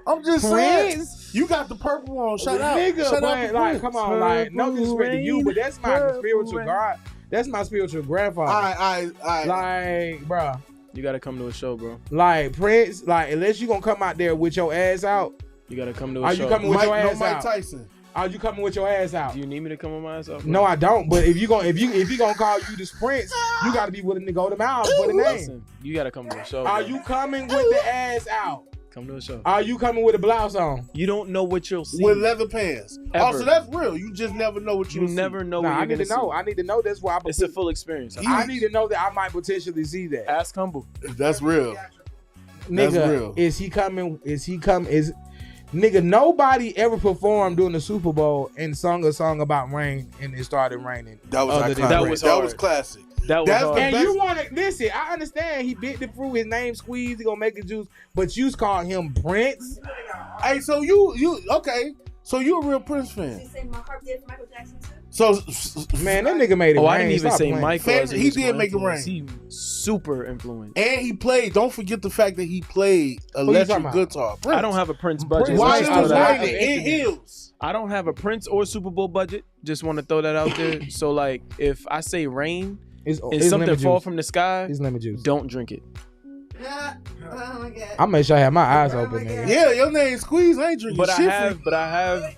I'm just saying. Prince, You got the purple on. Shout out. nigga. Shout out But, to like, Prince. come on, like, no disrespect to you, but that's my spiritual God. That's my spiritual grandfather. I Like, bro, You gotta come to a show, bro. like Prince, like unless you gonna come out there with your ass out, You gotta come to a are show. you coming with your Mike, no ass Mike out? Tyson. Are you coming with your ass out? Do you need me to come with myself? No, I don't. But if you gonna call you this Prince, you gotta be willing to go to miles for the name. Listen, you gotta come to a show. Are bro. you coming with the ass out? come to a show? Are you coming with a blouse on? You don't know what you'll see. With leather pants. Ever. Oh, so that's real. You just never know what you you'll never know Nah, what I you're need to gonna know. I need to know. That's why see. It's a full experience. I need to know that I might potentially see that. Ask Humble. see. That's real. Nigga, That's real. is he coming? Nigga, nobody ever performed during the Super Bowl and sung a song about rain and it started raining. That was Other than that rain. was that hard. was classic. That was That's hard. the And best. you want to listen? I understand he bit the fruit. His name Squeeze. He gonna make it juice. But you call him Prince. Hey, so you okay? So you a real Prince fan? You say my heart did for Michael Jackson too? So Man, that nigga made it Oh, rain. I didn't even Stop say playing. Michael. as He a did make it influence. rain. He super influenced. and he played. Don't forget the fact that he played you electric talking about? guitar. Prince. I don't have a Prince budget. Prince Why Just it out was of that. raining in heels? I don't have a Prince or Super Bowl budget. Just want to throw that out there. So like, if I say rain It's and something lemon fall juice. from the sky, It's lemon juice. don't drink it. Oh my god. I make sure I have my eyes Oh open, my nigga. God. Yeah, your name Squeeze. I ain't drinking But I shit have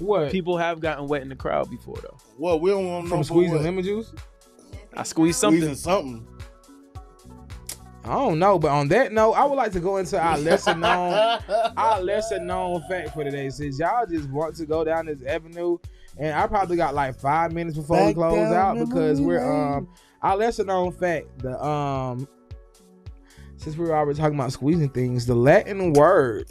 What? people have gotten wet in the crowd before though. Well, we don't want no From squeezing lemon juice? I squeezed something. Squeezing something. I don't know, but on that note, I would like to go into our lesser known fact for today. Since y'all just want to go down this avenue, and I probably got like 5 minutes before we Back close down out memory because we're lane. our lesser known fact, the since we were already talking about squeezing things, the Latin word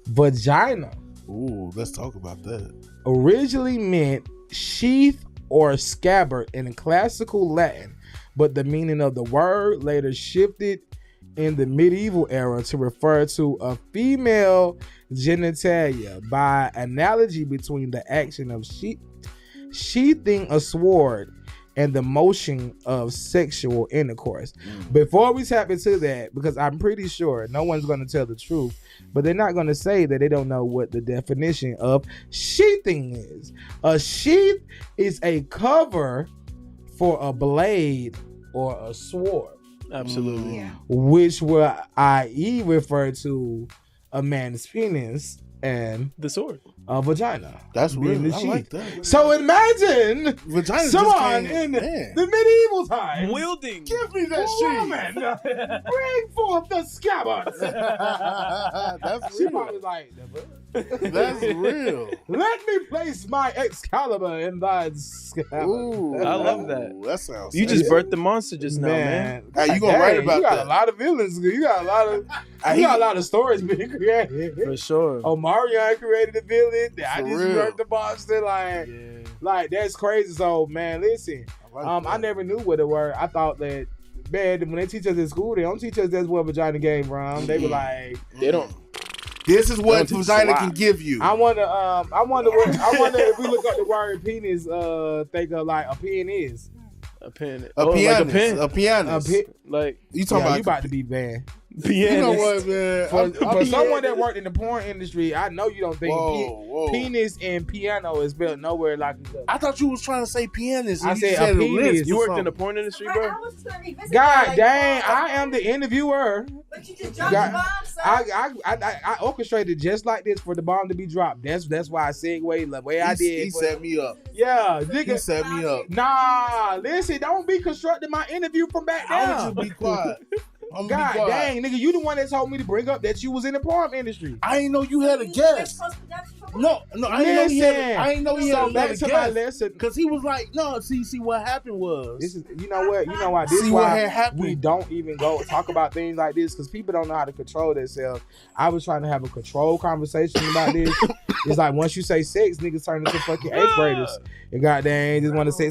vagina Ooh, let's talk about that. originally meant sheath or scabbard in classical Latin, but the meaning of the word later shifted in the medieval era to refer to a female genitalia by analogy between the action of sheathing a sword and the motion of sexual intercourse. Before we tap into that, because I'm pretty sure no one's going to tell the truth, but they're not going to say that they don't know what the definition of sheathing is. A sheath is a cover for a blade or a sword, Absolutely. Yeah. which will i.e. refer to a man's penis and The sword. a vagina. That's being really the I sheath. like that. So imagine Vagina someone just came, in man. the medieval times. Wielding. Give me that shit. Woman, bring forth the scabbard. That's She real. probably like, That's real. let me place my Excalibur in thy scabbard. Ooh, I love that. That sounds. You just sick. birthed the monster just now, man. Hey, you gonna write about you got that. a lot of villains. You got a lot of stories being created. For sure. Oh, Marion created the villain. I For just real. wrote the monster. Like that's crazy. So man, listen. I never knew what it were. I thought that man, when they teach us in school, they don't teach us that's what vagina came from. They were like, They don't. This is what Don't teach vagina us a can lot. give you. I wonder if we look up the word penis, think of like a pen is. A pen. A Like pianist. a pen. A pianist. Like You talking Yeah, about? you about to be banned. You know pianist. what, man? For someone that worked in the porn industry, I know you don't think Whoa. penis and piano is spelled nowhere like each other. I thought you was trying to say pianist. and I you said said a a list penis. or You worked in the something. porn industry, Right, bro? I was just gonna revisit God that, like, dang, oh, I am the interviewer. But you just dropped God- the bomb, son. I orchestrated just like this for the bomb to be dropped. That's why I segued the way I did. He for- set me up. Yeah, He nigga. set me up. Nah, listen, don't be constructing my interview from back I down. would just be quiet. I'm God be quiet. dang, nigga, you the one that told me to bring up that you was in the porn industry. I didn't know you had a You guest. post-production for No, I didn't know he had. I didn't know he had So back another to my guest. lesson. Cause he was like, no. See what happened was. This is, you know what? You know why? This See is what why had happened. we don't even go talk about things like this because people don't know how to control themselves. I was trying to have a control conversation about this. It's like once you say sex, niggas turn into fucking eighth graders. And goddamn, just want to say.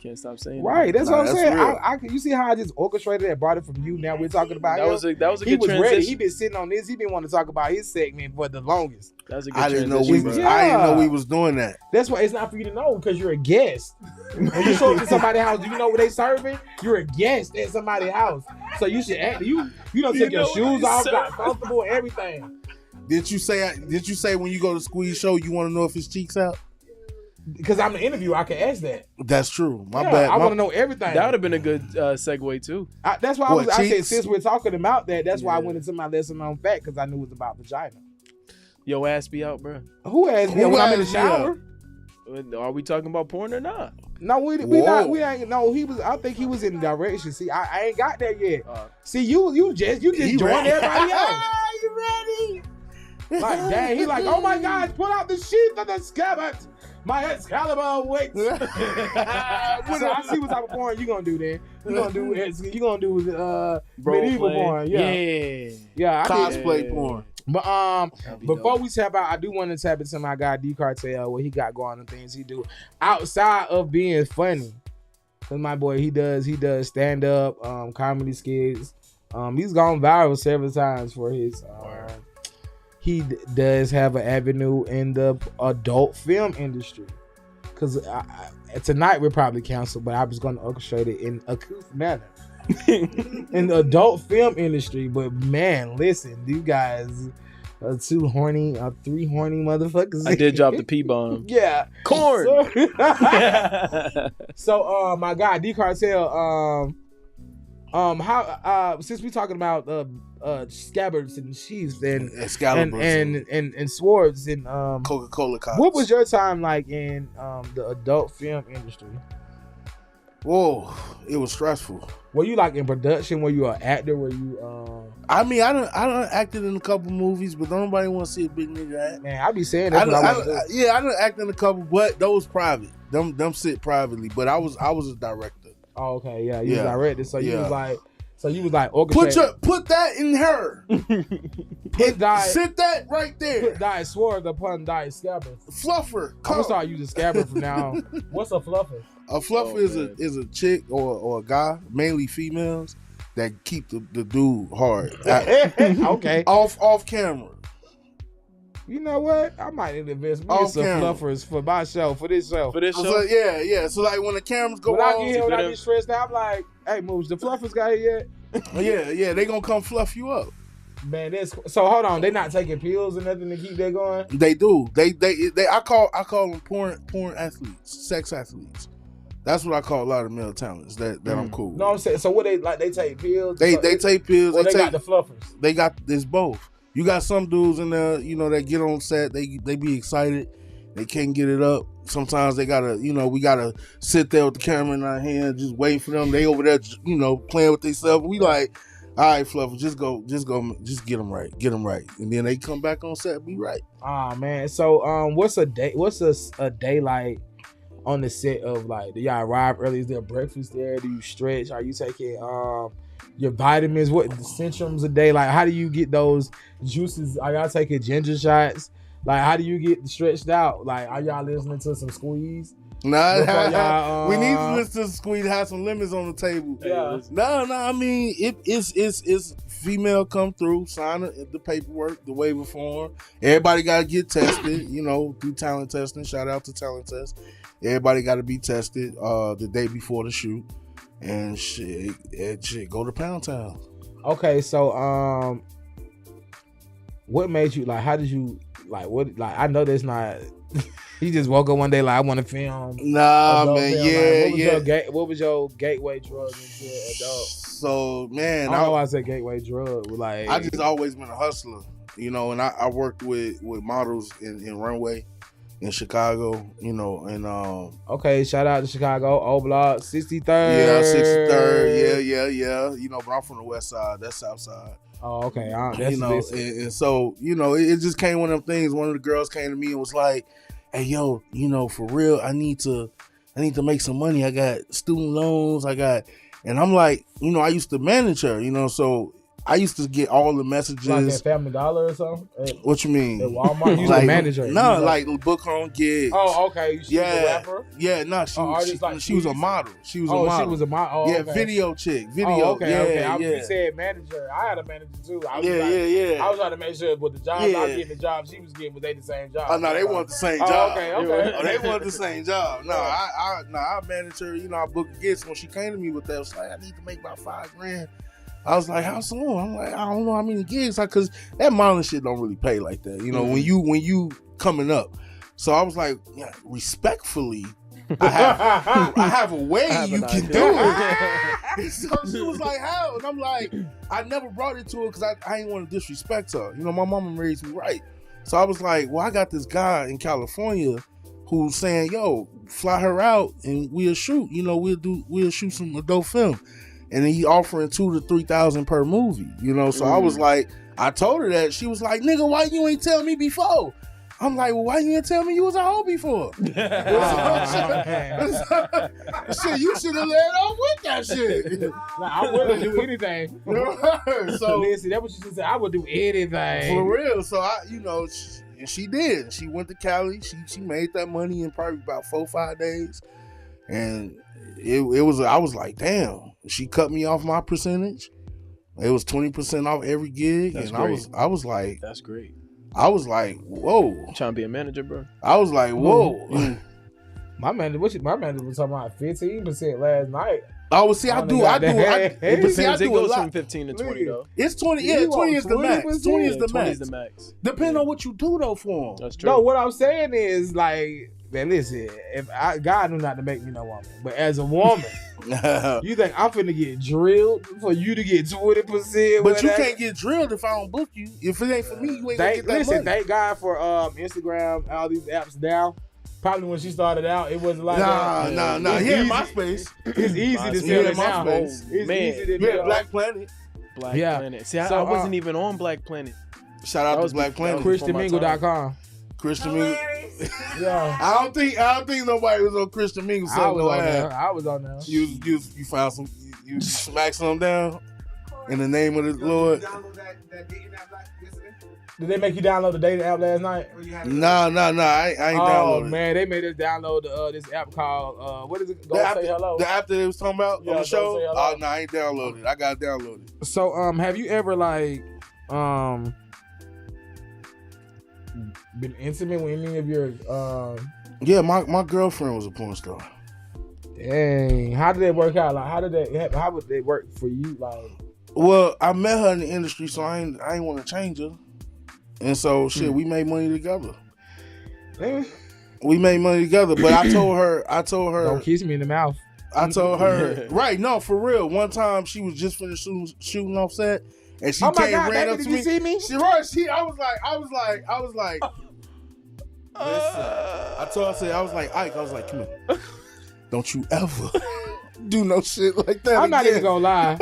Can't stop saying Right, that's what I'm that's saying. real. You see how I just orchestrated that, brought it from you. Now we're talking about That him. was a He good was ready. transition. He been sitting on this. He been wanting to talk about his segment for the longest. That was a good I didn't know transition, we was. bro. Yeah. I didn't know we was doing that. That's why it's not for you to know because you're a guest. When you show up to somebody's house, do you know what they serving? You're a guest at somebody's house, so you should act. You don't You take your know what shoes they off, serve. got comfortable, everything. Did you say when you go to Squeeze show you want to know if his cheeks out? Because I'm the interviewer, I can ask that. That's true. My Yeah, bad. I want to know everything. That would have been a good segue too. That's why I What, said cheeks? since we're talking about that, that's why I Yeah. went into my lesson known fact because I knew it was about vagina. Yo, ass be out, bro. Who asked me Who when I'm in the asked me out? shower? Are we talking about porn or not? No, we Whoa. ain't. No, he was. I think he was in the direction. See, I ain't got there yet. Uh, See, you just He joined ready. everybody else. You ready? Like, dang, he like, oh my gosh, pull out the sheath of the scabbard. My Excalibur waits. So I see what type of porn you gonna do then. You gonna do role medieval play. porn, yeah. I did- Cosplay porn. But That'd be before dope. we tap out, I do want to tap into my guy D Cartel, what he got going on, things he do outside of being funny. Cause my boy, he does stand up, comedy skits. He's gone viral several times for his. He does have an avenue in the adult film industry. Cause tonight we're probably canceled, but I was going to orchestrate it in a cool manner. In the adult film industry, but man, listen, you guys are three horny motherfuckers. I did drop the P bomb. Yeah, Corn. So my guy D Cartel, how since we talking about scabbards and sheaths and Excaliburs and swords and Coca-Cola cups. what was your time like in the adult film industry? Whoa, it was stressful. Were you like in production? Were you an actor? Were you I mean, I done acted in a couple movies, but don't nobody want to see a big nigga act. man, I be saying that's what I want to do. Yeah, I done acted in a couple, but those private. Them sit privately. But I was a director. Oh, okay, yeah, you Yeah. directed, so you Yeah. was like orchestrating. Put that in her. Put die Sit that right there. put die sword upon die scabbard. Fluffer. I'm Come. gonna start using scabbard from now on. What's a fluffer? A fluffer is a chick or a guy, mainly females, that keep the dude hard. Okay. Off camera. You know what? I might need to invest me in Off some camera. fluffers for my show, for this show. For this So, show, yeah. So like when the cameras go When I off, get here, when I get stressed out, I'm like, hey, Moose, the fluffers got here yet? yeah, they gonna come fluff you up. Man, so hold on, they not taking pills or nothing to keep that going? They do. They I call them porn athletes, sex athletes. That's what I call a lot of male talents that I'm cool with. No, I'm saying, so what they take pills? They take pills. Or they take, got the fluffers? They got this both. You got some dudes in there, that get on set. They be excited. They can't get it up. Sometimes they gotta, we gotta sit there with the camera in our hand, just wait for them. They over there, playing with themselves. We like, all right, Fluffer, just get them right, and then they come back on set, and be right. Ah, man. So, what's a day like on the set of, like, do y'all arrive early? Is there breakfast there? Do you stretch? Are you taking your vitamins? What the centrums a day? Like, how do you get those juices? Are y'all taking ginger shots? Like, how do you get stretched out? Like, are y'all listening to some Squeeze? Nah, we need to listen to Squeeze, have some lemons on the table. Yeah. No, I mean it's female come through, sign the paperwork, the waiver form. Everybody gotta get tested, do talent testing. Shout out to talent test. Everybody gotta be tested the day before the shoot. And shit, go to Pound Town. Okay, so what made you like? How did you like? What like? I know that's not. You just woke up one day like I want to film. Nah, man, film. yeah. What was your gateway drug into adult? So man, I don't know why I said gateway drug. Like I just always been a hustler, and I worked with models in runway in Chicago, and okay, shout out to Chicago, O Block, 63rd. Yeah, 63rd, yeah. But I'm from the West Side, that's South Side. Oh, okay. That's and so it just came one of them things. One of the girls came to me and was like, "Hey, yo, for real, I need to make some money. I got student loans. And I'm like, I used to manage her, so I used to get all the messages. Like at Family Dollar or something? What you mean? At Walmart? You used to manage her? No, like book her on gigs. Oh, okay. She was a rapper? Yeah, no, she was a model. She was a model. She was a model. Oh, yeah, okay. Video chick. Okay. Yeah. You said manager. I had a manager too. I was trying to make sure with the job I was getting, the job she was getting, was they the same job? Oh, no, they want the same job. Okay. Oh, they want the same job. No, I managed her. I booked gigs. When she came to me with that, I was like, I need to make about $5,000. I was like, how soon? I'm like, I don't know how many gigs, because that modeling shit don't really pay like that. When you coming up. So I was like, yeah, respectfully, I have a way you can do it. So she was like, how? And I'm like, I never brought it to her because I didn't want to disrespect her. My mama raised me right. So I was like, well, I got this guy in California who's saying, yo, fly her out and we'll shoot. We'll shoot some adult film. And then he offering $2,000 to $3,000 per movie, So I was like, I told her that. She was like, nigga, why you ain't tell me before? I'm like, well, why you didn't tell me you was a hoe before? Shit, you should have led off with that shit. Nah, I wouldn't do anything. So listen, that's what she said. I would do anything. for real. So she did. She went to Cali. She made that money in probably about 4 or 5 days, and it was. I was like, damn. She cut me off my percentage. It was 20% off every gig, That's and great. I was like, That's great. I was like, whoa. Trying to be a manager, bro. I was like, whoa. My manager was talking about 15% last night. Oh, see, I do. But see, I It do a goes lot. from 15 to 20 though. It's 20. Yeah, You 20 want is the max. 20%? 20 is the 20 max. is the max. Depending on what you do though for them. That's true. No, what I'm saying is like, man, listen. God knew not to make me no woman, but as a woman, you think I'm finna get drilled for you to get 20%? But you can't get drilled if I don't book you. If it ain't for me, you ain't gonna get that money. Thank God for Instagram, all these apps now. Probably when she started out, it wasn't like that. Nah. It's Here in easy. MySpace. It's easy to Yeah, sell it my now. space. It's Man. easy to Yeah, do. Black Planet. Black Yeah. Planet. See, I So, wasn't even on Black Planet. Shout out That to was Black Planet. ChristianMingle.com. Christian Mingle. Hilarious. Yeah. I don't think nobody was on Christian Mingle. I was on there. You found some. You smacked some down in the name of the Lord. Did you download that dating app yesterday? Did they make you download the dating app last night? Or you had Nah. I ain't Oh downloaded. man, they made us download this app called what is it? Go The app, say hello. the app that they was talking about Yeah, on Go the show. Say Hello. Oh no, I ain't downloaded. I got downloaded. So have you ever like been intimate with any of your Yeah, my girlfriend was a porn star. dang, how did that work out? Like how would they work for you? Like Well, I met her in the industry, so I ain't want to change her. And so shit, we made money together. eh, We made money together, but I told her don't kiss me in the mouth. I told her, right, no, for real. One time she was just finished shooting off set, and she Oh my came God, ran baby, up did to you me. see me? She I was like, listen. I told her, I was like, Ike, come here. Don't you ever do no shit like that. I'm not again. even gonna lie.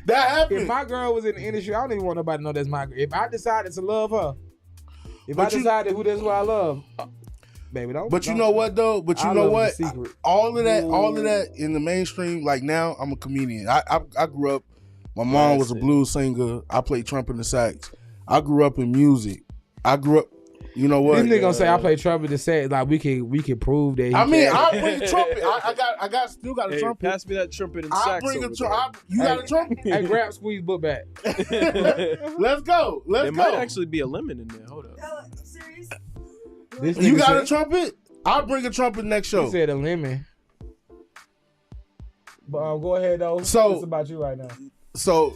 That happened. If my girl was in the industry, I don't even want nobody to know that's my girl. If I decided to love her, if But I decided who that's who I love, baby, don't. But you don't- know what though? But you I know love what? the secret. All of that in the mainstream. Like now, I'm a comedian. I grew up. My mom was a blues singer. I played trumpet and sax. I grew up in music. I grew up. You know what? This nigga gonna say I play trumpet to say like we can prove that. I mean, I bring a trumpet. I still got a Hey, trumpet. pass me that trumpet and I sax bring a over trumpet. You got a trumpet? Hey, grab squeeze book back. Let's go. there. Let's There might go. actually be a lemon in there. Hold up. Oh, serious? This You nigga got a said, trumpet? I'll bring a trumpet next show. He said a lemon. But go ahead though. So- it's about you right now. So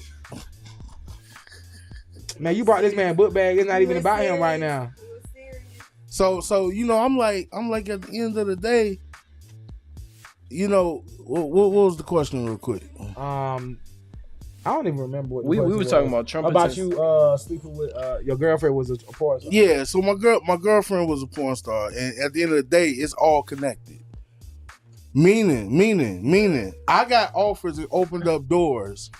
Man, you brought this man book bag. It's not even about him right now. So you know, I'm like at the end of the day, you know, what was the question real quick? I don't even remember what the We question was talking about trumpets. about you sleeping with your girlfriend was a porn star. Yeah, so my girlfriend was a porn star, and at the end of the day, it's all connected. Meaning, I got offers that opened up doors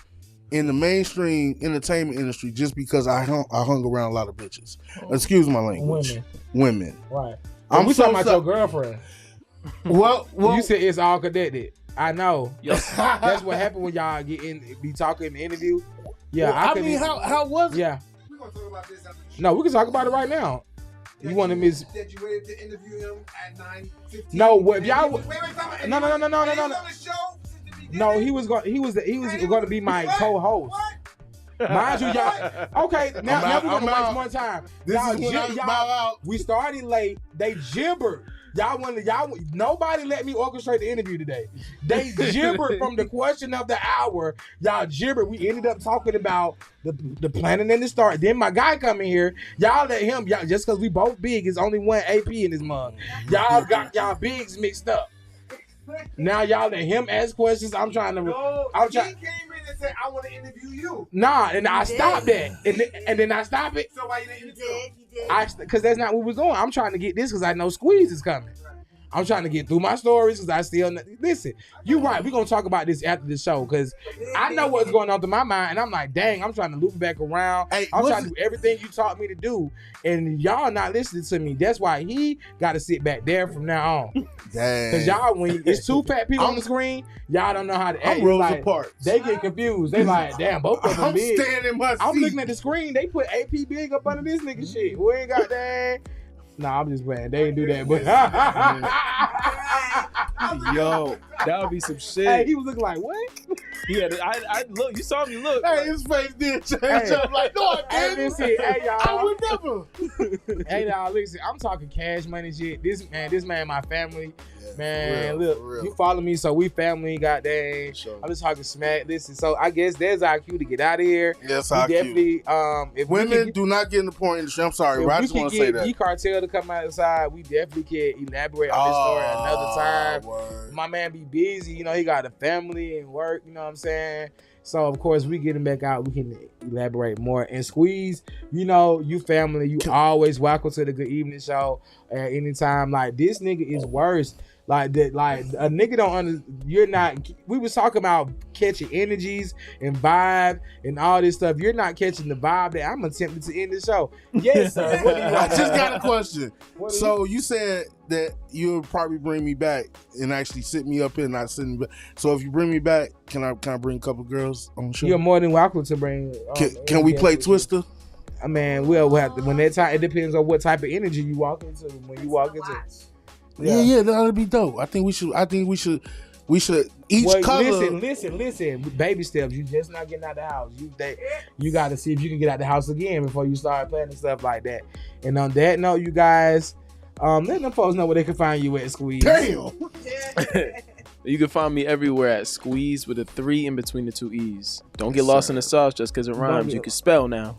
in the mainstream entertainment industry just because I hung around a lot of bitches. Excuse my language. Women. Women. Right. I'm we so talking about your girlfriend. Well, You said it's all connected. I know. Yes. That's what happened when y'all be talking in the interview. Yeah, well, I couldn't mean, even- how was it? Yeah. We're gonna talk about this after the show. No, we can talk about it right now. You want to miss? That you waited to interview him at 9:15. No, what- if y'all- Wait, time out. No. And he was on the show since the beginning? No, he was going to be my What? co-host. What? Mind you, y'all. Okay, now out, we're gonna I'm out. waste more time. This Y'all, is when I y'all- bow out. we started late. They gibbered. Nobody let me orchestrate the interview today. They gibbered from the question of the hour. Y'all gibbered. We ended up talking about the planning and the start. Then my guy come in here. Y'all let him. Y'all just because we both big is only one AP in this mug. Y'all got y'all bigs mixed up. Now y'all let him ask questions. I'm trying to. No, I'm he trying. came in and said, I want to interview you. Nah, and I did. stopped that, and then I stopped it. So why you didn't You interview him? did. Because that's not where we're going. I'm trying to get this because I know Squeeze is coming. I'm trying to get through my stories because I still listen. You right. We're gonna talk about this after the show because I know what's going on through my mind, and I'm like, dang, I'm trying to loop back around. Hey, I'm trying to do everything you taught me to do, and y'all not listening to me. That's why he got to sit back there from now on. Dang. Because y'all, when it's two fat people on the screen, y'all don't know how to act. I'm worlds like, apart. They get confused. They like, damn, both of them I'm big. standing in my seat. I'm looking at the screen. They put AP Big up under this nigga shit. We ain't got that. Nah, I'm just playing. They ain't do that, but Yo, that would be some shit. hey, he was looking like what? He had. I look. You saw me look. Hey, his face did change Hey. up. Like, no, I Hey, didn't. listen, hey y'all. I would never. Hey y'all, listen. I'm talking cash money shit. This man, my family. Man, for real, look, for real. you follow me, so we family. Goddamn, Sure. I'm just talking smack. Listen, so I guess there's our cue to get out of here. Yes, We I definitely, if we Women can, do not get in the porn industry. I'm sorry, if but I we just can want to say get that. D Cartel to come outside, we definitely can elaborate on this story another time. Word. My man be busy, you know, he got a family and work, you know what I'm saying? So of course we get him back out, we can elaborate more. And Squeeze, you know, you family, you always welcome to the Good Evening Show at any time. Like this nigga is worse. Like that, like a nigga don't you're not. We was talking about catching energies and vibe and all this stuff. You're not catching the vibe that I'm attempting to end the show. Yes, sir. What do you I want? just got a question. What do So you said that you'll probably bring me back and actually sit me up here, not sitting back. So if you bring me back, can I bring a couple girls on the show? You're more than welcome to bring. Can we play Twister? I mean, we'll have to, when that time. It depends on what type of energy you walk into. When you walk into. Yeah, that'll be dope. I think we should each color. Listen. Baby steps. You just not getting out the house. You got to see if you can get out the house again before you start playing and stuff like that. And on that note, you guys, let them folks know where they can find you at, Squeeze. Damn. You can find me everywhere at Squeeze with a 3 in between the 2 E's. Don't get lost in the sauce just because it rhymes. You can spell now.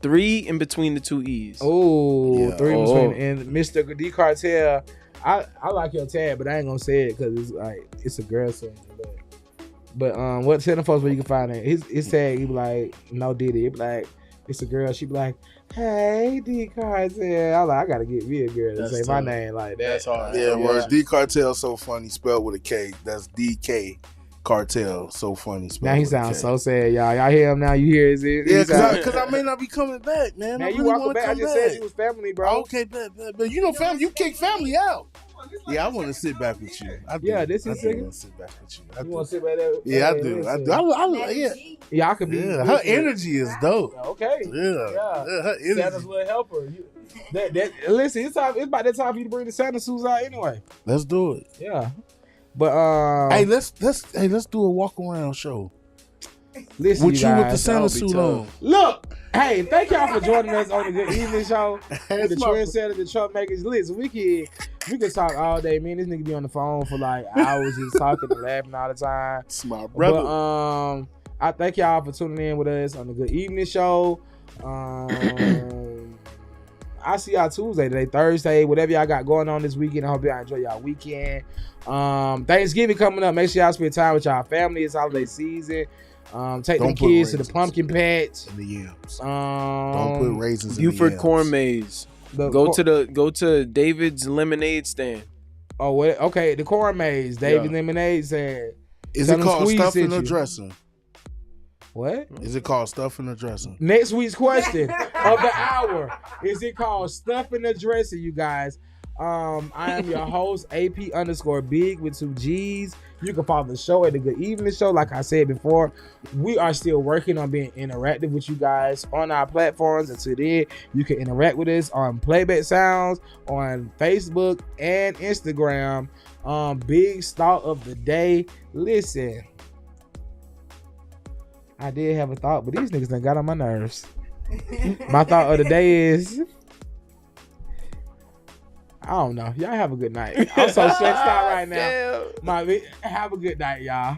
3 in between the 2 E's. Oh, Yeah. 3 in between. And Mr. D Cartel. I like your tag, but I ain't gonna say it because it's like it's a girl saying it. But what tell them folks where you can find it? His tag, he be like, no Diddy. He be like, it's a girl. She be like, hey D Cartel. I like, I gotta get me a girl to say my name like that. That's hard. Yeah, well, D Cartel so funny, spelled with a K. That's DK Cartel, so funny. Now he sounds so sad, y'all. Y'all hear him now? You hear his? Yeah, because I may not be coming back, man. Now I you really walking wanna back. I come just back. said you was family, bro. Okay, but you know, family, you kick family out. Yeah, I want to sit back with you. I do. Yeah, this is I do sick. want to sit back with you. I You do. want to sit right there? Yeah, I Hey, do. I listen. do. Yeah, Y'all could be. yeah. Her energy is dope. Okay. Yeah, her Santa's energy. little helper. Listen, it's about that time for you to bring the Santa suits out anyway. Let's do it. Yeah. But Hey, let's do a walk around show. listen, With you you with the guys. Santa that'll be suit tough. on. Look, hey, thank y'all for joining us on the Good Evening Show. That's The my- Trendsetters and Troublemakers. Listen, we can talk all day. Me and this nigga be on the phone for like hours just talking and laughing all the time. It's my brother. But I thank y'all for tuning in with us on the Good Evening Show. I see y'all Tuesday, today, Thursday, whatever y'all got going on this weekend. I hope y'all enjoy y'all weekend. Thanksgiving coming up. Make sure y'all spend time with y'all family. It's holiday season. Take them Don't put kids to the raisins pumpkin patch. in the yams. Don't Don't put raisins in Buford the yams. Corn Maze. Go to David's lemonade stand. Oh, what? Okay, the corn maze. David Lemonade said. Is Tell it them called Squeeze stuffing sent or you. dressing? What? Is it called stuffing or dressing? Next week's question of the hour. Is it called stuffing or dressing, you guys? I am your host, AP_Big with 2 G's. You can follow the show at the Good Evening Show. Like I said before, we are still working on being interactive with you guys on our platforms. Until then, you can interact with us on Playback Sounds, on Facebook and Instagram. Big thought of the day. Listen, I did have a thought, but these niggas done got on my nerves. My thought of the day is, I don't know. Y'all have a good night. I'm so stressed out right now. Have a good night, y'all.